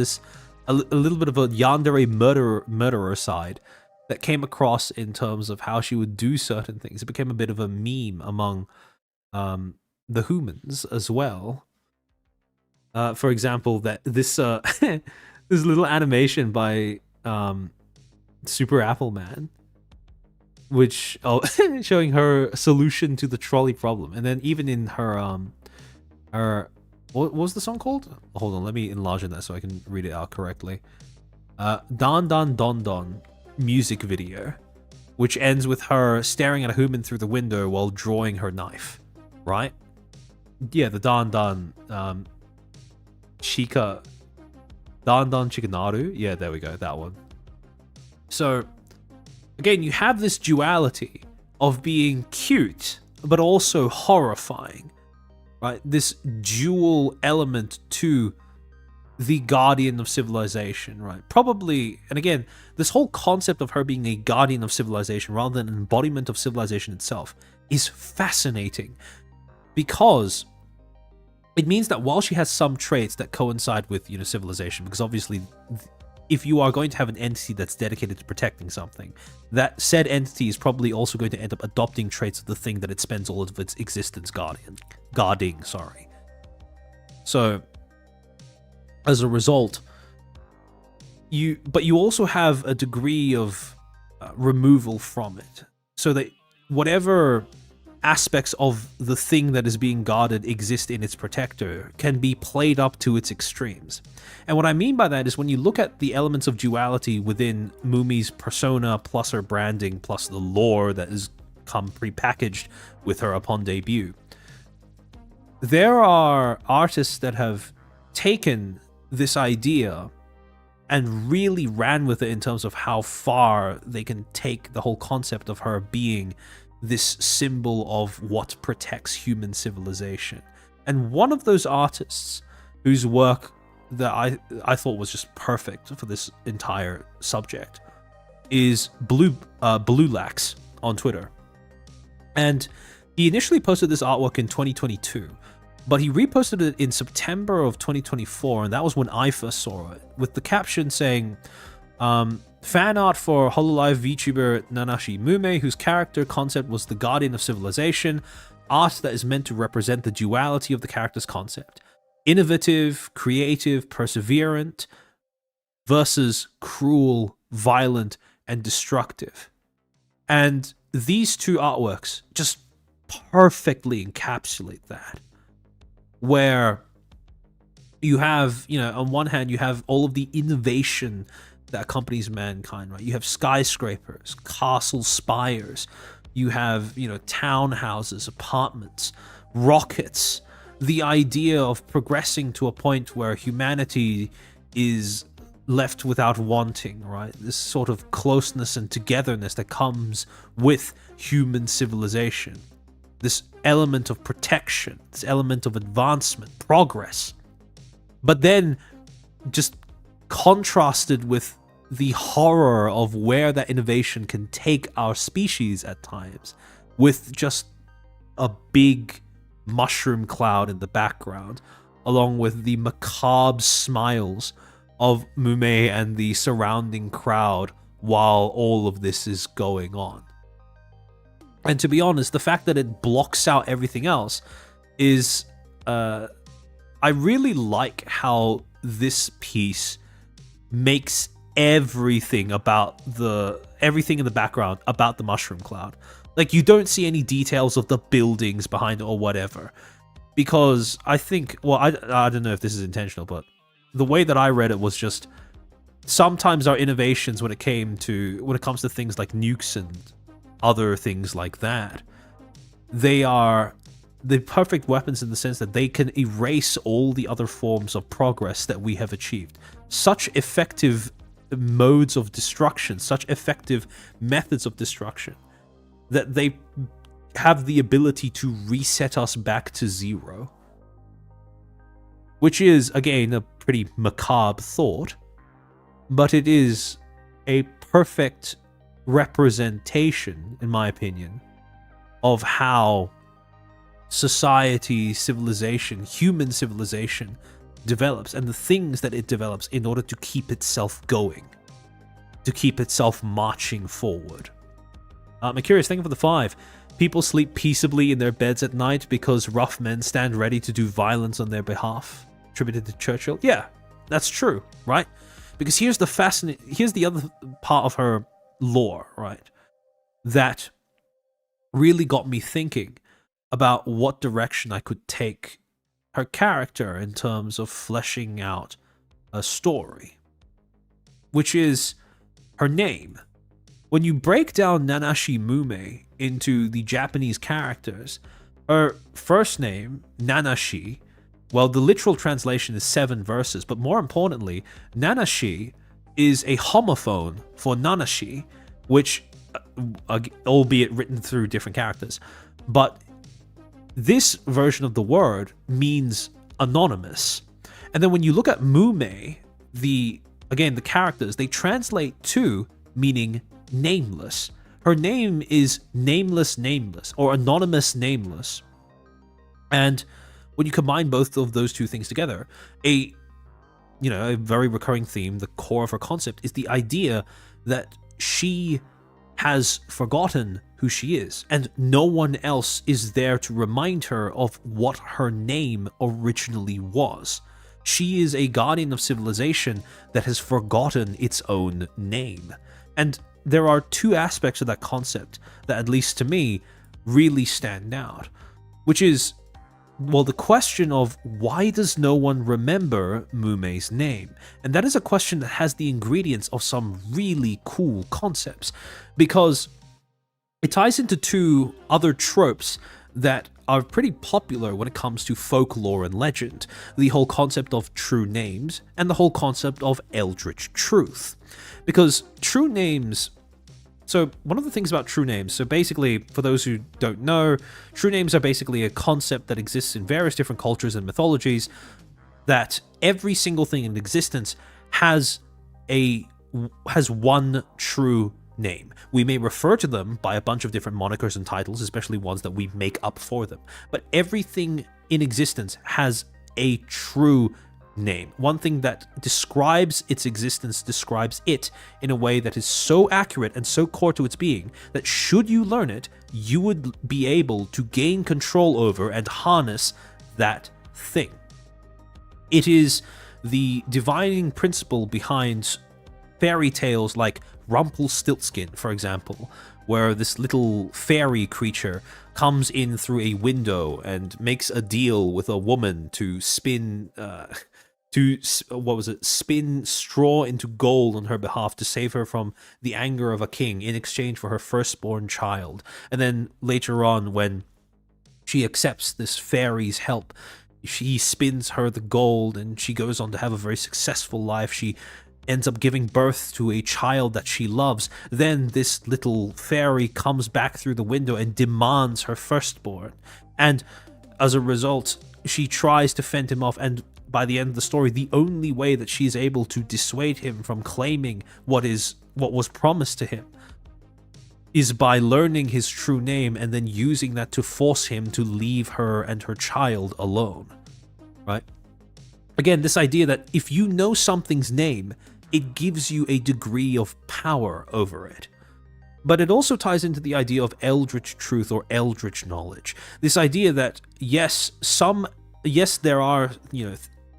A: yandere murderer side that came across in terms of how she would do certain things. It became a bit of a meme among the humans as well. For example, that this this little animation by Super Apple Man, which showing her solution to the trolley problem. And then even in her what was the song called? Hold on, let me enlarge that so I can read it out correctly. Don Don Don Don music video, which ends with her staring at a human through the window while drawing her knife, right? Yeah, the Don Don Chika Don Don Chikanaru. Yeah, there we go, that one. So, again, you have this duality of being cute, but also horrifying, right? This dual element to the guardian of civilization, right? Probably, and again, this whole concept of her being a guardian of civilization rather than an embodiment of civilization itself is fascinating, because it means that while she has some traits that coincide with, civilization, because obviously if you are going to have an entity that's dedicated to protecting something, that said entity is probably also going to end up adopting traits of the thing that it spends all of its existence guarding. So, as a result, you also have a degree of removal from it, so that whatever aspects of the thing that is being guarded exist in its protector can be played up to its extremes. And what I mean by that is when you look at the elements of duality within Mume's persona, plus her branding, plus the lore that has come prepackaged with her upon debut, there are artists that have taken this idea and really ran with it in terms of how far they can take the whole concept of her being this symbol of what protects human civilization. And one of those artists whose work that I thought was just perfect for this entire subject is Blue-Lax on Twitter. And he initially posted this artwork in 2022, but he reposted it in September of 2024, and that was when I first saw it, with the caption saying, fan art for Hololive VTuber Nanashi Mume, whose character concept was the Guardian of Civilization, art that is meant to represent the duality of the character's concept. Innovative, creative, perseverant, versus cruel, violent, and destructive. And these two artworks just perfectly encapsulate that. Where you have, on one hand, you have all of the innovation that accompanies mankind, right? You have skyscrapers, castle spires, you have, townhouses, apartments, rockets, the idea of progressing to a point where humanity is left without wanting, right? This sort of closeness and togetherness that comes with human civilization. This element of protection, this element of advancement, progress. But then just contrasted with the horror of where that innovation can take our species at times, with just a big mushroom cloud in the background, along with the macabre smiles of Mume and the surrounding crowd while all of this is going on. And to be honest, the fact that it blocks out everything else is, I really like how this piece makes everything about everything in the background about the mushroom cloud. Like, you don't see any details of the buildings behind it or whatever, because I think, well, I don't know if this is intentional, but the way that I read it was just sometimes our innovations when it comes to things like nukes and other things like that, they are the perfect weapons in the sense that they can erase all the other forms of progress that we have achieved. Such effective modes of destruction, such effective methods of destruction, that they have the ability to reset us back to zero. Which is, again, a pretty macabre thought, but it is a perfect representation, in my opinion, of how society, civilization, human civilization develops, and the things that it develops in order to keep itself going, to keep itself marching forward. I'm curious, thank you for the 5. People sleep peaceably in their beds at night because rough men stand ready to do violence on their behalf. Attributed to Churchill. Yeah, that's true, right? Because here's the other part of her lore, right, that really got me thinking about what direction I could take her character in terms of fleshing out a story, which is her name. When you break down Nanashi Mume into the Japanese characters, her first name, Nanashi, well, the literal translation is 7 verses, but more importantly, Nanashi is a homophone for Nanashi, which, albeit written through different characters, but this version of the word means anonymous. And then when you look at Mume, the characters, they translate to meaning nameless. Her name is Nameless, or Anonymous Nameless. And when you combine both of those two things together, a very recurring theme, the core of her concept, is the idea that she has forgotten who she is, and no one else is there to remind her of what her name originally was. She is a guardian of civilization that has forgotten its own name. And there are 2 aspects of that concept that, at least to me, really stand out, which is, well, the question of why does no one remember Mume's name? And that is a question that has the ingredients of some really cool concepts, because it ties into 2 other tropes that are pretty popular when it comes to folklore and legend. The whole concept of true names and the whole concept of Eldritch truth. Because true names... So one of the things about true names, so basically, for those who don't know, true names are basically a concept that exists in various different cultures and mythologies, that every single thing in existence has one true name. We may refer to them by a bunch of different monikers and titles, especially ones that we make up for them, but everything in existence has a true name. One thing that describes its existence describes it in a way that is so accurate and so core to its being that should you learn it, you would be able to gain control over and harness that thing. It is the dividing principle behind fairy tales like Rumpelstiltskin, for example, where this little fairy creature comes in through a window and makes a deal with a woman to spin spin straw into gold on her behalf to save her from the anger of a king in exchange for her firstborn child. And then later on, when she accepts this fairy's help, he spins her the gold and she goes on to have a very successful life. She ends up giving birth to a child that she loves. Then this little fairy comes back through the window and demands her firstborn. And as a result, she tries to fend him off, and by the end of the story, the only way that she's able to dissuade him from claiming what was promised to him is by learning his true name and then using that to force him to leave her and her child alone. Right? Again, this idea that if you know something's name, it gives you a degree of power over it. But it also ties into the idea of Eldritch truth or Eldritch knowledge. This idea that yes, there are,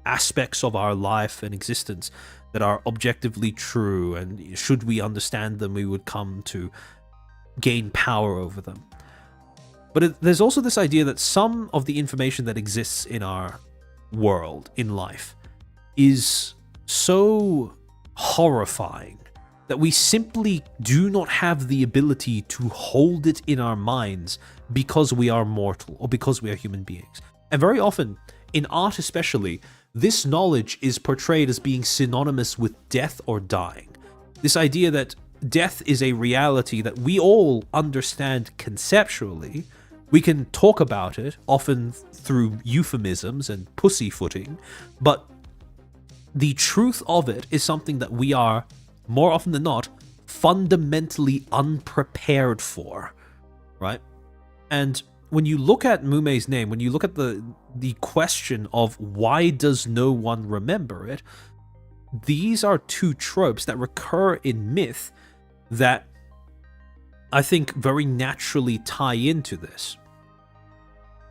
A: aspects of our life and existence that are objectively true, and should we understand them, we would come to gain power over them. But there's also this idea that some of the information that exists in our world, in life, is so horrifying that we simply do not have the ability to hold it in our minds because we are mortal or because we are human beings. And very often, in art especially, this knowledge is portrayed as being synonymous with death or dying. This idea that death is a reality that we all understand conceptually. We can talk about it, often through euphemisms and pussyfooting, but the truth of it is something that we are, more often than not, fundamentally unprepared for, right? And when you look at Mume's name, when you look at the question of why does no one remember it, these are two tropes that recur in myth that I think very naturally tie into this.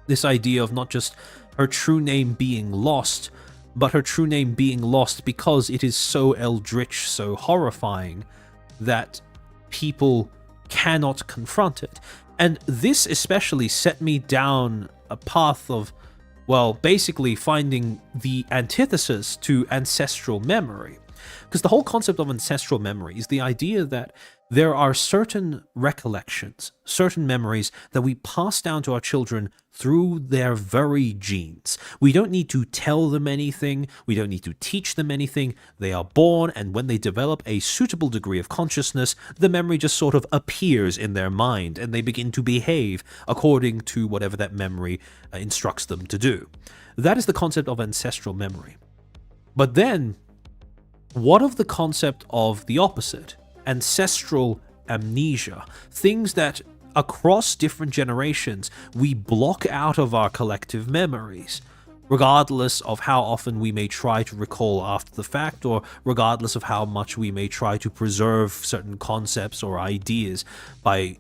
A: This idea of not just her true name being lost, but her true name being lost because it is so eldritch, so horrifying, that people cannot confront it. And this especially set me down a path of, well, basically finding the antithesis to ancestral memory. Because the whole concept of ancestral memory is the idea that there are certain recollections, certain memories that we pass down to our children through their very genes. We don't need to tell them anything. We don't need to teach them anything. They are born, and when they develop a suitable degree of consciousness, the memory just sort of appears in their mind, and they begin to behave according to whatever that memory instructs them to do. That is the concept of ancestral memory. But then, what of the concept of the opposite? Ancestral amnesia. Things that across different generations we block out of our collective memories, regardless of how often we may try to recall after the fact, or regardless of how much we may try to preserve certain concepts or ideas by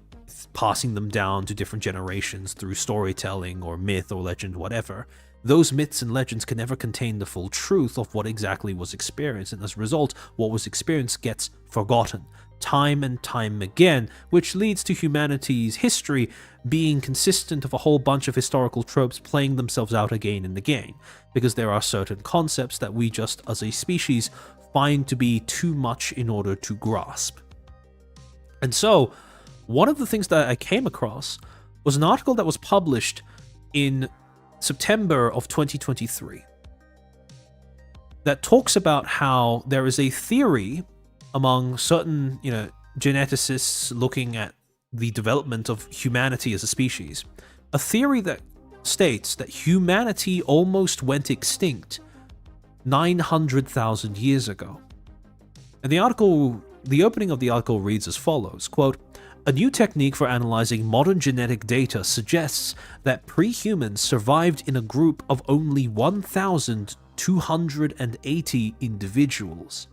A: passing them down to different generations through storytelling or myth or legend, whatever. Those myths and legends can never contain the full truth of what exactly was experienced, and as a result, what was experienced gets forgotten time and time again, which leads to humanity's history being consistent of a whole bunch of historical tropes playing themselves out again and again, because there are certain concepts that we just, as a species, find to be too much in order to grasp. And so, one of the things that I came across was an article that was published in September of 2023 that talks about how there is a theory among certain, geneticists looking at the development of humanity as a species, a theory that states that humanity almost went extinct 900,000 years ago. And the opening of the article reads as follows, quote, "A new technique for analyzing modern genetic data suggests that pre-humans survived in a group of only 1,280 individuals.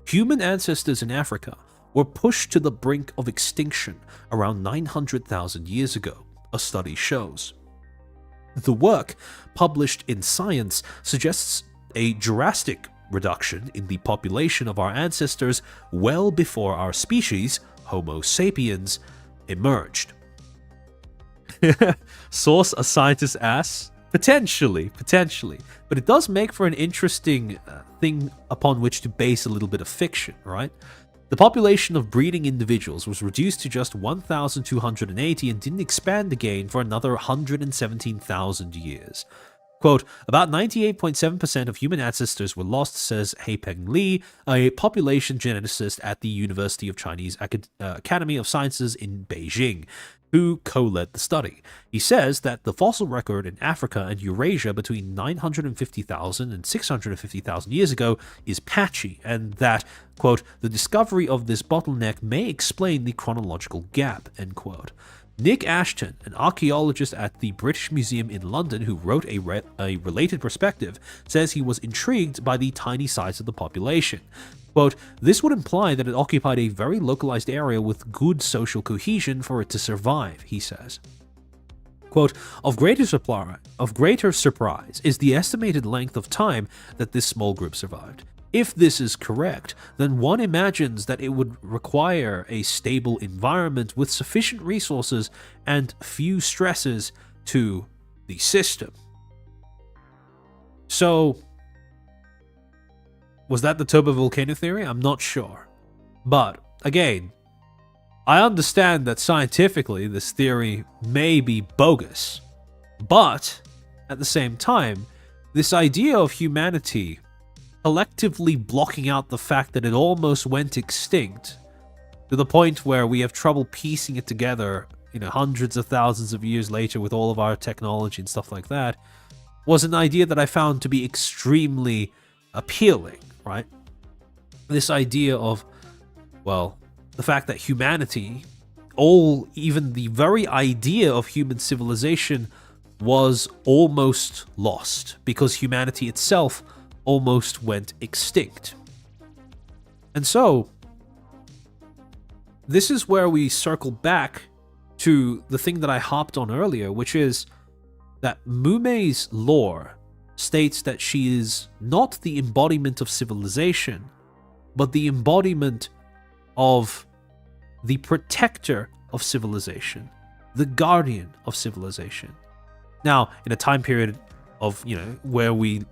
A: Human ancestors in Africa were pushed to the brink of extinction around 900,000 years ago, a study shows. The work, published in Science, suggests a drastic reduction in the population of our ancestors well before our species, Homo sapiens, emerged." Source: a scientist asks? Potentially. But it does make for an interesting thing upon which to base a little bit of fiction, right? The population of breeding individuals was reduced to just 1,280 and didn't expand again for another 117,000 years. Quote, "About 98.7% of human ancestors were lost," says Haipeng Li, a population geneticist at the University of Chinese Academy of Sciences in Beijing, who co-led the study. He says that the fossil record in Africa and Eurasia between 950,000 and 650,000 years ago is patchy, and that, quote, "the discovery of this bottleneck may explain the chronological gap," end quote. Nick Ashton, an archaeologist at the British Museum in London who wrote a related perspective, says he was intrigued by the tiny size of the population. Quote, "This would imply that it occupied a very localized area with good social cohesion for it to survive," he says. Quote, of greater surprise is the estimated length of time that this small group survived. If this is correct, then one imagines that it would require a stable environment with sufficient resources and few stresses to the system." So, was that the turbo volcano theory? I'm not sure. But, again, I understand that scientifically this theory may be bogus. But, at the same time, this idea of humanity collectively blocking out the fact that it almost went extinct to the point where we have trouble piecing it together, hundreds of thousands of years later with all of our technology and stuff like that, was an idea that I found to be extremely appealing, right? This idea of, well, the fact that humanity, even the very idea of human civilization was almost lost because humanity itself almost went extinct. And so, this is where we circle back to the thing that I hopped on earlier, which is that Mume's lore states that she is not the embodiment of civilization, but the embodiment of the protector of civilization, the guardian of civilization. Now, in a time period of, where we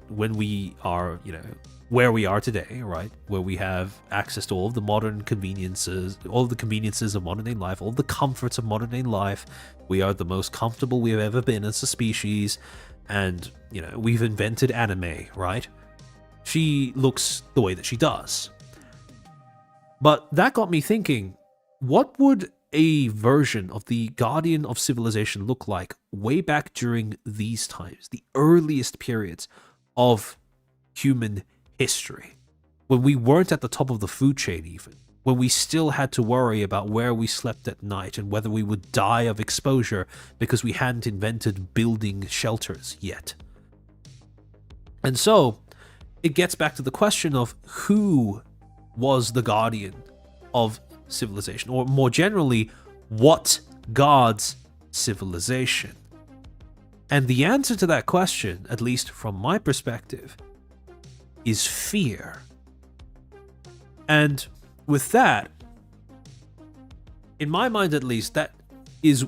A: are today, right? Where we have access to all of the modern conveniences, all of the conveniences of modern day life, all of the comforts of modern day life. We are the most comfortable we've ever been as a species. And, we've invented anime, right? She looks the way that she does. But that got me thinking, what would a version of the Guardian of Civilization look like way back during these times, the earliest periods of human history, when we weren't at the top of the food chain even, when we still had to worry about where we slept at night and whether we would die of exposure because we hadn't invented building shelters yet. And so, it gets back to the question of who was the guardian of civilization, or more generally, what guards civilization? And the answer to that question, at least from my perspective, is fear. And with that, in my mind at least, that is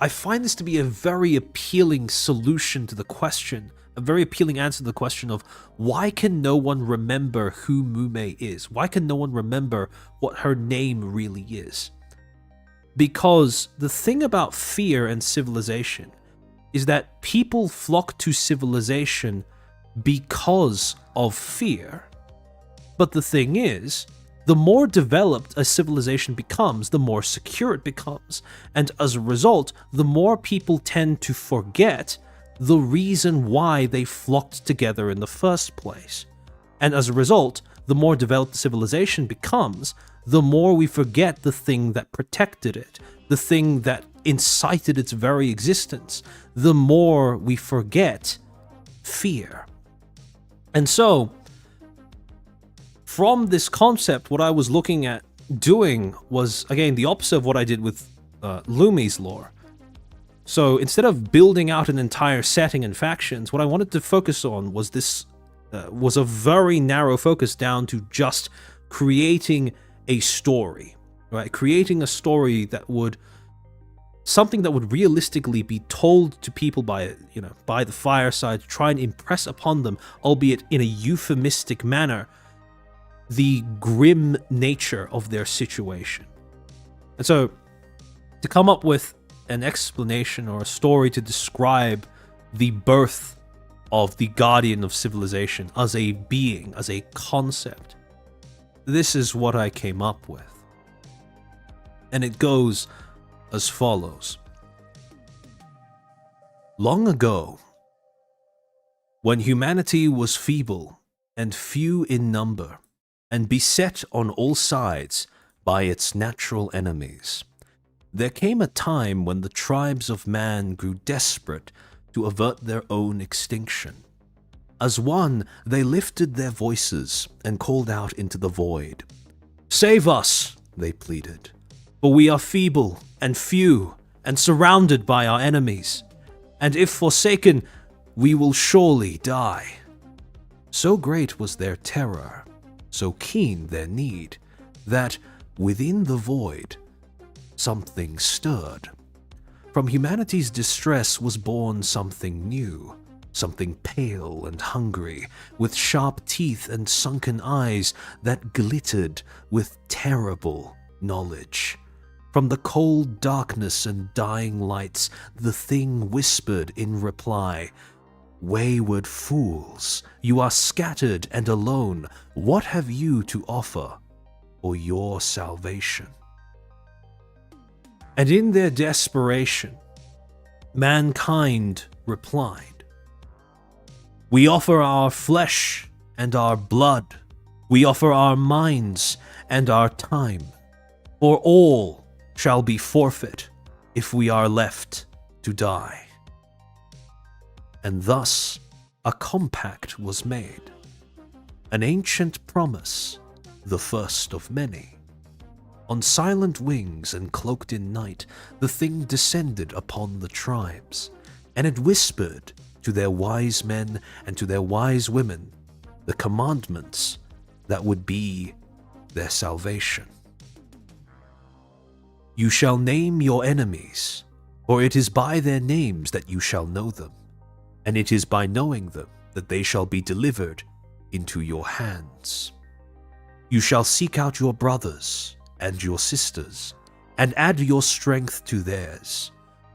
A: I find this to be a very appealing solution to the question, a very appealing answer to the question of why can no one remember who Mume is? Why can no one remember what her name really is? Because the thing about fear and civilization is that people flock to civilization because of fear. But the thing is, the more developed a civilization becomes, the more secure it becomes. And as a result, the more people tend to forget the reason why they flocked together in the first place. And as a result, the more developed the civilization becomes, the more we forget the thing that protected it, the thing that incited its very existence, the more we forget fear. And so, from this concept, what I was looking at doing was, again, the opposite of what I did with Lumi's lore. So instead of building out an entire setting and factions, what I wanted to focus on was this, was a very narrow focus down to just creating a story, right? Creating a story that would, something that would realistically be told to people by, by the fireside, to try and impress upon them, albeit in a euphemistic manner, the grim nature of their situation. And so, to come up with an explanation or a story to describe the birth of the guardian of civilization as a being, as a concept, this is what I came up with. And it goes as follows. Long ago, when humanity was feeble and few in number, and beset on all sides by its natural enemies, there came a time when the tribes of man grew desperate to avert their own extinction. As one, they lifted their voices and called out into the void. "Save us," they pleaded, "for we are feeble and few and surrounded by our enemies, and if forsaken, we will surely die." So great was their terror, so keen their need, that within the void, something stirred. From humanity's distress was born something new, something pale and hungry, with sharp teeth and sunken eyes that glittered with terrible knowledge. From the cold darkness and dying lights, the thing whispered in reply, "Wayward fools, you are scattered and alone. What have you to offer for your salvation?" And in their desperation, mankind replied, "We offer our flesh and our blood. We offer our minds and our time. For all shall be forfeit if we are left to die." And thus a compact was made, an ancient promise, the first of many. On silent wings and cloaked in night, the thing descended upon the tribes, and it whispered to their wise men and to their wise women the commandments that would be their salvation. "You shall name your enemies, for it is by their names that you shall know them, and it is by knowing them that they shall be delivered into your hands. You shall seek out your brothers and your sisters, and add your strength to theirs,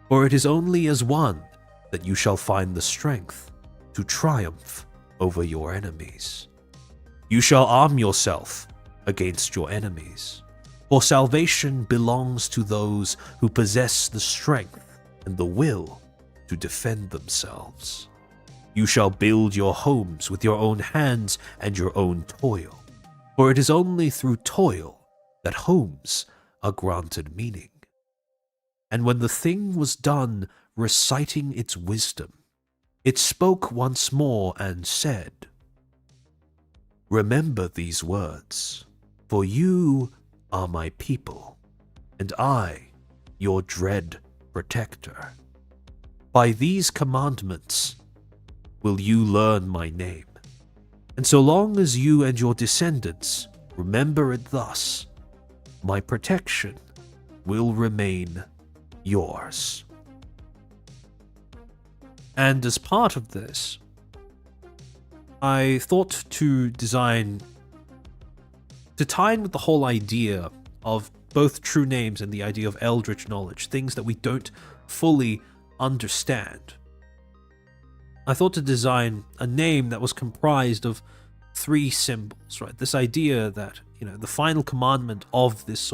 A: for it is only as one that you shall find the strength to triumph over your enemies. You shall arm yourself against your enemies, for salvation belongs to those who possess the strength and the will to defend themselves. You shall build your homes with your own hands and your own toil, for it is only through toil that homes are granted meaning." And when the thing was done reciting its wisdom, it spoke once more and said, "Remember these words, for you are my people, and I, your dread protector. By these commandments will you learn my name, and so long as you and your descendants remember it thus, my protection will remain yours." And as part of this, I thought to design, to tie in with the whole idea of both true names and the idea of eldritch knowledge, things that we don't fully understand. I thought to design a name that was comprised of 3 symbols, right? This idea that, the final commandment of this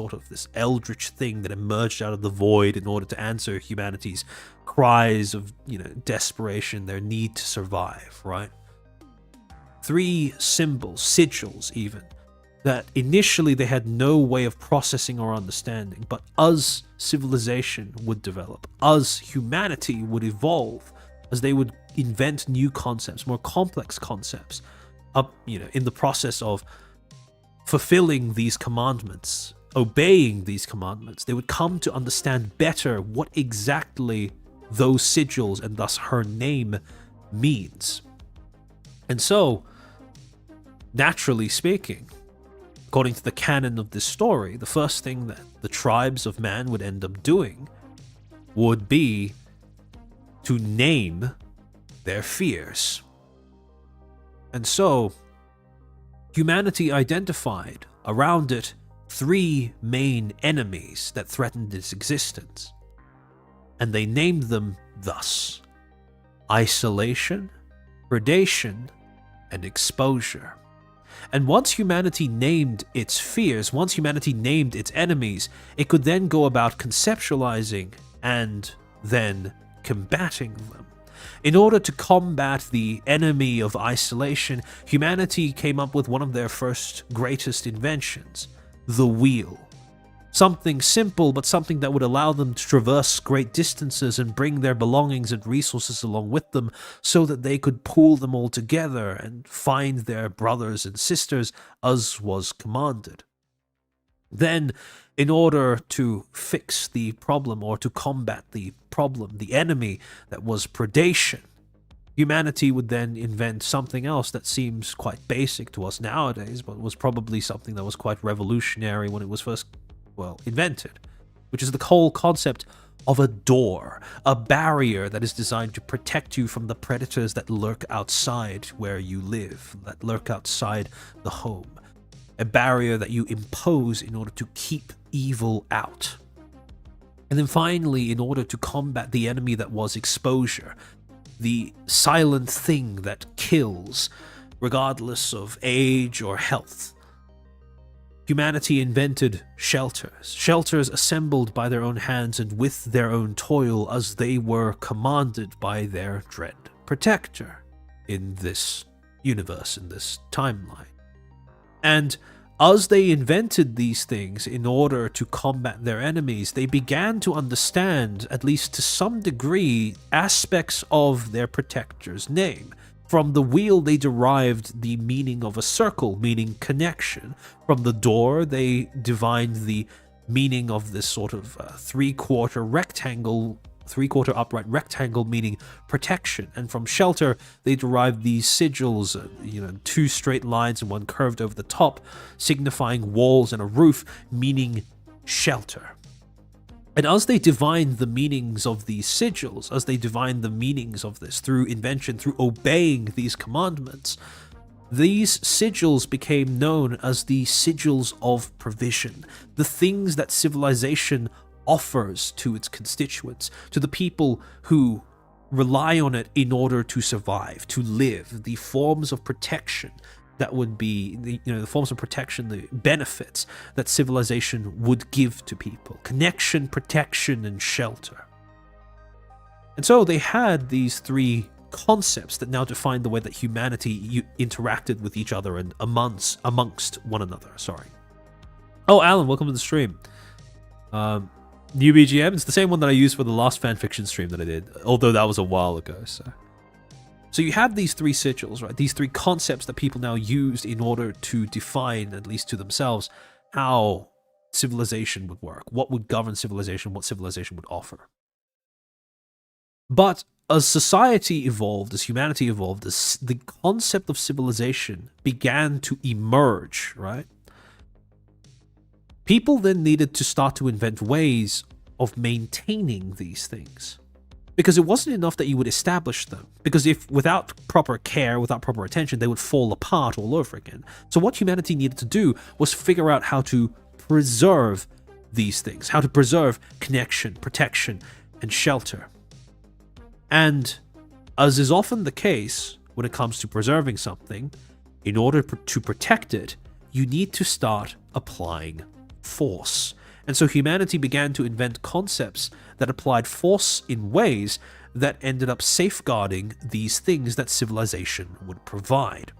A: eldritch thing that emerged out of the void in order to answer humanity's cries of, desperation, their need to survive, right? 3 symbols, sigils even, that initially they had no way of processing or understanding, but as civilization would develop, as humanity would evolve, as they would invent new concepts, more complex concepts, in the process of fulfilling these commandments, obeying these commandments, they would come to understand better what exactly those sigils and thus her name means. And so, naturally speaking, according to the canon of this story, the first thing that the tribes of man would end up doing would be to name their fears. And so, humanity identified around it 3 main enemies that threatened its existence. And they named them thus: isolation, predation, and exposure. And once humanity named its fears, once humanity named its enemies, it could then go about conceptualizing and then combating them. In order to combat the enemy of isolation, humanity came up with one of their first greatest inventions, the wheel. Something simple, but something that would allow them to traverse great distances and bring their belongings and resources along with them so that they could pool them all together and find their brothers and sisters as was commanded. Then, in order to fix the problem or to combat the problem, the enemy that was predation, humanity would then invent something else that seems quite basic to us nowadays, but was probably something that was quite revolutionary when it was first, invented, which is the whole concept of a door, a barrier that is designed to protect you from the predators that lurk outside where you live, that lurk outside the home. A barrier that you impose in order to keep evil out. And then finally, in order to combat the enemy that was exposure, the silent thing that kills, regardless of age or health, humanity invented shelters assembled by their own hands and with their own toil as they were commanded by their dread protector in this universe, in this timeline. And as they invented these things in order to combat their enemies, they began to understand, at least to some degree, aspects of their protector's name. From the wheel, they derived the meaning of a circle, meaning connection. From the door, they divined the meaning of this sort of three-quarter upright rectangle, meaning protection. And from shelter, they derived these sigils, 2 straight lines and one curved over the top, signifying walls and a roof, meaning shelter. And as they divined the meanings of these sigils, as they divined the meanings of this through invention, through obeying these commandments, these sigils became known as the sigils of provision, the things that civilization offers to its constituents, to the people who rely on it in order to survive, to live, the forms of protection that would be, the forms of protection, the benefits that civilization would give to people. Connection, protection, and shelter. And so they had these 3 concepts that now define the way that humanity interacted with each other and amongst one another. Sorry. Oh, Alan, welcome to the stream. New BGM, it's the same one that I used for the last fanfiction stream that I did, although that was a while ago. So you have these 3 sigils, right? These 3 concepts that people now used in order to define, at least to themselves, how civilization would work, what would govern civilization, what civilization would offer. But as society evolved, as humanity evolved, as the concept of civilization began to emerge, right? People then needed to start to invent ways of maintaining these things. Because it wasn't enough that you would establish them. Because if without proper care, without proper attention, they would fall apart all over again. So what humanity needed to do was figure out how to preserve these things, how to preserve connection, protection, and shelter. And As is often the case when it comes to preserving something, in order to protect it, you need to start applying force. And so humanity began to invent concepts that applied force in ways that ended up safeguarding these things that civilization would provide.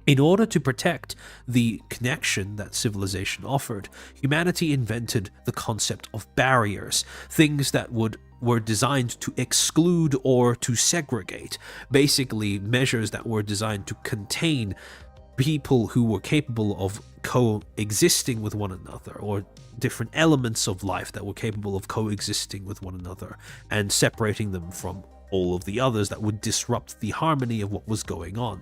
A: In order to protect the connection that civilization offered, humanity invented the concept of barriers, things that were designed to exclude or to segregate, basically measures that were designed to contain people who were capable of coexisting with one another, or different elements of life that were capable of coexisting with one another and separating them from all of the others that would disrupt the harmony of what was going on.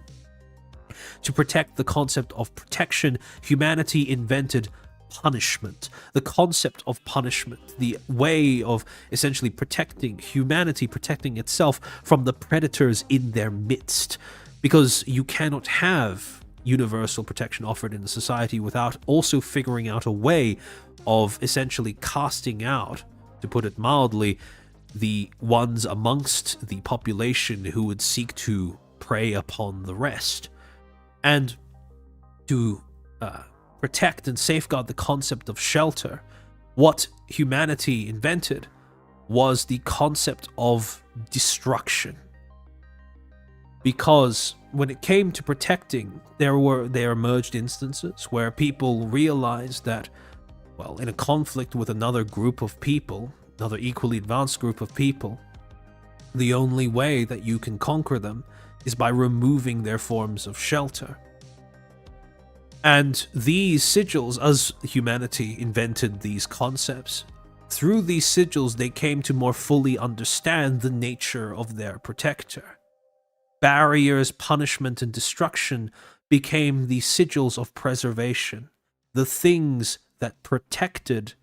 A: To protect the concept of protection, humanity invented punishment. The concept of punishment, the way of essentially protecting humanity, protecting itself from the predators in their midst. Because you cannot have universal protection offered in a society without also figuring out a way of essentially casting out, to put it mildly, the ones amongst the population who would seek to prey upon the rest. And to protect and safeguard the concept of shelter, what humanity invented was the concept of destruction. Because when it came to protecting, there emerged instances where people realized that, well, in a conflict with another group of people, another equally advanced group of people, the only way that you can conquer them is by removing their forms of shelter. And these sigils, as humanity invented these concepts, through these sigils they came to more fully understand the nature of their protector. Barriers, punishment, and destruction became the sigils of preservation, the things that protected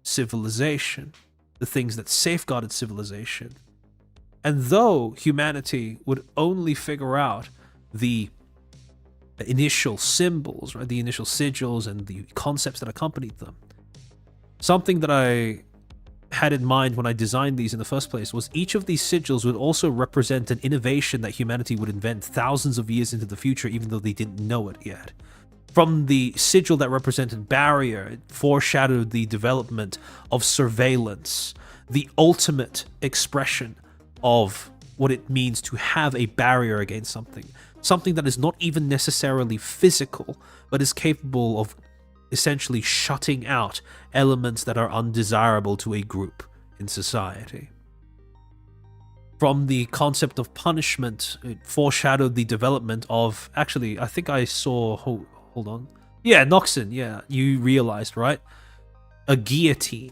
A: civilization, the things that safeguarded civilization. And though humanity would only figure out the initial symbols, right, the initial sigils and the concepts that accompanied them, something that I had in mind when I designed these in the first place was each of these sigils would also represent an innovation that humanity would invent thousands of years into the future, even though they didn't know it yet. From the sigil that represented barrier, it foreshadowed the development of surveillance, the ultimate expression of what it means to have a barrier against something that is not even necessarily physical, but is capable of essentially shutting out elements that are undesirable to a group in society. From the concept of punishment, it foreshadowed the development of, actually, I think I saw, hold on. Yeah, Noxon, yeah, you realized, right? A guillotine.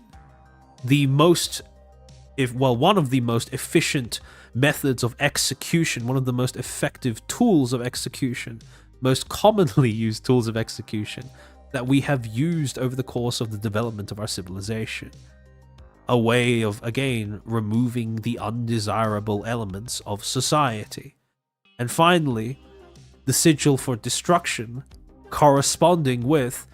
A: One of the most efficient methods of execution, one of the most effective tools of execution, most commonly used tools of execution that we have used over the course of the development of our civilization. A way of, again, removing the undesirable elements of society. And finally, the sigil for destruction, corresponding with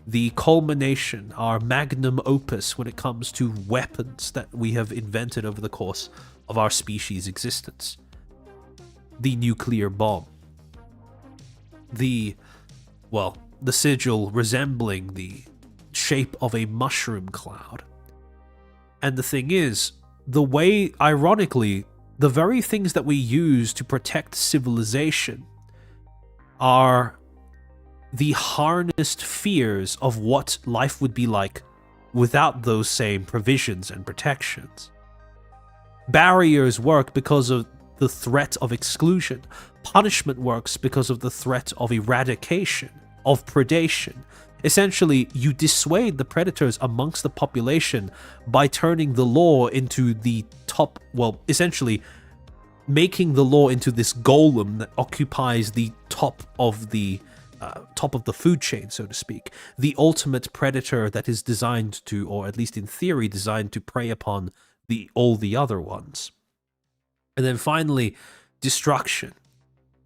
A: the culmination, our magnum opus when it comes to weapons that we have invented over the course of our species' existence. The nuclear bomb. The sigil resembling the shape of a mushroom cloud. And the thing is, ironically, the very things that we use to protect civilization are the harnessed fears of what life would be like without those same provisions and protections. Barriers work because of the threat of exclusion. Punishment works because of the threat of eradication, of predation. Essentially, you dissuade the predators amongst the population by turning the law into the top, essentially making the law into this golem that occupies the top of the food chain, so to speak. The ultimate predator that is designed to, or at least in theory, designed to prey upon all the other ones. And then finally, destruction,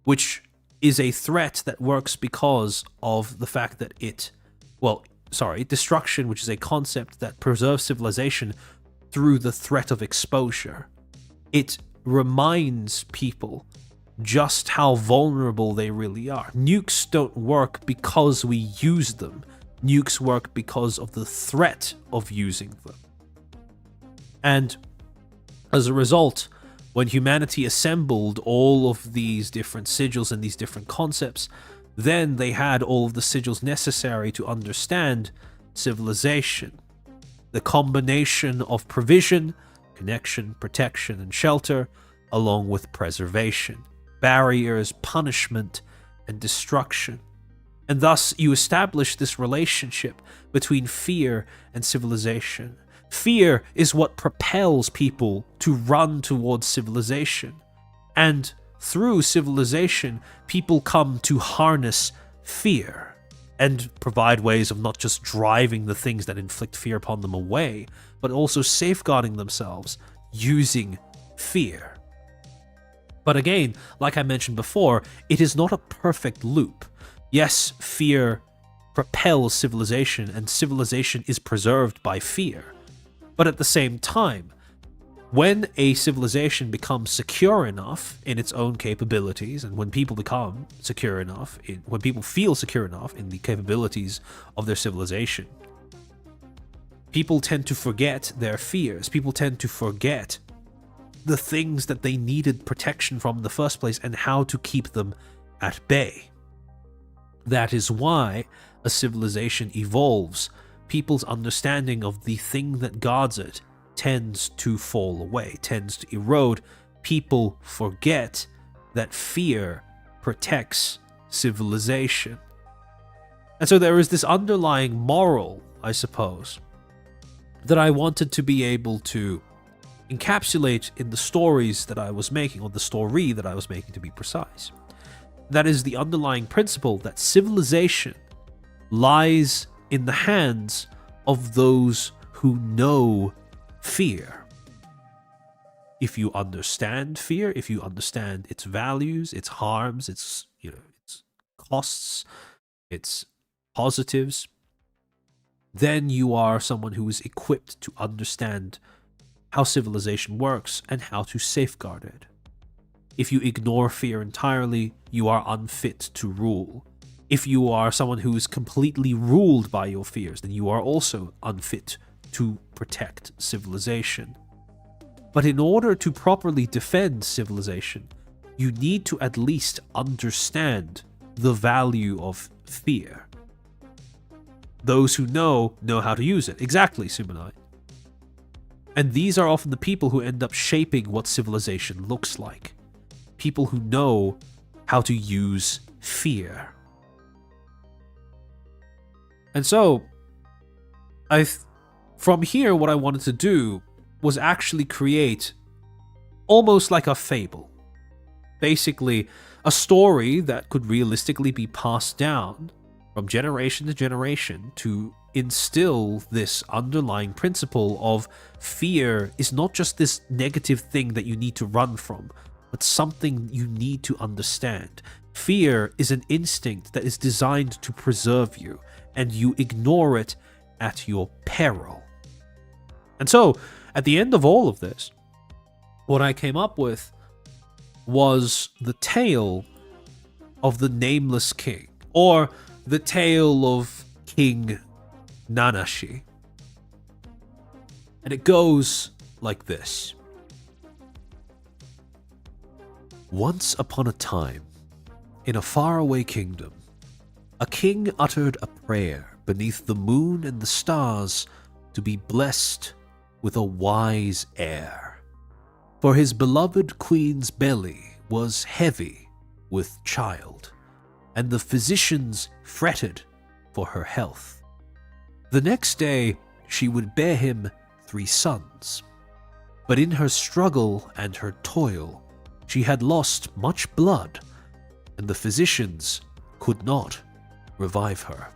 A: which is a threat that works because of the fact that destruction, which is a concept that preserves civilization through the threat of exposure. It reminds people just how vulnerable they really are. Nukes don't work because we use them. Nukes work because of the threat of using them. And as a result, when humanity assembled all of these different sigils and these different concepts, then they had all of the sigils necessary to understand civilization. The combination of provision, connection, protection, and shelter, along with preservation, barriers, punishment, and destruction. And thus you establish this relationship between fear and civilization. Fear is what propels people to run towards civilization. And through civilization, people come to harness fear and provide ways of not just driving the things that inflict fear upon them away, but also safeguarding themselves using fear. But again, like I mentioned before, it is not a perfect loop. Yes, fear propels civilization, and civilization is preserved by fear. But at the same time, when a civilization becomes secure enough in its own capabilities, and when people become secure enough, when people feel secure enough in the capabilities of their civilization, people tend to forget their fears. People tend to forget the things that they needed protection from in the first place and how to keep them at bay. That is why a civilization evolves. People's understanding of the thing that guards it tends to fall away, tends to erode. People forget that fear protects civilization. And so there is this underlying moral, I suppose, that I wanted to be able to encapsulate in the stories that I was making, or the story that I was making to be precise. That is the underlying principle that civilization lies in the hands of those who know fear. If you understand fear, if you understand its values, its harms, its costs, its positives, then you are someone who is equipped to understand how civilization works and how to safeguard it. If you ignore fear entirely, you are unfit to rule. If you are someone who is completely ruled by your fears, then you are also unfit to protect civilization. But in order to properly defend civilization, you need to at least understand the value of fear. Those who know how to use it. Exactly, Sumanai. And these are often the people who end up shaping what civilization looks like. People who know how to use fear. And so, from here, what I wanted to do was actually create almost like a fable. Basically, a story that could realistically be passed down from generation to generation to instill this underlying principle of fear is not just this negative thing that you need to run from, but something you need to understand. Fear is an instinct that is designed to preserve you, and you ignore it at your peril. And so, at the end of all of this, what I came up with was the tale of the Nameless King, or the tale of King Nanashi. And it goes like this. Once upon a time, in a faraway kingdom, a king uttered a prayer beneath the moon and the stars to be blessed with a wise heir. For his beloved queen's belly was heavy with child, and the physicians fretted for her health. The next day she would bear him 3 sons, but in her struggle and her toil she had lost much blood, and the physicians could not revive her.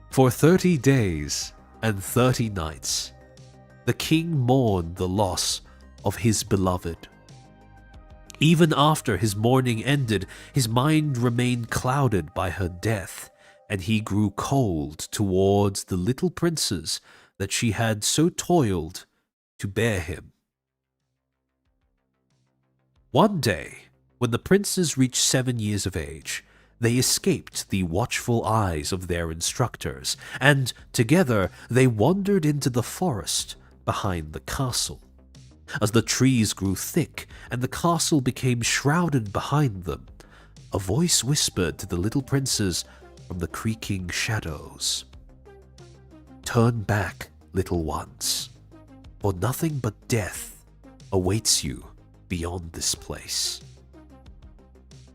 A: For 30 days and 30 nights, the king mourned the loss of his beloved. Even after his mourning ended, his mind remained clouded by her death, and he grew cold towards the little princes that she had so toiled to bear him. One day, when the princes reached 7 years of age, they escaped the watchful eyes of their instructors, and together they wandered into the forest behind the castle. As the trees grew thick and the castle became shrouded behind them, a voice whispered to the little princes from the creaking shadows, "Turn back, little ones, for nothing but death awaits you beyond this place."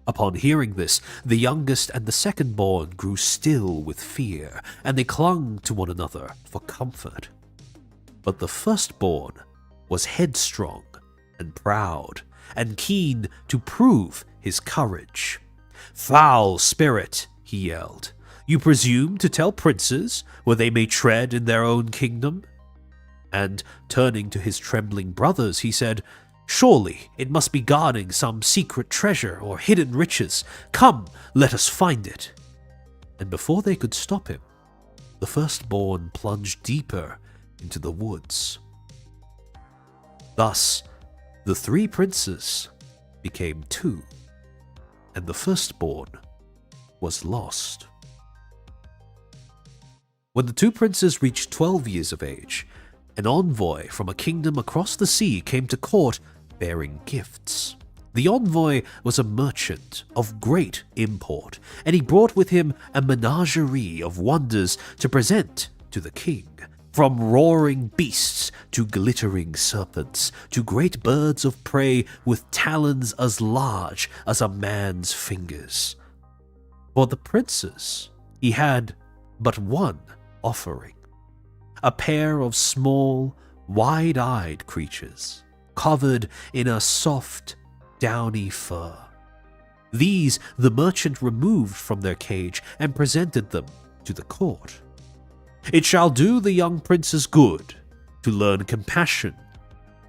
A: Upon hearing this, the youngest and the second-born grew still with fear, and they clung to one another for comfort. But the firstborn was headstrong and proud, and keen to prove his courage. "Foul spirit," he yelled, "you presume to tell princes where they may tread in their own kingdom?" And turning to his trembling brothers, he said, "Surely it must be guarding some secret treasure or hidden riches. Come, let us find it." And before they could stop him, the firstborn plunged deeper into the woods. Thus, the 3 princes became 2, and the firstborn was lost. When the 2 princes reached 12 years of age, an envoy from a kingdom across the sea came to court bearing gifts. The envoy was a merchant of great import, and he brought with him a menagerie of wonders to present to the king. From roaring beasts to glittering serpents, to great birds of prey with talons as large as a man's fingers. For the princes, he had but one offering: a pair of small, wide-eyed creatures, covered in a soft, downy fur. These the merchant removed from their cage and presented them to the court. "It shall do the young princes good to learn compassion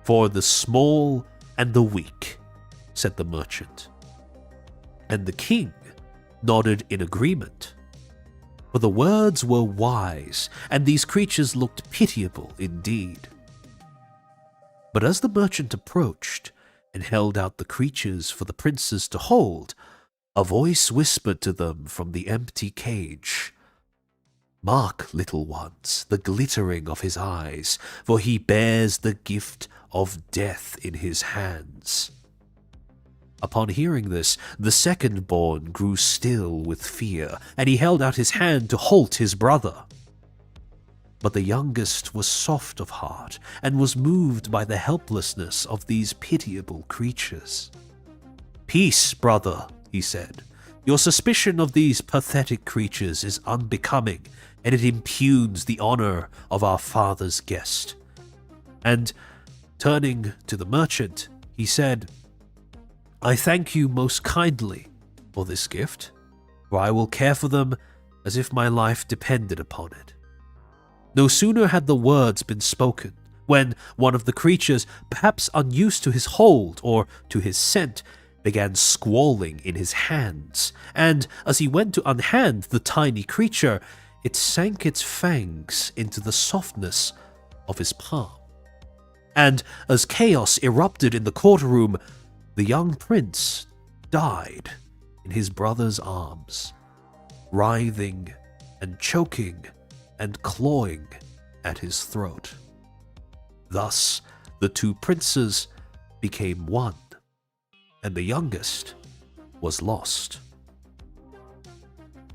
A: for the small and the weak," said the merchant. And the king nodded in agreement, for the words were wise, and these creatures looked pitiable indeed. But as the merchant approached and held out the creatures for the princes to hold, a voice whispered to them from the empty cage, "Mark, little ones, the glittering of his eyes, for he bears the gift of death in his hands." Upon hearing this, the second-born grew still with fear, and he held out his hand to halt his brother. But the youngest was soft of heart, and was moved by the helplessness of these pitiable creatures. "Peace, brother," he said. "Your suspicion of these pathetic creatures is unbecoming, and it impugns the honor of our father's guest." And, turning to the merchant, he said, "I thank you most kindly for this gift, for I will care for them as if my life depended upon it." No sooner had the words been spoken, when one of the creatures, perhaps unused to his hold or to his scent, began squalling in his hands, and as he went to unhand the tiny creature, it sank its fangs into the softness of his palm. And as chaos erupted in the courtroom, the young prince died in his brother's arms, writhing and choking and clawing at his throat. Thus, the 2 princes became one, and the youngest was lost.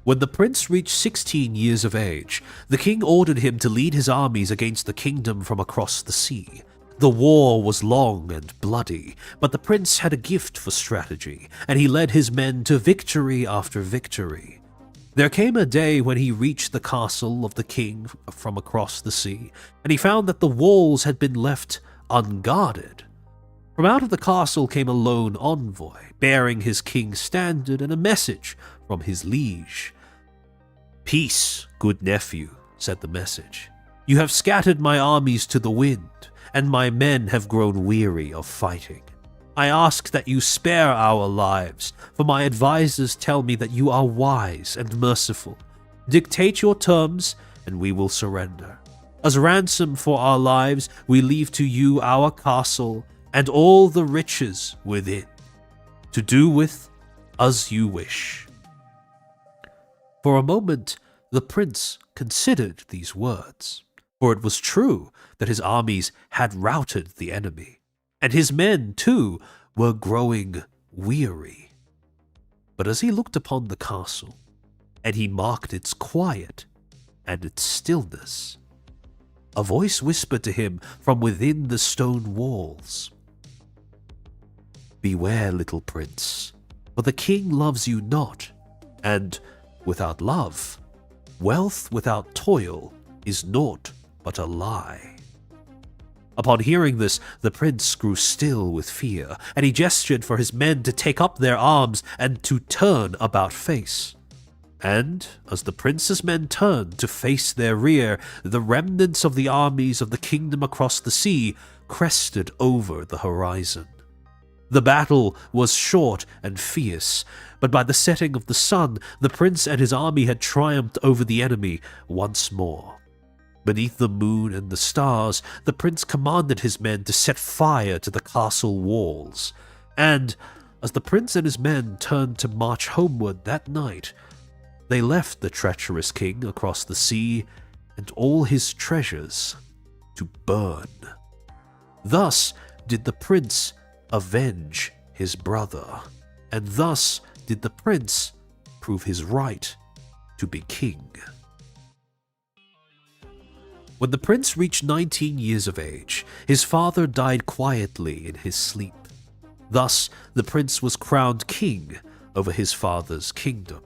A: When the prince reached 16 years of age, the king ordered him to lead his armies against the kingdom from across the sea. The war was long and bloody, but the prince had a gift for strategy, and he led his men to victory after victory. There came a day when he reached the castle of the king from across the sea, and he found that the walls had been left unguarded. From out of the castle came a lone envoy, bearing his king's standard and a message from his liege. "Peace, good nephew," said the message. "You have scattered my armies to the wind, and my men have grown weary of fighting. I ask that you spare our lives, for my advisors tell me that you are wise and merciful. Dictate your terms, and we will surrender. As ransom for our lives, we leave to you our castle and all the riches within. to do with as you wish." For a moment, the prince considered these words, for it was true that his armies had routed the enemy, and his men, too, were growing weary. But as he looked upon the castle, and he marked its quiet and its stillness, a voice whispered to him from within the stone walls, "Beware, little prince, for the king loves you not, and without love, wealth without toil is naught but a lie." Upon hearing this, the prince grew still with fear, and he gestured for his men to take up their arms and to turn about face. And as the prince's men turned to face their rear, the remnants of the armies of the kingdom across the sea crested over the horizon. The battle was short and fierce, but by the setting of the sun, the prince and his army had triumphed over the enemy once more. Beneath the moon and the stars, the prince commanded his men to set fire to the castle walls. And as the prince and his men turned to march homeward that night, they left the treacherous king across the sea and all his treasures to burn. Thus did the prince avenge his brother, and thus did the prince prove his right to be king. When the prince reached 19 years of age, his father died quietly in his sleep. Thus, the prince was crowned king over his father's kingdom.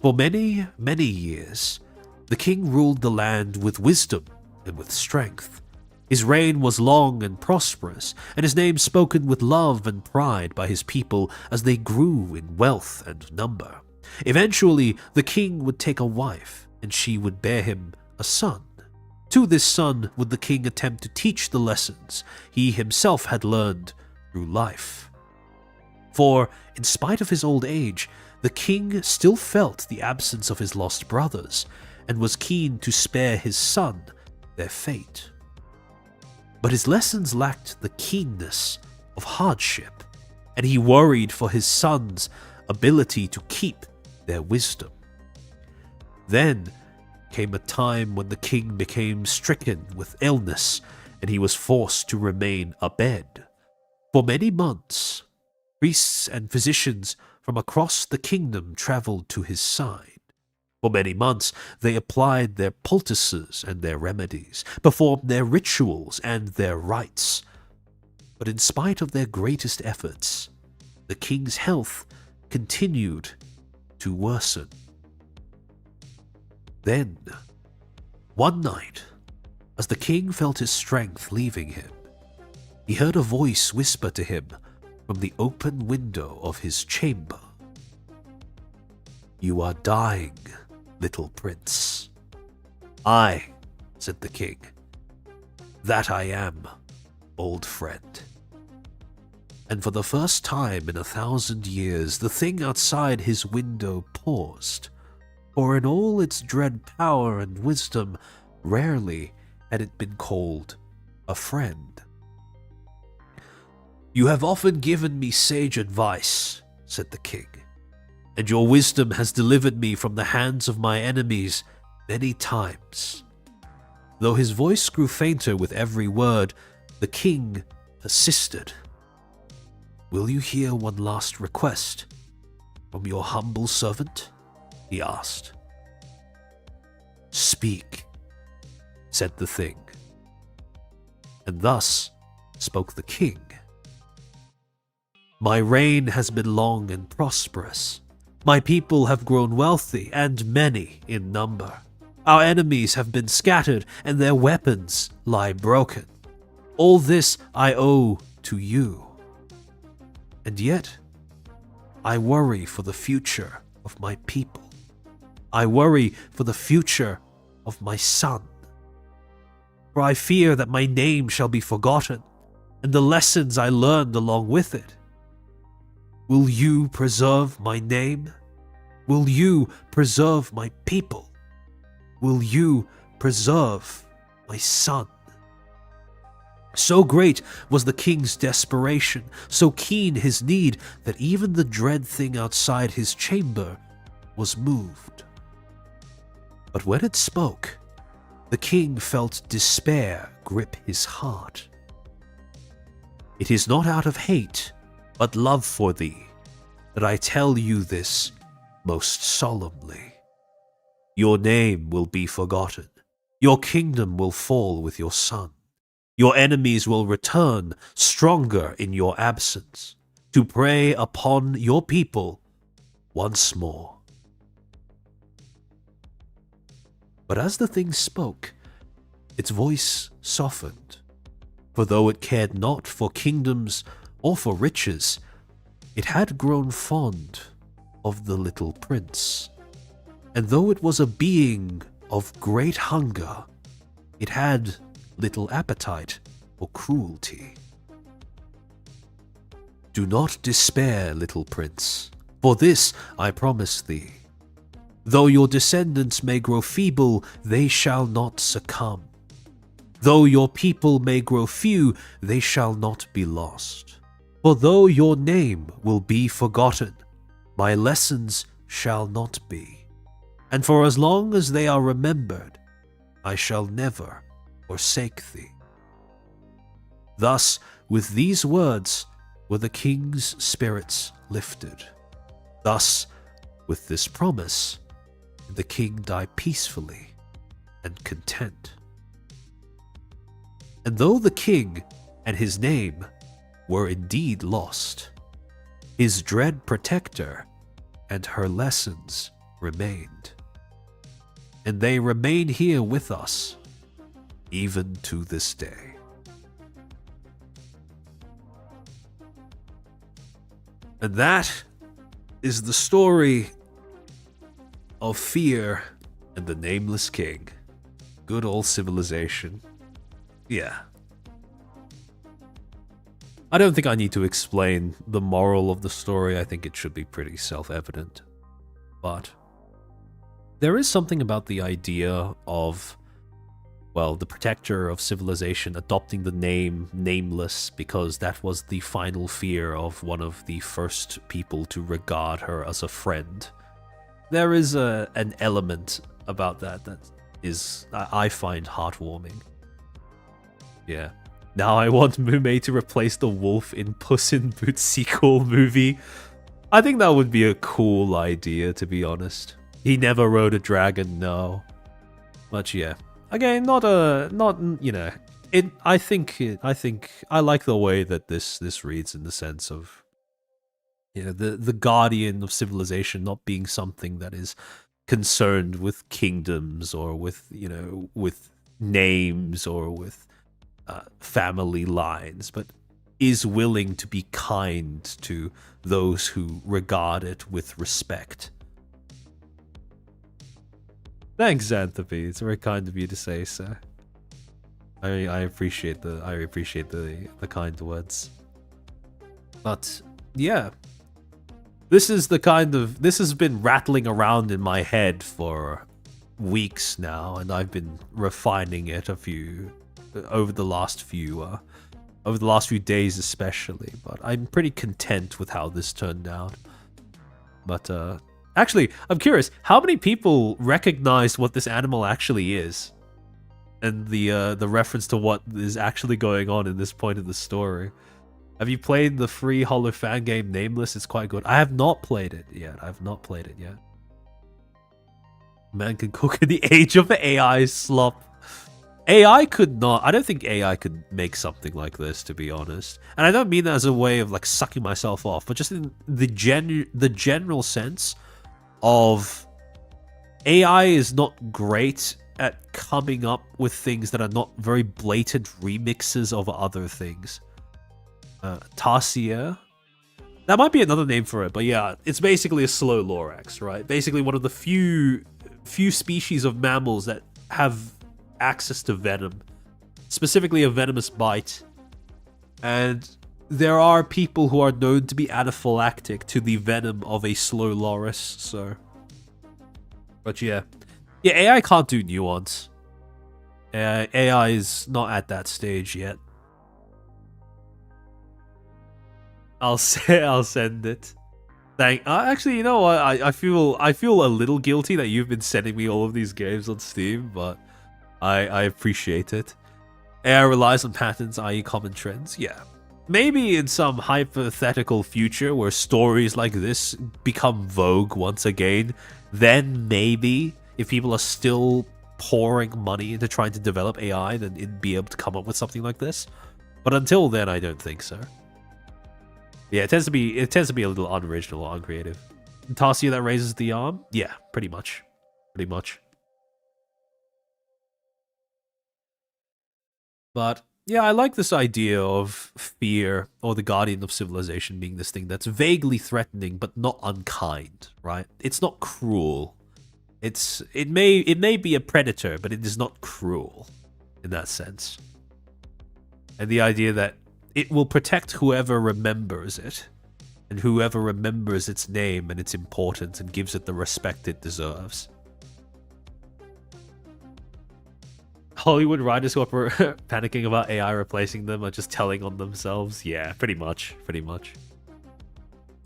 A: For many, many years, the king ruled the land with wisdom and with strength. His reign was long and prosperous, and his name spoken with love and pride by his people as they grew in wealth and number. Eventually, the king would take a wife, and she would bear him a son. To this son would the king attempt to teach the lessons he himself had learned through life. For, in spite of his old age, the king still felt the absence of his lost brothers, and was keen to spare his son their fate. But his lessons lacked the keenness of hardship, and he worried for his son's ability to keep their wisdom. Then came a time when the king became stricken with illness, and he was forced to remain abed. For many months, priests and physicians from across the kingdom traveled to his side. For many months, they applied their poultices and their remedies, performed their rituals and their rites. But in spite of their greatest efforts, the king's health continued to worsen. Then, one night, as the king felt his strength leaving him, he heard a voice whisper to him from the open window of his chamber, "You are dying, little prince." "Aye," said the king, "that I am, old friend." And for the first time in 1,000 years, the thing outside his window paused. For in all its dread power and wisdom, rarely had it been called a friend. "You have often given me sage advice," said the king, "and your wisdom has delivered me from the hands of my enemies many times." Though his voice grew fainter with every word, the king persisted. "Will you hear one last request from your humble servant?" he asked. "Speak," said the thing. And thus spoke the king. "My reign has been long and prosperous. My people have grown wealthy and many in number. Our enemies have been scattered and their weapons lie broken. All this I owe to you. And yet, I worry for the future of my people. I worry for the future of my son. For I fear that my name shall be forgotten, and the lessons I learned along with it. Will you preserve my name? Will you preserve my people? Will you preserve my son?" So great was the king's desperation, so keen his need, that even the dread thing outside his chamber was moved. But when it spoke, the king felt despair grip his heart. It is not out of hate, but love for thee, that I tell you this most solemnly. Your name will be forgotten. Your kingdom will fall with your son. Your enemies will return stronger in your absence, to prey upon your people once more. But as the thing spoke, its voice softened, for though it cared not for kingdoms or for riches, it had grown fond of the little prince. And though it was a being of great hunger, it had little appetite for cruelty. Do not despair, little prince, for this I promise thee. Though your descendants may grow feeble, they shall not succumb. Though your people may grow few, they shall not be lost. For though your name will be forgotten, my lessons shall not be. And for as long as they are remembered, I shall never forsake thee. Thus, with these words, were the king's spirits lifted. Thus, with this promise, did the king die peacefully and content. And though the king and his name were indeed lost, his dread protector and her lessons remained. And they remain here with us, even to this day. And that is the story of Fear and the Nameless King. Good old civilization. Yeah. I don't think I need to explain the moral of the story. I think it should be pretty self-evident. But there is something about the idea of, well, the protector of civilization adopting the name Nameless because that was the final fear of one of the first people to regard her as a friend. There is an element about that is I find heartwarming. Yeah. Now I want Mume to replace the wolf in Puss in Boots sequel movie. I think that would be a cool idea, to be honest. He never rode a dragon, no. But yeah. Again, I think I like the way that this reads in the sense of, you know, the guardian of civilization not being something that is concerned with kingdoms or with, you know, with names or with family lines, but is willing to be kind to those who regard it with respect. Thanks, Xanthopy. It's very kind of you to say so. I appreciate the kind words. But yeah, this has been rattling around in my head for weeks now, and I've been refining it over the last few days especially. But I'm pretty content with how this turned out. But actually, I'm curious, how many people recognized what this animal actually is? And the reference to what is actually going on in this point of the story. Have you played the free Hollow fan game Nameless? It's quite good. I have not played it yet. Man can cook in the age of AI slop. AI could not. I don't think AI could make something like this, to be honest. And I don't mean that as a way of like sucking myself off, but just in the general sense of AI is not great at coming up with things that are not very blatant remixes of other things. Tarsier. That might be another name for it, but yeah, it's basically a slow Lorax, right? Basically one of the few species of mammals that have access to venom, specifically a venomous bite. And there are people who are known to be anaphylactic to the venom of a slow loris, so. But yeah, AI can't do nuance. AI is not at that stage yet. I'll send it. Actually, you know what? I feel a little guilty that you've been sending me all of these games on Steam, but I appreciate it. AI relies on patterns, i.e. common trends. Yeah. Maybe in some hypothetical future where stories like this become vogue once again, then maybe if people are still pouring money into trying to develop AI, then it'd be able to come up with something like this. But until then, I don't think so. Yeah, it tends to be a little unoriginal or uncreative. Tarsier that raises the arm? Yeah, pretty much. Pretty much. But yeah, I like this idea of fear or the guardian of civilization being this thing that's vaguely threatening but not unkind, right? It's not cruel. It may be a predator, but it is not cruel in that sense. And the idea that it will protect whoever remembers it, and whoever remembers its name and its importance and gives it the respect it deserves. Hollywood writers who are panicking about AI replacing them are just telling on themselves. Yeah, pretty much.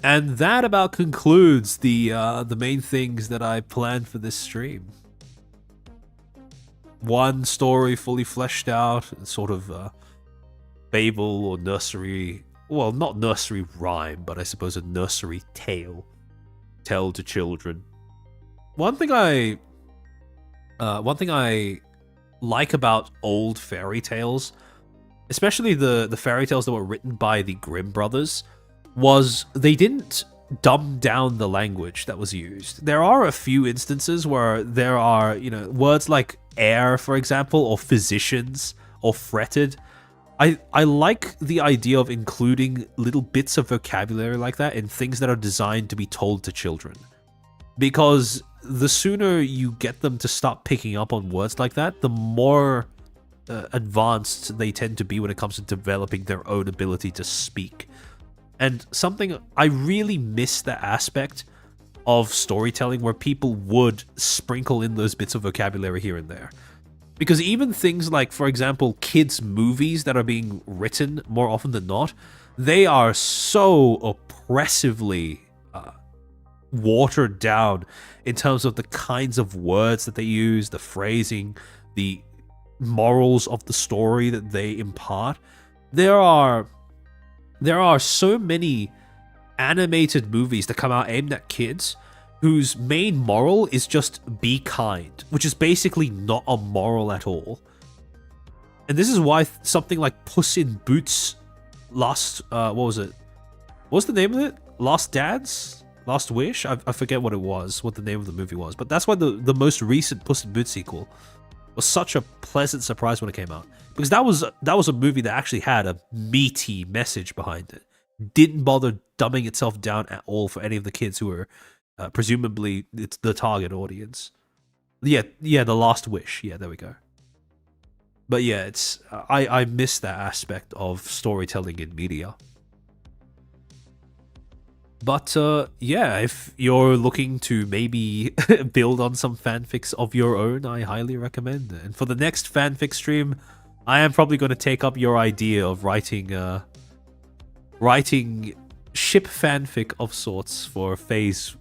A: And that about concludes the main things that I planned for this stream. One story fully fleshed out, sort of fable or nursery, well, not nursery rhyme, but I suppose a nursery tale. Tell to children. One thing I like about old fairy tales, especially the fairy tales that were written by the Grimm brothers, was they didn't dumb down the language that was used. There are a few instances where there are, words like air, for example, or physicians, or fretted. I like the idea of including little bits of vocabulary like that in things that are designed to be told to children. Because the sooner you get them to start picking up on words like that, the more advanced they tend to be when it comes to developing their own ability to speak. And something I really miss, that aspect of storytelling where people would sprinkle in those bits of vocabulary here and there. Because even things like, for example, kids' movies that are being written more often than not, they are so oppressively watered down in terms of the kinds of words that they use, the phrasing, the morals of the story that they impart. There are so many animated movies that come out aimed at kids whose main moral is just be kind, which is basically not a moral at all. And this is why something like Puss in Boots what was it? What's the name of it? Last Wish? I forget what the name of the movie was. But that's why the most recent Puss in Boots sequel was such a pleasant surprise when it came out. Because that was a movie that actually had a meaty message behind it. Didn't bother dumbing itself down at all for any of the kids who were presumably it's the target audience. Yeah, The Last Wish. Yeah, there we go. But yeah, I miss that aspect of storytelling in media. But yeah, if you're looking to maybe build on some fanfics of your own, I highly recommend it. And for the next fanfic stream, I am probably going to take up your idea of writing ship fanfic of sorts for Phase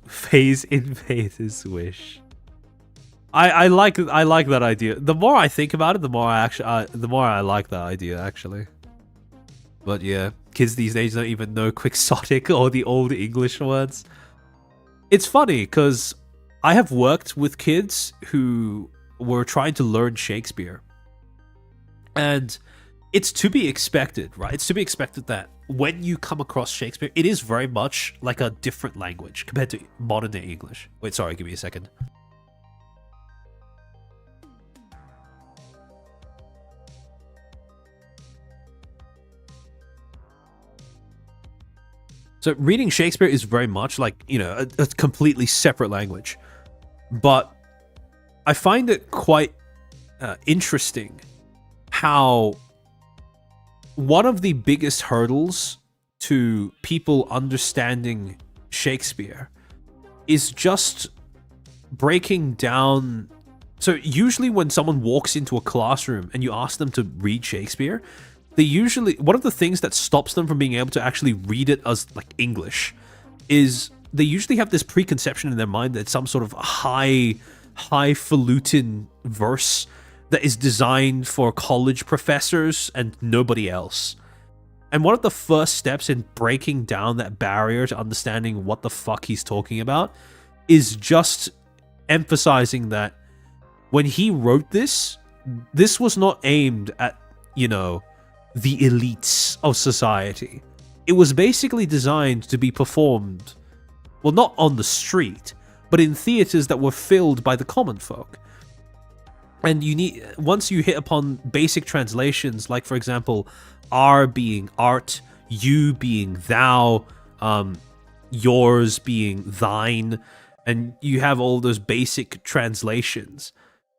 A: Invader's Wish. I like that idea. The more I think about it, the more I like that idea actually. But yeah, kids these days don't even know quixotic or the old English words. It's funny because I have worked with kids who were trying to learn Shakespeare. And it's to be expected, right? It's to be expected that when you come across Shakespeare, it is very much like a different language compared to modern day English. Wait, sorry, give me a second. So reading Shakespeare is very much like, a completely separate language. But I find it quite interesting how one of the biggest hurdles to people understanding Shakespeare is just breaking down. So usually when someone walks into a classroom and you ask them to read Shakespeare, they usually, one of the things that stops them from being able to actually read it as like English is they usually have this preconception in their mind that it's some sort of highfalutin verse that is designed for college professors and nobody else. And one of the first steps in breaking down that barrier to understanding what the fuck he's talking about is just emphasizing that when he wrote this, this was not aimed at, you know, the elites of society. It was basically designed to be performed, well, not on the street, but in theaters that were filled by the common folk. And you need, once you hit upon basic translations, like for example, R being art, you being thou, yours being thine, and you have all those basic translations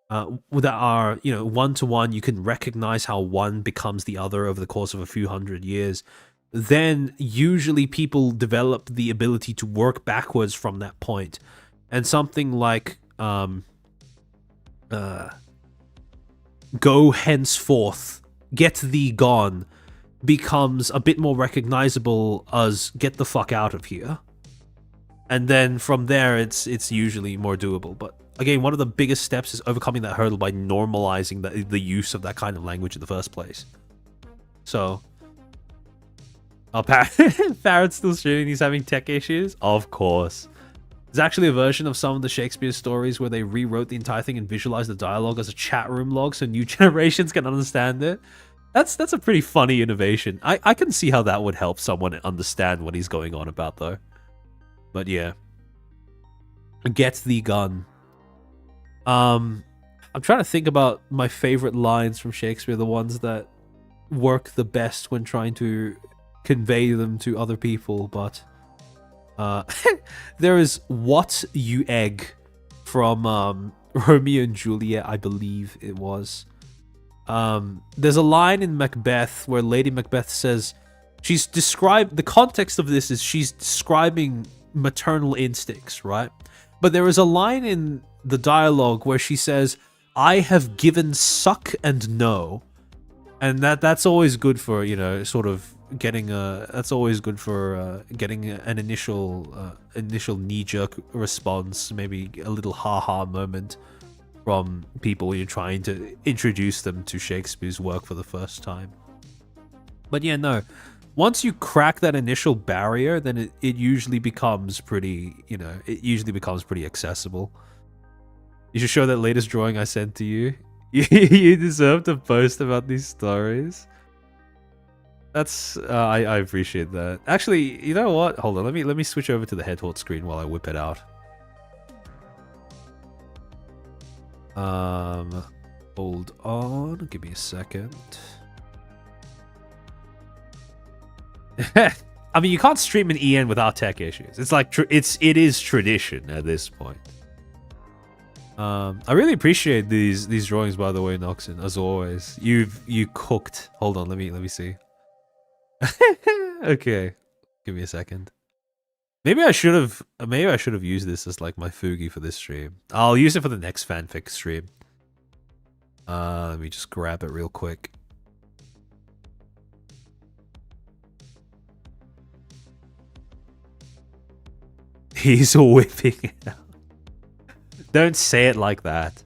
A: that are, you know, one-to-one. You can recognize how one becomes the other over the course of a few hundred years. Then usually people develop the ability to work backwards from that point. And something like go henceforth, get thee gone, becomes a bit more recognizable as get the fuck out of here. And then from there, it's usually more doable. But again, one of the biggest steps is overcoming that hurdle by normalizing the use of that kind of language in the first place. So, oh, Parrot's still streaming, he's having tech issues? Of course. There's actually a version of some of the Shakespeare stories where they rewrote the entire thing and visualized the dialogue as a chat room log so new generations can understand it. That's a pretty funny innovation. I can see how that would help someone understand what he's going on about, though. But yeah. Get the gun. I'm trying to think about my favorite lines from Shakespeare, the ones that work the best when trying to convey them to other people, but there is "What, you egg" from Romeo and Juliet, I believe it was. There's a line in Macbeth where Lady Macbeth says, the context of this is she's describing maternal instincts, right? But there is a line in the dialogue where she says, "I have given suck and no," and that's always good for, you know, sort of getting getting an initial knee-jerk response, maybe a little ha-ha moment from people when you're trying to introduce them to Shakespeare's work for the first time. But yeah, no. Once you crack that initial barrier, then it usually becomes pretty, you know, pretty accessible. You should show that latest drawing I sent to you. You deserve to post about these stories. That's I appreciate that. Actually, you know what? Hold on, let me switch over to the headhort screen while I whip it out. Hold on, give me a second. I mean, you can't stream an EN without tech issues. It's like it is tradition at this point. I really appreciate these drawings, by the way, Noxon. As always, you cooked. Hold on, let me see. Okay, give me a second. Maybe I should have used this as like my Fugi for this stream. I'll use it for the next fanfic stream. Let me just grab it real quick. He's whipping it out. Don't say it like that.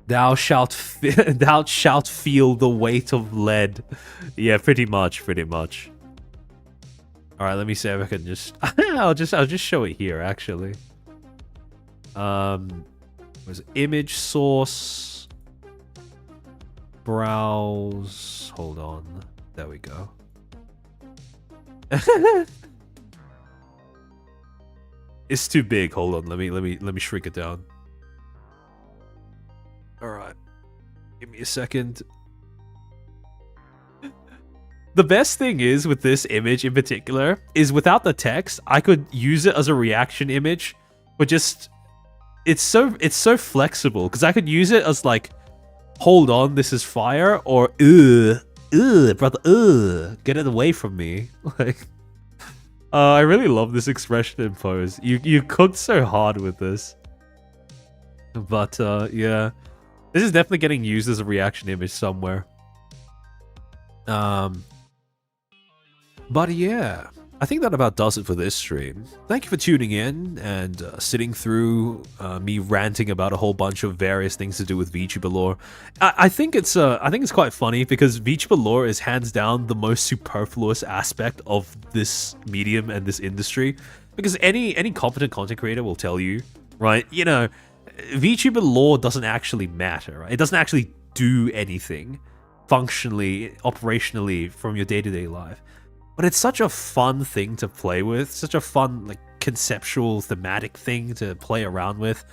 A: Thou shalt feel the weight of lead. Yeah, pretty much. All right, let me see if I can just. I'll just show it here actually. Was image source, browse. Hold on. There we go. It's too big. Hold on. Let me shrink it down. All right. Give me a second. The best thing is with this image in particular is without the text, I could use it as a reaction image, but just it's so flexible because I could use it as like, hold on, this is fire, or brother, get it away from me. Like, I really love this expression in pose. You cooked so hard with this, but yeah, this is definitely getting used as a reaction image somewhere. But yeah, I think that about does it for this stream. Thank you for tuning in and sitting through me ranting about a whole bunch of various things to do with VTuber lore. I think it's quite funny because VTuber lore is hands down the most superfluous aspect of this medium and this industry. Because any competent content creator will tell you, right? You know, VTuber lore doesn't actually matter. Right? It doesn't actually do anything functionally, operationally from your day-to-day life. But it's such a fun thing to play with, such a fun, like, conceptual, thematic thing to play around with,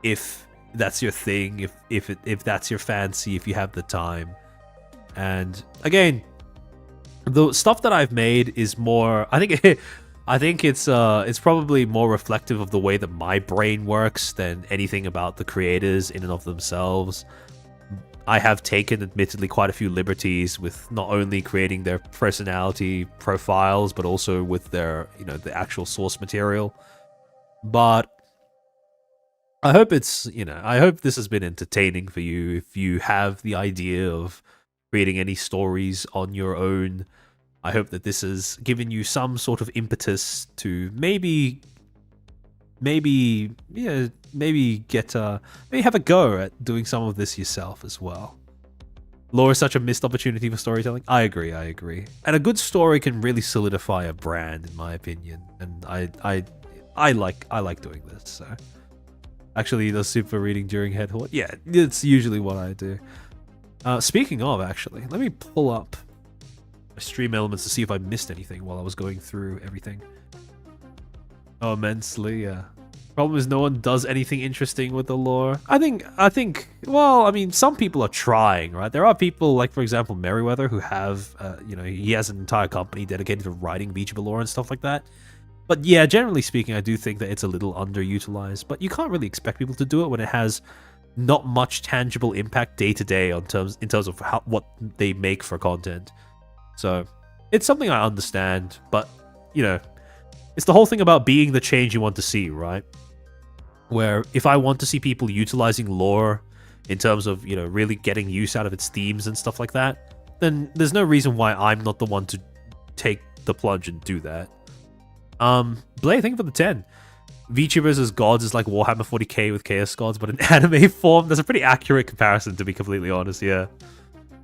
A: if that's your thing, if that's your fancy, if you have the time. And again, the stuff that I've made is more. I think it's probably more reflective of the way that my brain works than anything about the creators in and of themselves. I have taken, admittedly, quite a few liberties with not only creating their personality profiles, but also with their, you know, the actual source material. But I hope I hope this has been entertaining for you. If you have the idea of creating any stories on your own, I hope that this has given you some sort of impetus to maybe have a go at doing some of this yourself as well. Lore is such a missed opportunity for storytelling. I agree. And a good story can really solidify a brand, in my opinion. And I like doing this. So actually, the super reading during head horde, yeah, it's usually what I do. Speaking of, actually, let me pull up my stream elements to see if I missed anything while I was going through everything. Oh, immensely, yeah. Problem is no one does anything interesting with the lore. I think, well, I mean, some people are trying, right? There are people like, for example, Merryweather, who have, he has an entire company dedicated to writing VTuber lore and stuff like that. But yeah, generally speaking, I do think that it's a little underutilized, but you can't really expect people to do it when it has not much tangible impact day to day in terms of what they make for content. So it's something I understand, but, you know, it's the whole thing about being the change you want to see, right? Where if I want to see people utilizing lore in terms of, you know, really getting use out of its themes and stuff like that, then there's no reason why I'm not the one to take the plunge and do that. Blay, thank you for the 10. VTubers as gods is like Warhammer 40k with Chaos Gods, but in anime form. That's a pretty accurate comparison, to be completely honest, yeah.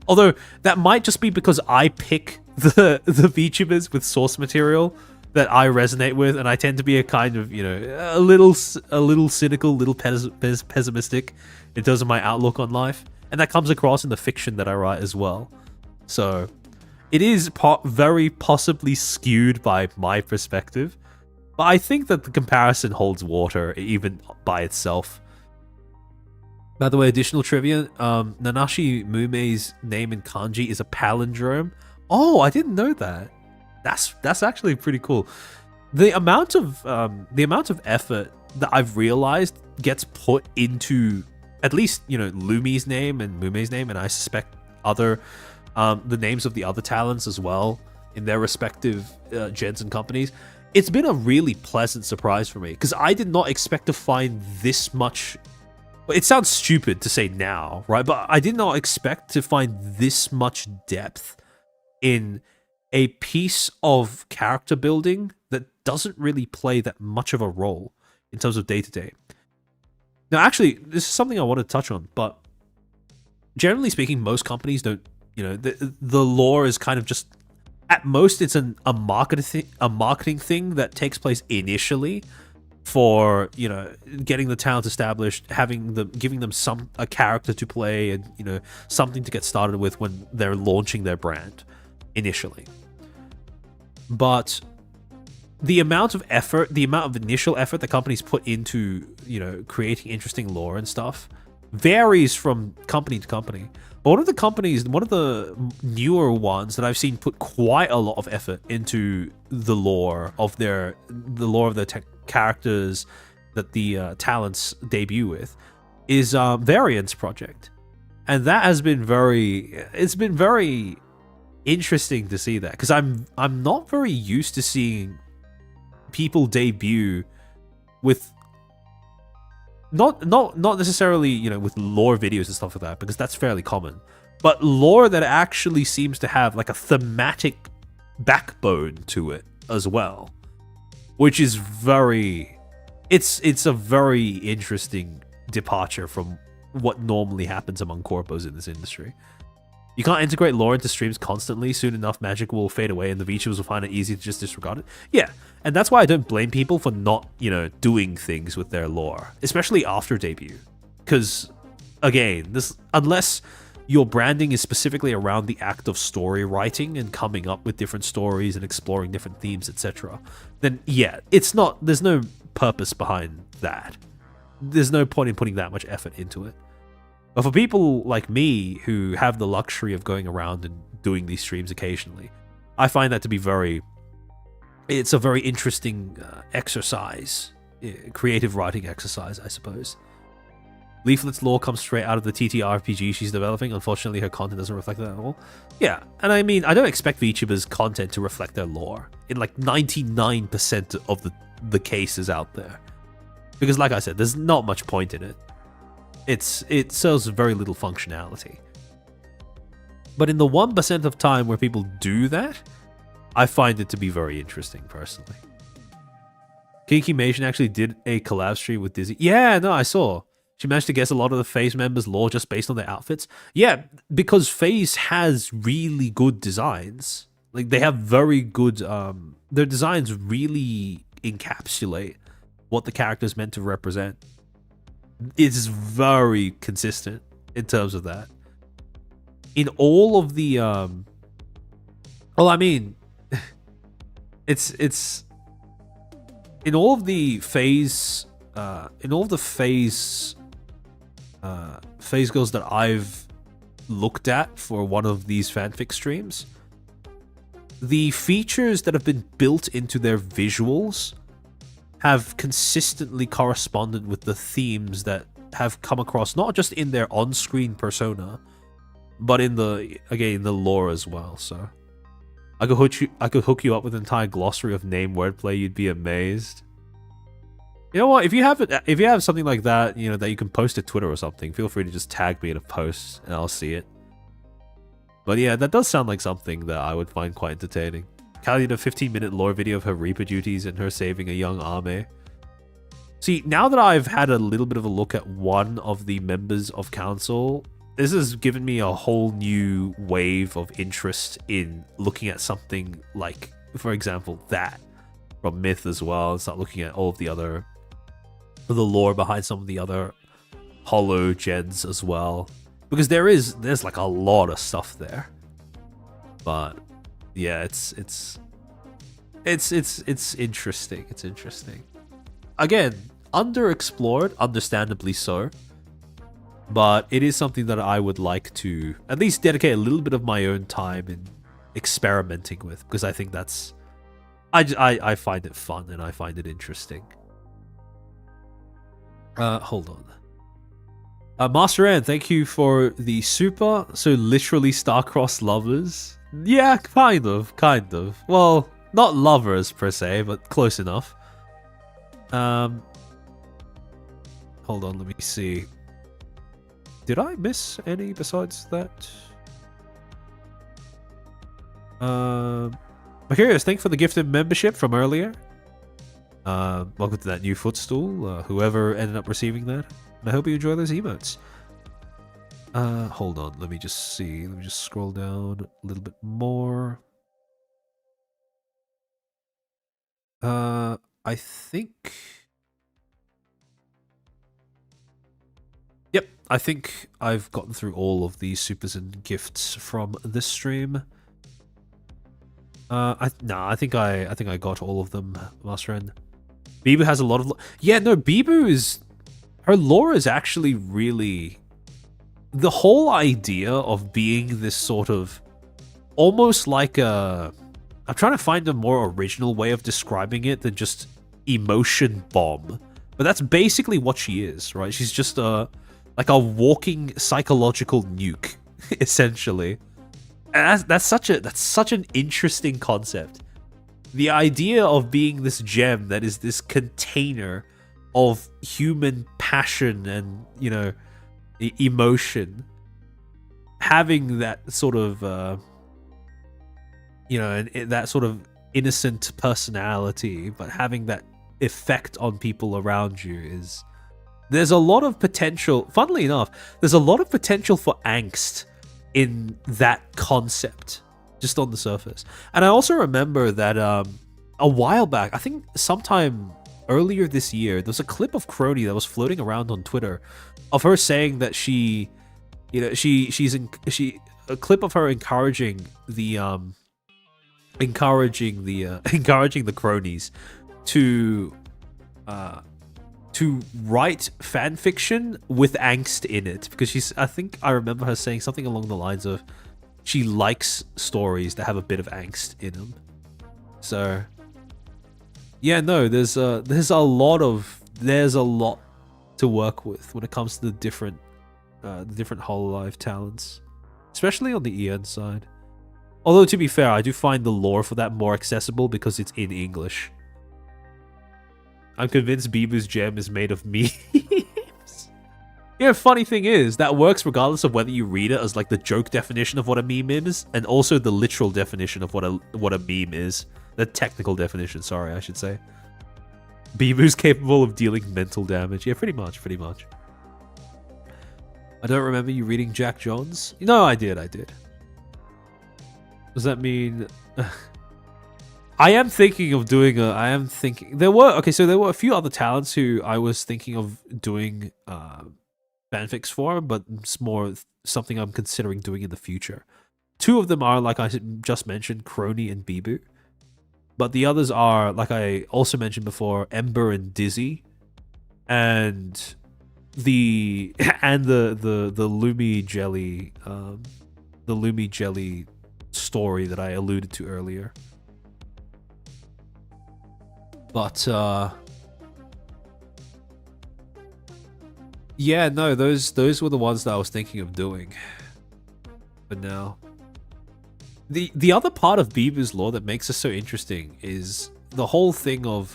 A: Although, that might just be because I pick the VTubers with source material that I resonate with, and I tend to be a kind of, you know, a little cynical, a little pessimistic in terms of my outlook on life, and that comes across in the fiction that I write as well. So it is very possibly skewed by my perspective, but I think that the comparison holds water even by itself. By the way, additional trivia, Nanashi Mume's name in kanji is a palindrome. Oh, I didn't know that. That's actually pretty cool. The amount of effort that I've realized gets put into at least, you know, Lumi's name and Mume's name, and I suspect other the names of the other talents as well in their respective gens and companies. It's been a really pleasant surprise for me because I did not expect to find this much. It sounds stupid to say now, right? But I did not expect to find this much depth in a piece of character building that doesn't really play that much of a role in terms of day-to-day. Now, actually, this is something I want to touch on, but generally speaking, most companies don't, you know, the lore is kind of just, at most, it's a marketing thing that takes place initially for, you know, getting the talent established, giving them a character to play, and, you know, something to get started with when they're launching their brand initially. But the amount of effort, the amount of initial effort that companies put into, you know, creating interesting lore and stuff varies from company to company. But one of the newer ones that I've seen put quite a lot of effort into the lore of their characters that the talents debut with is Variance Project. And that has been very interesting to see that, because I'm not very used to seeing people debut with not necessarily, you know, with lore videos and stuff like that, because that's fairly common, but lore that actually seems to have like a thematic backbone to it as well, which is it's a very interesting departure from what normally happens among corpos in this industry. You can't integrate lore into streams constantly. Soon enough, magic will fade away and the VTubers will find it easy to just disregard it. Yeah, and that's why I don't blame people for not, doing things with their lore, especially after debut. Because, again, unless your branding is specifically around the act of story writing and coming up with different stories and exploring different themes, etc., then yeah, there's no purpose behind that. There's no point in putting that much effort into it. But for people like me who have the luxury of going around and doing these streams occasionally, I find that to be it's a very interesting exercise, creative writing exercise, I suppose. Leaflet's lore comes straight out of the TTRPG she's developing. Unfortunately, her content doesn't reflect that at all. Yeah, and I mean, I don't expect VTubers' content to reflect their lore in like 99% of the cases out there. Because like I said, there's not much point in it. It serves very little functionality. But in the 1% of time where people do that, I find it to be very interesting, personally. Kiki Mation actually did a collab stream with Dizzy. Yeah, no, I saw. She managed to guess a lot of the FaZe members' lore just based on their outfits. Yeah, because FaZe has really good designs. Like, they have very good... their designs really encapsulate what the character's meant to represent. It's very consistent in terms of that. In all of the well, I mean, it's in all of the FaZe FaZe girls that I've looked at for one of these fanfic streams, the features that have been built into their visuals have consistently corresponded with the themes that have come across, not just in their on-screen persona, but in the lore as well. So I could hook you up with an entire glossary of name wordplay. You'd be amazed. You know what? If you have something like that, that you can post to Twitter or something, feel free to just tag me in a post and I'll see it. But yeah, that does sound like something that I would find quite entertaining. Callie did a 15-minute lore video of her Reaper duties and her saving a young Ame. See, now that I've had a little bit of a look at one of the members of Council, this has given me a whole new wave of interest in looking at something like, for example, that from Myth as well, and start looking at all of the lore behind some of the other Hollow gens as well. Because there's like a lot of stuff there. But yeah, it's interesting. It's interesting. Again, underexplored, understandably so. But it is something that I would like to at least dedicate a little bit of my own time in experimenting with, because I think that's I find it fun and I find it interesting. Hold on. Master Ann, thank you for the super. So literally star-crossed lovers. Yeah, kind of. Well, not lovers per se, but close enough. Hold on, let me see. Did I miss any besides that? Curious, thank you for the gifted membership from earlier. Welcome to that new Footstool, whoever ended up receiving that. And I hope you enjoy those emotes. Hold on, let me just see. Let me just scroll down a little bit more. I think... Yep, I think I've gotten through all of the supers and gifts from this stream. I think I got all of them, Master N. Bibu has a lot of... Yeah, no, Bibu is... Her lore is actually really... The whole idea of being this sort of... Almost like a... I'm trying to find a more original way of describing it than just emotion bomb. But that's basically what she is, right? She's just like a walking psychological nuke, essentially. And that's such an interesting concept. The idea of being this gem that is this container of human passion and, emotion having that sort of that sort of innocent personality, but having that effect on people around you is, there's a lot of potential. Funnily enough, there's a lot of potential for angst in that concept, just on the surface. And I also remember that a while back, I think sometime earlier this year, there's a clip of Crony that was floating around on Twitter of her saying that she, she's a clip of her encouraging the cronies to write fan fiction with angst in it, because I think I remember her saying something along the lines of she likes stories that have a bit of angst in them. So yeah, no, there's a lot to work with when it comes to the different Hololive talents, especially on the EN side. Although, to be fair, I do find the lore for that more accessible because it's in English. I'm convinced Bibu's gem is made of memes. Yeah, funny thing is, that works regardless of whether you read it as like the joke definition of what a meme is, and also the literal definition of what a meme is. The technical definition, sorry, I should say. Bibu's capable of dealing mental damage. Yeah, pretty much. I don't remember you reading Jack Jones. No, I did. Does that mean... I am thinking of doing there were a few other talents who I was thinking of doing fanfics for, but it's more something I'm considering doing in the future. Two of them are, like I just mentioned, Crony and Bibu. But the others are, like I also mentioned before, Ember and Dizzy. And the Lumi jelly story that I alluded to earlier. But yeah, no, those were the ones that I was thinking of doing. But now, the other part of Bibu's lore that makes it so interesting is the whole thing of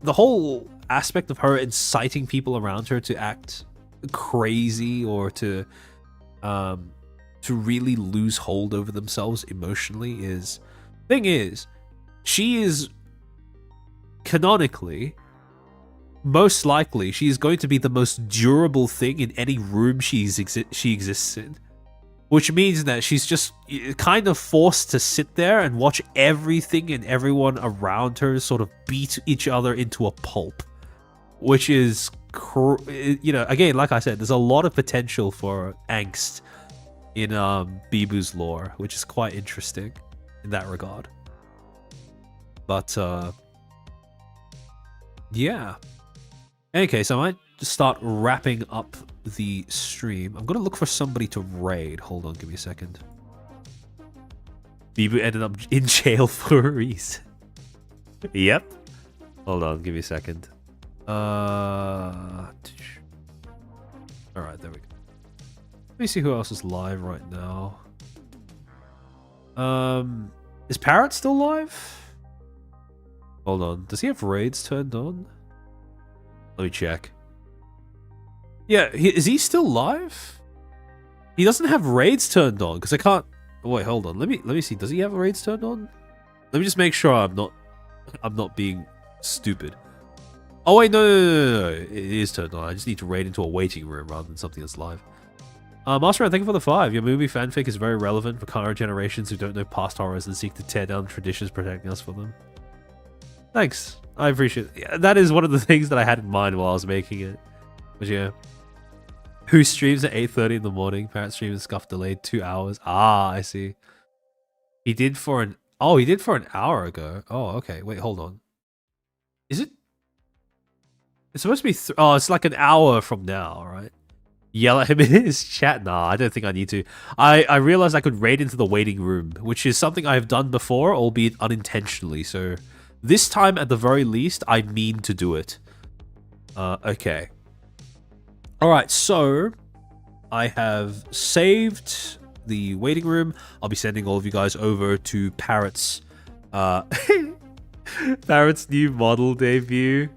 A: the whole aspect of her inciting people around her to act crazy or to really lose hold over themselves emotionally. Thing is, she is canonically, most likely, she is going to be the most durable thing in any room she exists in. Which means that she's just kind of forced to sit there and watch everything and everyone around her sort of beat each other into a pulp. Which is, again, like I said, there's a lot of potential for angst in Bibu's lore, which is quite interesting in that regard. But, yeah. In any case, I might just start wrapping up the stream. I'm gonna look for somebody to raid. Hold on, give me a second. Bibu ended up in jail for a reason. Yep. Hold on, give me a second. Alright, there we go. Let me see who else is live right now. Is Parrot still live? Hold on. Does he have raids turned on? Let me check. Yeah, is he still live? He doesn't have raids turned on because I can't. Oh, wait, hold on. Let me see. Does he have raids turned on? Let me just make sure I'm not being stupid. Oh wait, no. It is turned on. I just need to raid into a waiting room rather than something that's live. Master, thank you for the 5. Your movie fanfic is very relevant for current generations who don't know past horrors and seek to tear down traditions protecting us from them. Thanks. I appreciate it. Yeah, that is one of the things that I had in mind while I was making it. But yeah. Who streams at 8:30 in the morning? Parrot stream and scuff delayed 2 hours. Ah, I see. He did for an hour ago. Oh, okay. Wait, hold on. Is it? It's supposed to be it's like an hour from now, right? Yell at him in his chat? Nah, I don't think I need to. I realized I could raid into the waiting room, which is something I have done before, albeit unintentionally. So this time, at the very least, I mean to do it. Okay. Alright, so I have saved the waiting room. I'll be sending all of you guys over to Parrot's Parrot's new model debut.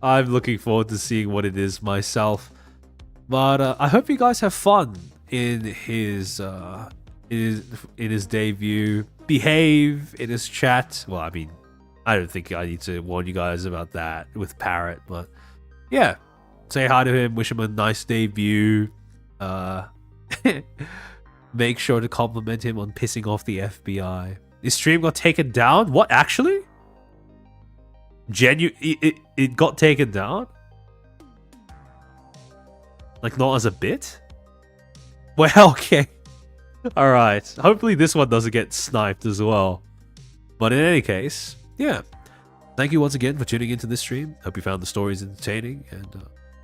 A: I'm looking forward to seeing what it is myself. But I hope you guys have fun in his debut. Behave in his chat. Well, I mean, I don't think I need to warn you guys about that with Parrot, but yeah, say hi to him. Wish him a nice debut. Make sure to compliment him on pissing off the FBI. His stream got taken down? What, actually? It got taken down? Like, not as a bit? Well, okay. Alright. Hopefully this one doesn't get sniped as well. But in any case, yeah. Thank you once again for tuning into this stream. Hope you found the stories entertaining. And to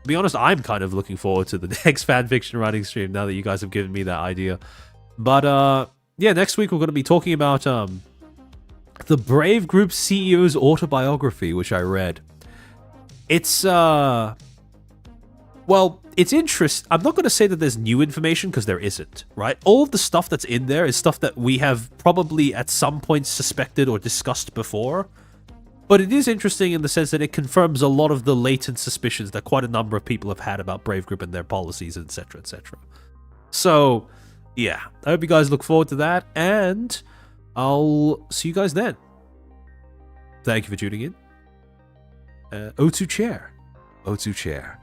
A: be honest, I'm kind of looking forward to the next fanfiction writing stream now that you guys have given me that idea. But yeah, next week we're going to be talking about the Brave Group CEO's autobiography, which I read. It's well, it's interesting. I'm not going to say that there's new information because there isn't, right? All of the stuff that's in there is stuff that we have probably at some point suspected or discussed before. But it is interesting in the sense that it confirms a lot of the latent suspicions that quite a number of people have had about Brave Group and their policies, etc., etc. So, yeah, I hope you guys look forward to that, and I'll see you guys then. Thank you for tuning in. O2 Chair. O2 Chair.